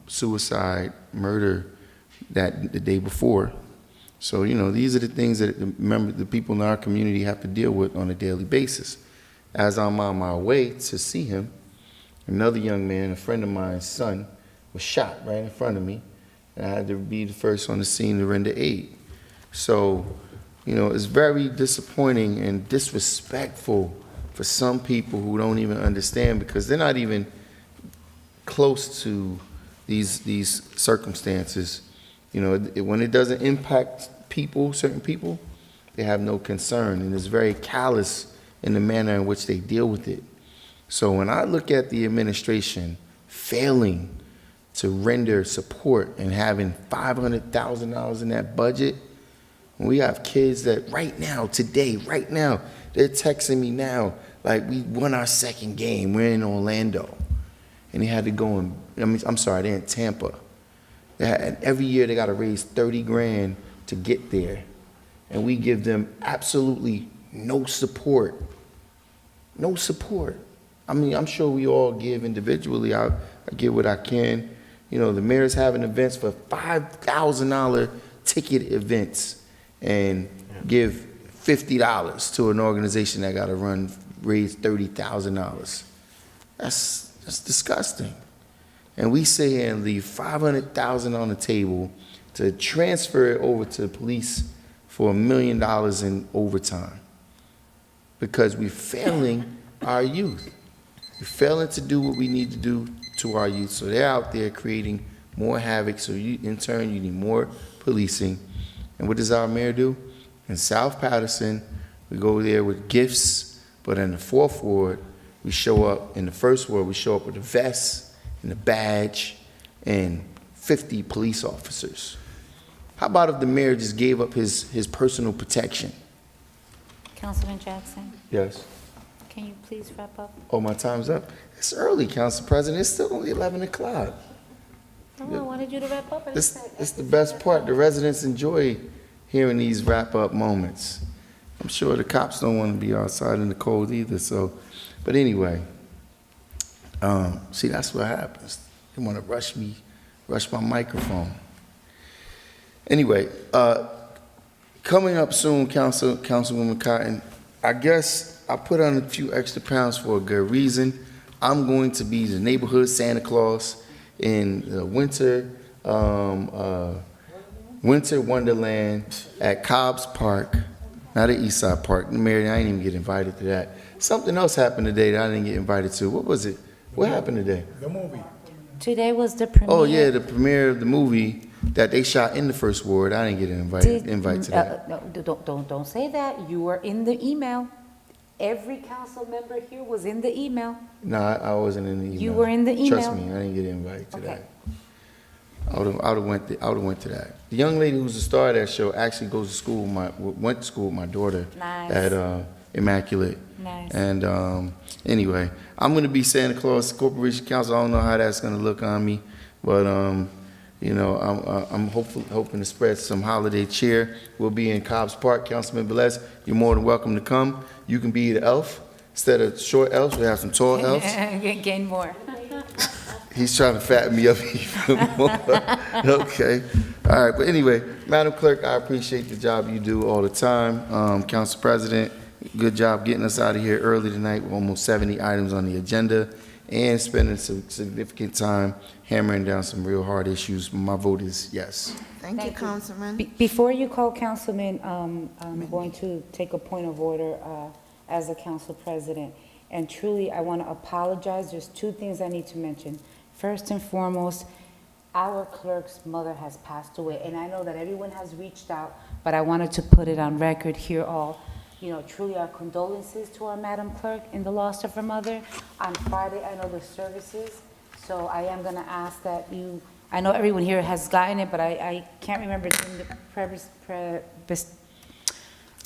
suicide murder the day before. So, these are the things that the people in our community have to deal with on a daily basis. As I'm on my way to see him, another young man, a friend of mine's son, was shot right in front of me, and I had to be the first on the scene to render aid. So, it's very disappointing and disrespectful for some people who don't even understand, because they're not even close to these circumstances. When it doesn't impact people, certain people, they have no concern, and it's very callous in the manner in which they deal with it. So when I look at the administration failing to render support and having $500,000 in that budget, we have kids that right now, they're texting me now, like, we won our second game, we're in Orlando. And they had to go they're in Tampa. And every year they got to raise 30 grand to get there. And we give them absolutely no support. No support. I'm sure we all give individually. I give what I can. The mayor's having events for $5,000 ticket events and give $50 to an organization that got to raise $30,000. That's disgusting. And we sit here and leave $500,000 on the table to transfer it over to the police for $1 million in overtime, because we're failing our youth. We're failing to do what we need to do to our youth. So they're out there creating more havoc. So in turn, you need more policing. And what does our mayor do? In South Paterson, we go there with gifts, but in the fourth ward, we show up, in the first ward, we show up with a vest and a badge and 50 police officers. How about if the mayor just gave up his personal protection? Councilman Jackson, Yes. can you please wrap up? Oh, my time's up? It's early, Council President. It's still only 11 o'clock. No, I wanted you to wrap up. It's the best part. The residents enjoy hearing these wrap-up moments. I'm sure the cops don't want to be outside in the cold either. So, but anyway, see, that's what happens. They want to rush my microphone. Anyway, coming up soon, Councilwoman Cotton, I guess I put on a few extra pounds for a good reason. I'm going to be the neighborhood Santa Claus in the winter wonderland at Cobb's Park, not at Eastside Park. Mary, I didn't even get invited to that. Something else happened today that I didn't get invited to. What was it? What happened today? The movie. Today was the premiere. Oh yeah, the premiere of the movie that they shot in the first ward. I didn't get an invite to that. No, don't say that. You were in the email. Every council member here was in the email. No, I wasn't in the email. You were in the email. Trust me, I didn't get an invite to Okay. that. I would have went to that. The young lady who's the star of that show actually went to school with my daughter. Nice. At Immaculate. Nice. And anyway, I'm going to be Santa Claus Corporation Council. I don't know how that's going to look on me, but I'm hoping to spread some holiday cheer. We'll be in Cobb's Park. Councilman Velez, you're more than welcome to come. You can be the elf. Instead of short elves, we have some tall elves. Gain more. He's trying to fatten me up even more. Okay. All right. But anyway, Madam Clerk, I appreciate the job you do all the time. Council President, good job getting us out of here early tonight with almost 70 items on the agenda and spending some significant time hammering down some real hard issues. My vote is yes. Thank you, Councilman. Before you call Councilman, I'm going to take a point of order as a council president. And truly, I want to apologize. There's two things I need to mention. First and foremost, our clerk's mother has passed away. And I know that everyone has reached out, but I wanted to put it on record here all. truly our condolences to our Madam Clerk in the loss of her mother. On Friday, I know the services, so I am going to ask that you, I know everyone here has gotten it, but I can't remember it's in the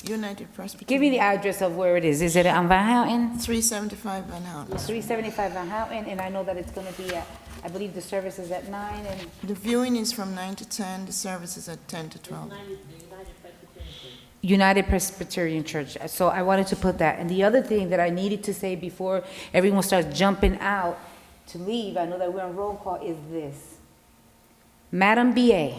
United Presbyterian. give me the address of where it is. Is it on Van Houten? 375 Van Houten. 375 Van Houten, and I know that it's going to be at, I believe the service is at 9, and The viewing is from 9 to 10, the service is at 10 to 12. United Presbyterian Church. So I wanted to put that. And the other thing that I needed to say before everyone starts jumping out to leave, I know that we're on roll call, is this. Madam BA,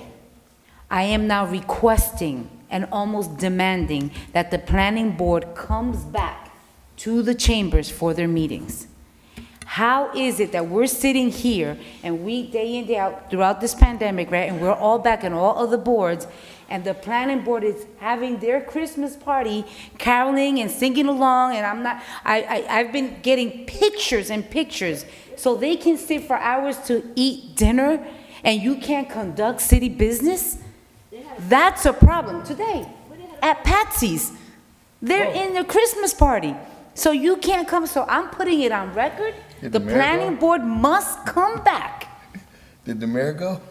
I am now requesting and almost demanding that the planning board comes back to the chambers for their meetings. How is it that we're sitting here and we, day in, day out, throughout this pandemic, right, and we're all back in all other boards, and the planning board is having their Christmas party, caroling and singing along, and I've been getting pictures and pictures, so they can sit for hours to eat dinner, and you can't conduct city business? That's a problem. Today, at Patsy's, they're in the Christmas party, so you can't come, so I'm putting it on record. Did The the mayor planning go? board must come back. Did the mayor go?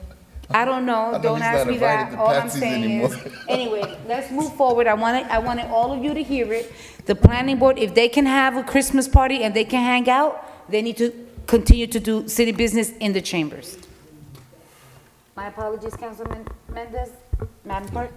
I don't know, know don't he's ask not me that. invited to All I'm Patsy's saying anymore. is, anyway, let's move forward. I wanted all of you to hear it. The planning board, if they can have a Christmas party and they can hang out, they need to continue to do city business in the chambers. My apologies, Councilman Mendez. Madam Clerk?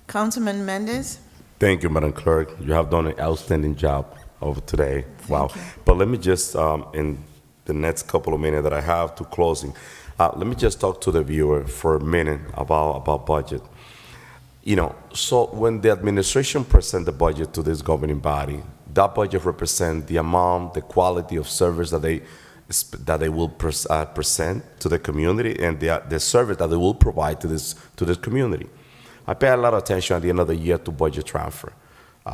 Councilman Mendez? Thank you, Madam Clerk. You have done an outstanding job over today. Wow. But let me just, in the next couple of minutes that I have to closing, let me just talk to the viewer for a minute about budget. So when the administration present the budget to this governing body, that budget represents the amount, the quality of service that they will present to the community and the service that they will provide to this community. I pay a lot of attention at the end of the year to budget transfer.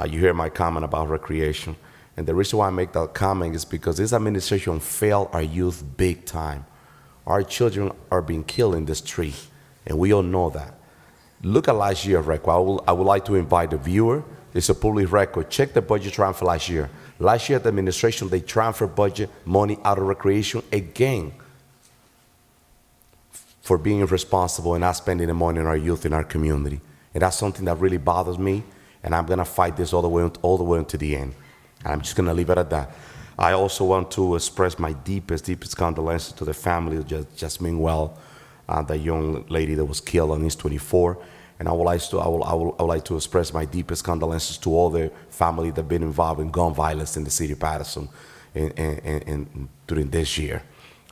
You hear my comment about recreation. And the reason why I make that comment is because this administration failed our youth big time. Our children are being killed in the street, and we all know that. Look at last year, record. I would like to invite the viewer. It's a public record. Check the budget transfer last year. Last year, the administration, they transferred budget money out of recreation again for being irresponsible and not spending the money on our youth in our community. And that's something that really bothers me, and I'm going to fight this all the way until the end. And I'm just going to leave it at that. I also want to express my deepest condolences to the family of Jasmine Well, the young lady that was killed on East 24. And I would like to express my deepest condolences to all the family that have been involved in gun violence in the city of Paterson during this year.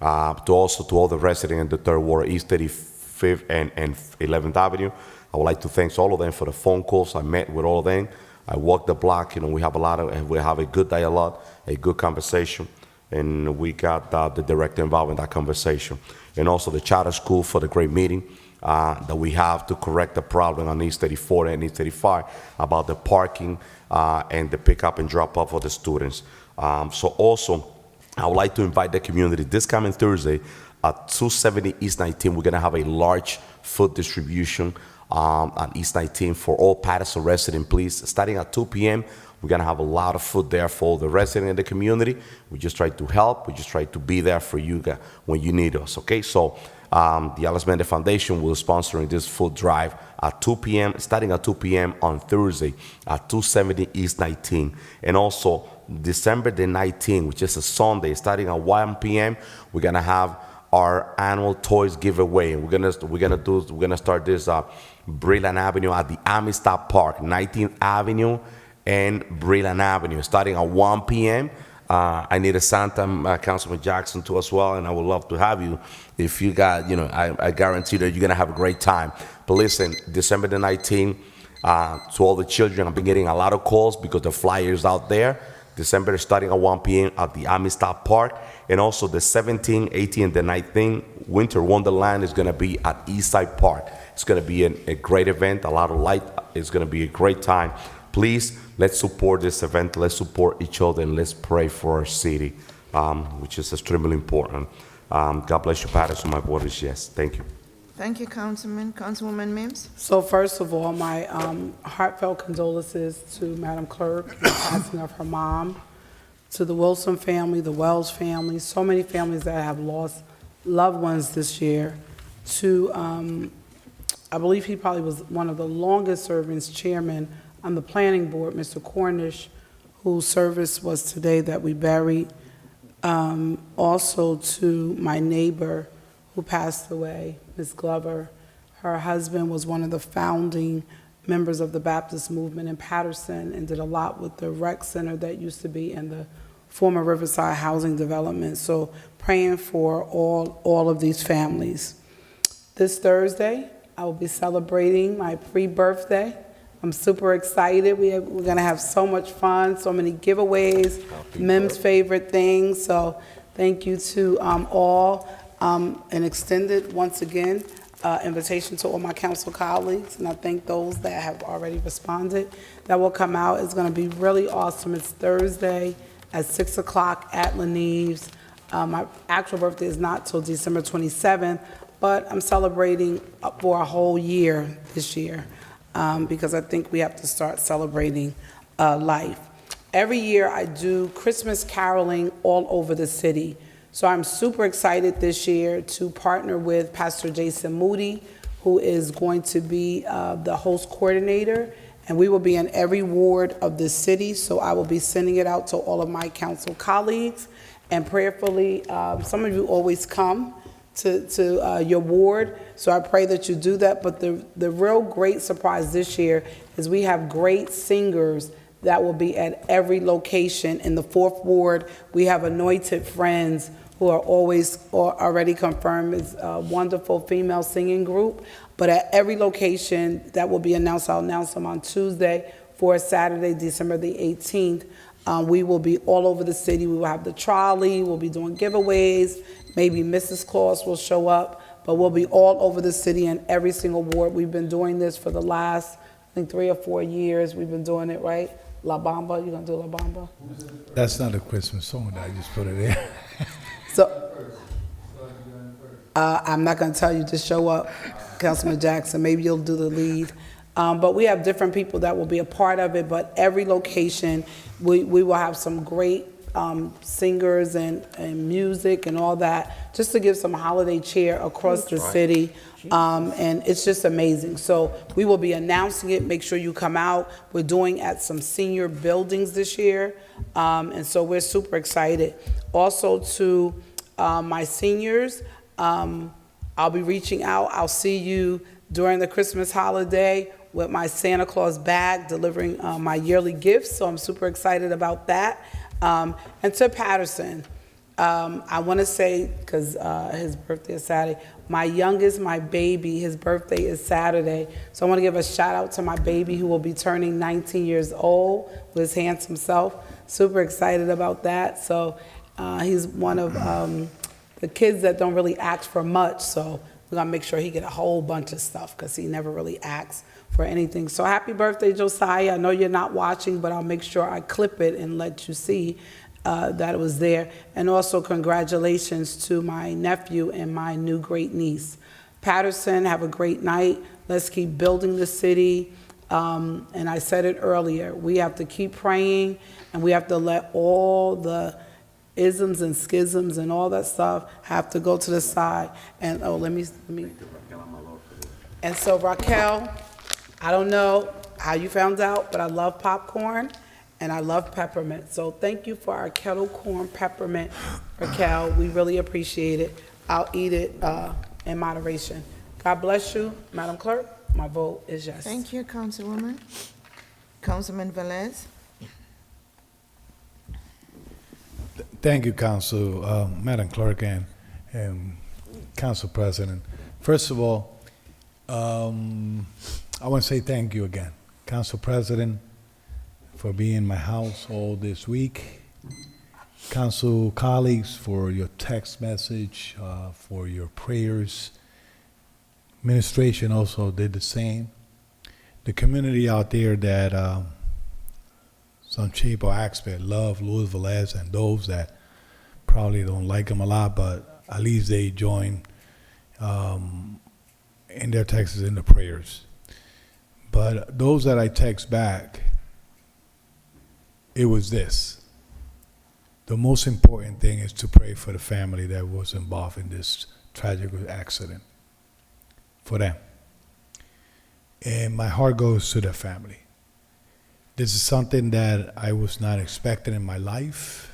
To all the residents in the Third Ward, East 35th and 11th Avenue, I would like to thank all of them for the phone calls. I met with all of them. I walked the block. We have a good dialogue, a good conversation, and we got the director involved in that conversation. And also the charter school for the great meeting that we have to correct the problem on East 34 and East 35 about the parking and the pickup and drop off for the students. So also, I would like to invite the community this coming Thursday at 270 East 19. We're going to have a large food distribution on East 19 for all Paterson residents, please. Starting at 2 p.m., we're going to have a lot of food there for the residents in the community. We just try to help. We just try to be there for you when you need us, okay? So the Alice Mendez Foundation will be sponsoring this food drive at 2 p.m., starting at 2 p.m. on Thursday at 270 East 19. And also December the 19th, which is a Sunday, starting at 1 p.m., we're going to have our annual toys giveaway. We're gonna start this Brilliant Avenue at the Amistad Park, 19th Avenue and Brilliant Avenue, starting at 1 p.m. I need a Santa, Councilman Jackson too as well, and I would love to have you. If you got, I guarantee that you're gonna have a great time. But listen, December the 19th, to all the children, I've been getting a lot of calls because the flyers out there. December starting at 1 p.m. at the Amistad Park. And also the 17th, 18th, and the 19th, Winter Wonderland is going to be at Eastside Park. It's going to be a great event, a lot of light. It's going to be a great time. Please, let's support this event. Let's support each other, and let's pray for our city, which is extremely important. God bless you, Paterson. My word is yes. Thank you. Thank you, Councilman. Councilwoman Mims? So first of all, my heartfelt condolences to Madam Clerk in the passing of her mom, to the Wilson family, the Wells family, so many families that have lost loved ones this year, to, I believe he probably was one of the longest serving chairmen on the planning board, Mr. Cornish, whose service was today that we buried. Also to my neighbor who passed away, Ms. Glover. Her husband was one of the founding members of the Baptist movement in Paterson and did a lot with the rec center that used to be in the former Riverside Housing Development. So praying for all of these families. This Thursday, I will be celebrating my pre-birthday. I'm super excited. We're gonna have so much fun, so many giveaways, Mim's favorite things. So thank you to all. And extended, once again, invitation to all my council colleagues, and I thank those that have already responded. That will come out. It's going to be really awesome. It's Thursday at 6 o'clock at Leneve's. My actual birthday is not till December 27th, but I'm celebrating for a whole year this year because I think we have to start celebrating life. Every year I do Christmas caroling all over the city. So I'm super excited this year to partner with Pastor Jason Moody, who is going to be the host coordinator, and we will be in every ward of the city. So I will be sending it out to all of my council colleagues, and prayerfully, some of you always come to your ward, so I pray that you do that. But the real great surprise this year is we have great singers that will be at every location. In the 4th Ward, we have Anointed Friends, who are already confirmed as a wonderful female singing group. But at every location, that will be announced. I'll announce them on Tuesday for Saturday, December the 18th. We will be all over the city. We will have the trolley. We'll be doing giveaways. Maybe Mrs. Claus will show up. But we'll be all over the city in every single ward. We've been doing this for the last, I think, 3 or 4 years. We've been doing it, right? La Bamba, you gonna do La Bamba? That's not a Christmas song, I just put it there. So, I'm not gonna tell you to show up, Councilman Jackson, maybe you'll do the lead. But we have different people that will be a part of it, but every location, we will have some great singers and music and all that, just to give some holiday cheer across the city. And it's just amazing. So we will be announcing it. Make sure you come out. We're doing at some senior buildings this year. And so we're super excited. Also to my seniors, I'll be reaching out. I'll see you during the Christmas holiday with my Santa Claus bag, delivering my yearly gifts. So I'm super excited about that. And to Paterson, I want to say, because his birthday is Saturday, my youngest, my baby, his birthday is Saturday. So I want to give a shout out to my baby who will be turning 19 years old with his handsome self. Super excited about that. So he's one of the kids that don't really ask for much. So we're going to make sure he get a whole bunch of stuff because he never really asks for anything. So happy birthday, Josiah. I know you're not watching, but I'll make sure I clip it and let you see that it was there. And also congratulations to my nephew and my new great niece. Paterson, have a great night. Let's keep building the city. And I said it earlier, we have to keep praying, and we have to let all the isms and schisms and all that stuff have to go to the side. And let me. And so Raquel, I don't know how you found out, but I love popcorn and I love peppermint. So thank you for our kettle corn peppermint, Raquel. We really appreciate it. I'll eat it in moderation. God bless you, Madam Clerk. My vote is yes. Thank you, Councilwoman. Councilman Velez? Thank you, Council, Madam Clerk and Council President. First of all, I want to say thank you again, Council President, for being in my house all this week. Council colleagues, for your text message, for your prayers. Administration also did the same. The community out there that some shape or aspect love Luis Velez, and those that probably don't like him a lot, but at least they join in their texts and the prayers. But those that I text back, it was this. The most important thing is to pray for the family that was involved in this tragic accident, for them. And my heart goes to the family. This is something that I was not expecting in my life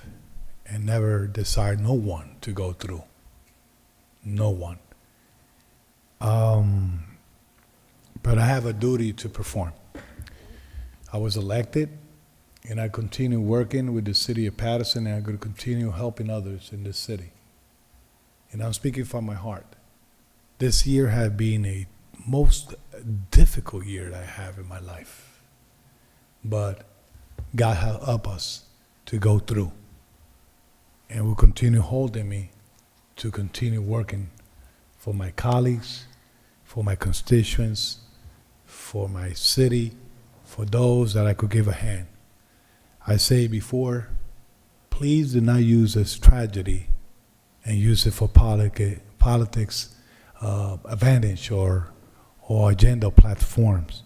and never desired no one to go through. No one. But I have a duty to perform. I was elected, and I continue working with the city of Paterson, and I'm going to continue helping others in this city. And I'm speaking from my heart. This year has been a most difficult year that I have in my life. But God has helped us to go through. And will continue holding me to continue working for my colleagues, for my constituents, for my city, for those that I could give a hand. I say before, please do not use this tragedy and use it for politics advantage or agenda platforms.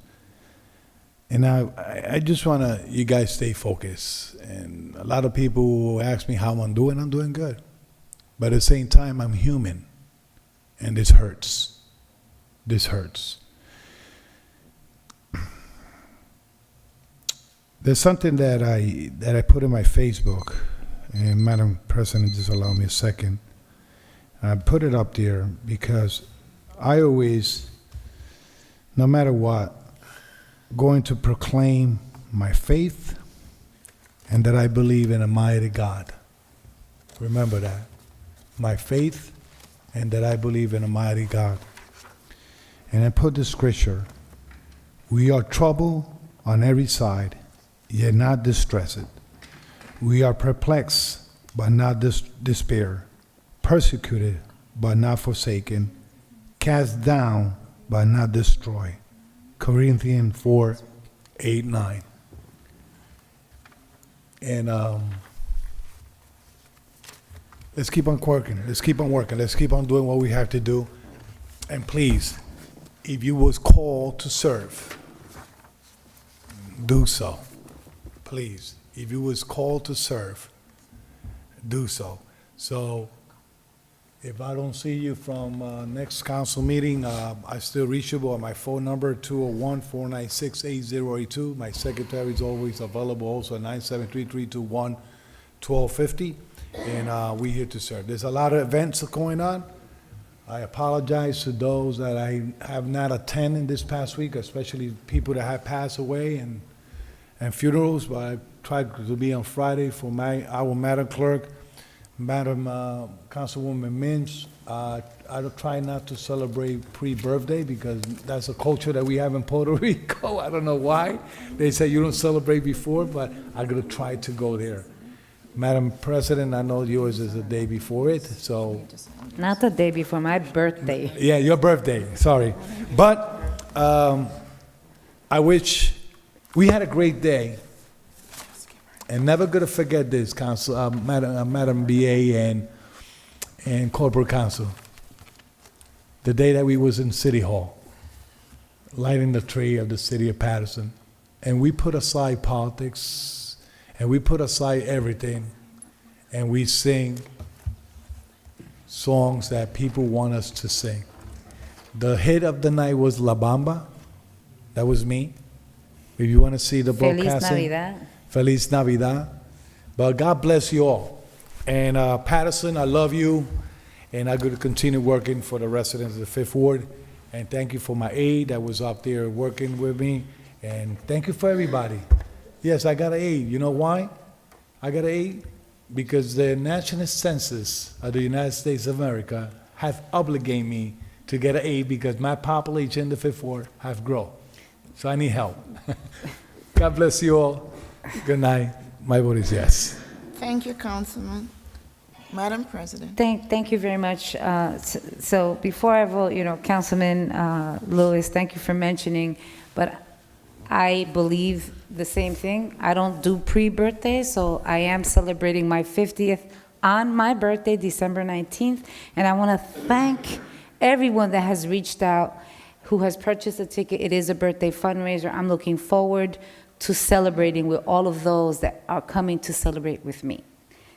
And I just want to, you guys stay focused. And a lot of people ask me how I'm doing. I'm doing good. But at the same time, I'm human. And this hurts. This hurts. There's something that I put in my Facebook, and Madam President, just allow me a second. I put it up there because I always, no matter what, going to proclaim my faith and that I believe in a mighty God. Remember that. My faith and that I believe in a mighty God. And I put the scripture, we are troubled on every side, yet not distressed. We are perplexed, but not despair. Persecuted, but not forsaken. Cast down, but not destroyed. Corinthians 4:8-9. And let's keep on working. Let's keep on working. Let's keep on doing what we have to do. And please, if you was called to serve, do so. Please, if you was called to serve, do so. So if I don't see you from next council meeting, I still reachable on my phone number, 201-496-8082. My secretary is always available, also at 973-321-1250. And we're here to serve. There's a lot of events going on. I apologize to those that I have not attended this past week, especially people that have passed away and funerals, but I tried to be on Friday for our Madam Clerk, Madam Councilwoman Minch. I try not to celebrate pre-birthday because that's a culture that we have in Puerto Rico. I don't know why. They say you don't celebrate before, but I'm going to try to go there. Madam President, I know yours is the day before it, so. Not the day before, my birthday. Yeah, your birthday, sorry. But I wish we had a great day. And never going to forget this, Council, Madam BA and Corporate Council. The day that we was in City Hall, lighting the tree of the city of Paterson. And we put aside politics, and we put aside everything, and we sing songs that people want us to sing. The hit of the night was La Bamba. That was me. If you want to see the broadcasting. Feliz Navidad. Feliz Navidad. But God bless you all. And Paterson, I love you. And I'm going to continue working for the residents of the Fifth Ward. And thank you for my aide that was up there working with me. And thank you for everybody. Yes, I got an aide. You know why I got an aide? Because the National Census of the United States of America have obligated me to get an aide because my population in the Fifth Ward have grown. So I need help. God bless you all. Good night. My vote is yes. Thank you, Councilman. Madam President. Thank you very much. So before I vote, Councilman Lewis, thank you for mentioning, but I believe the same thing. I don't do pre-birthday, so I am celebrating my 50th on my birthday, December 19th, and I want to thank everyone that has reached out who has purchased a ticket. It is a birthday fundraiser. I'm looking forward to celebrating with all of those that are coming to celebrate with me.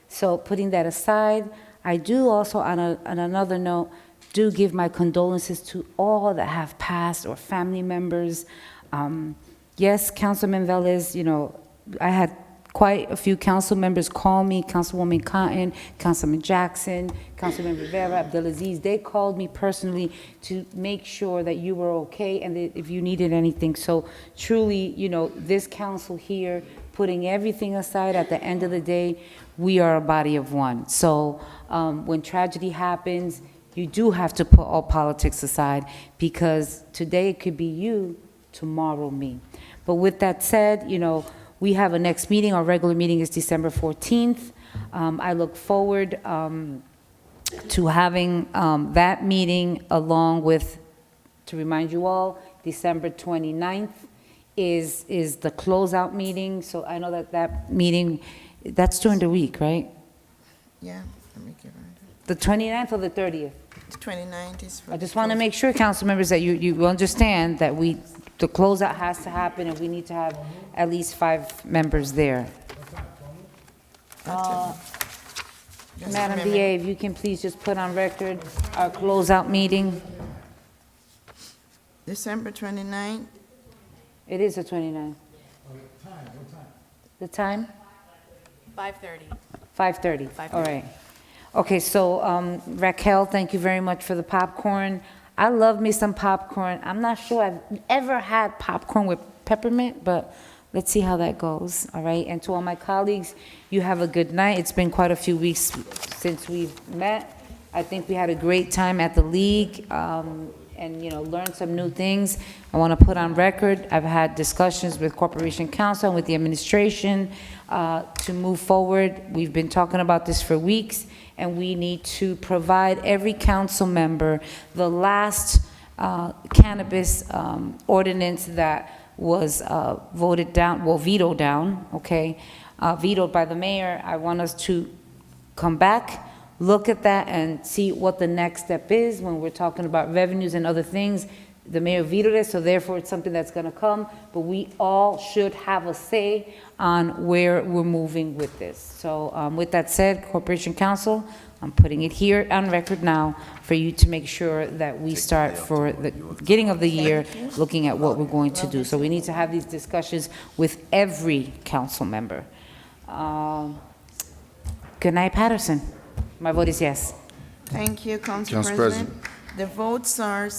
So putting that aside, I do also, on another note, do give my condolences to all that have passed or family members. Yes, Councilman Velez, you know, I had quite a few council members call me, Councilwoman Cotton, Councilman Jackson, Councilman Rivera, Abdelaziz. They called me personally to make sure that you were okay and that if you needed anything. So truly, you know, this council here, putting everything aside, at the end of the day, we are a body of one. So when tragedy happens, you do have to put all politics aside, because today it could be you, tomorrow me. But with that said, you know, we have a next meeting. Our regular meeting is December 14th. I look forward to having that meeting, along with, to remind you all, December 29th is the closeout meeting. So I know that meeting, that's during the week, right? Yeah, let me give her The 29th or the 30th? the 29th is for. I just want to make sure, council members, that you understand that the closeout has to happen, and we need to have at least 5 members there. Just Madam a minute. DA, if you can please just put on record our closeout meeting. December 29th, It is the 29th. The time? 5:30. 5:30, 5:30. all right. Okay, so Raquel, thank you very much for the popcorn. I love me some popcorn. I'm not sure I've ever had popcorn with peppermint, but let's see how that goes, all right? And to all my colleagues, you have a good night. It's been quite a few weeks since we've met. I think we had a great time at the league, and, you know, learned some new things. I want to put on record, I've had discussions with Corporation Counsel and with the administration to move forward. We've been talking about this for weeks, and we need to provide every council member the last cannabis ordinance that was voted down, well, vetoed down, okay? Vetoed by the mayor. I want us to come back, look at that, and see what the next step is when we're talking about revenues and other things. The mayor vetoed it, so therefore it's something that's gonna come, but we all should have a say on where we're moving with this. So with that said, Corporation Counsel, I'm putting it here on record now for you to make sure that we start for the beginning of the year looking at what we're going to do. So we need to have these discussions with every council member. Good night, Paterson. My vote is yes. thank you, Council Council President. President. The votes are,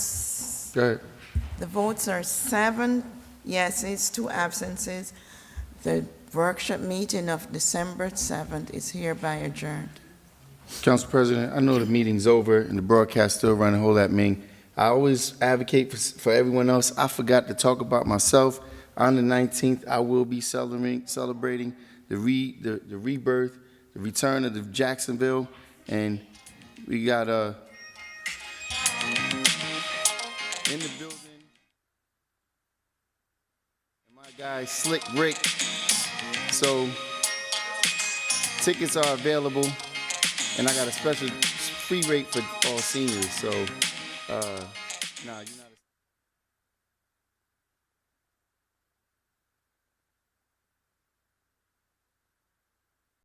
Go ahead. the votes are 7 yeses, 2 absences. The workshop meeting of December 7th is hereby adjourned. Council President, I know the meeting's over and the broadcast still running, hold that meeting. I always advocate for everyone else. I forgot to talk about myself. On the 19th, I will be celebrating the rebirth, the return of the Jacksonville, and we got in the building, and my guy Slick Rick. So tickets are available, and I got a special free rate for all seniors. So, you're not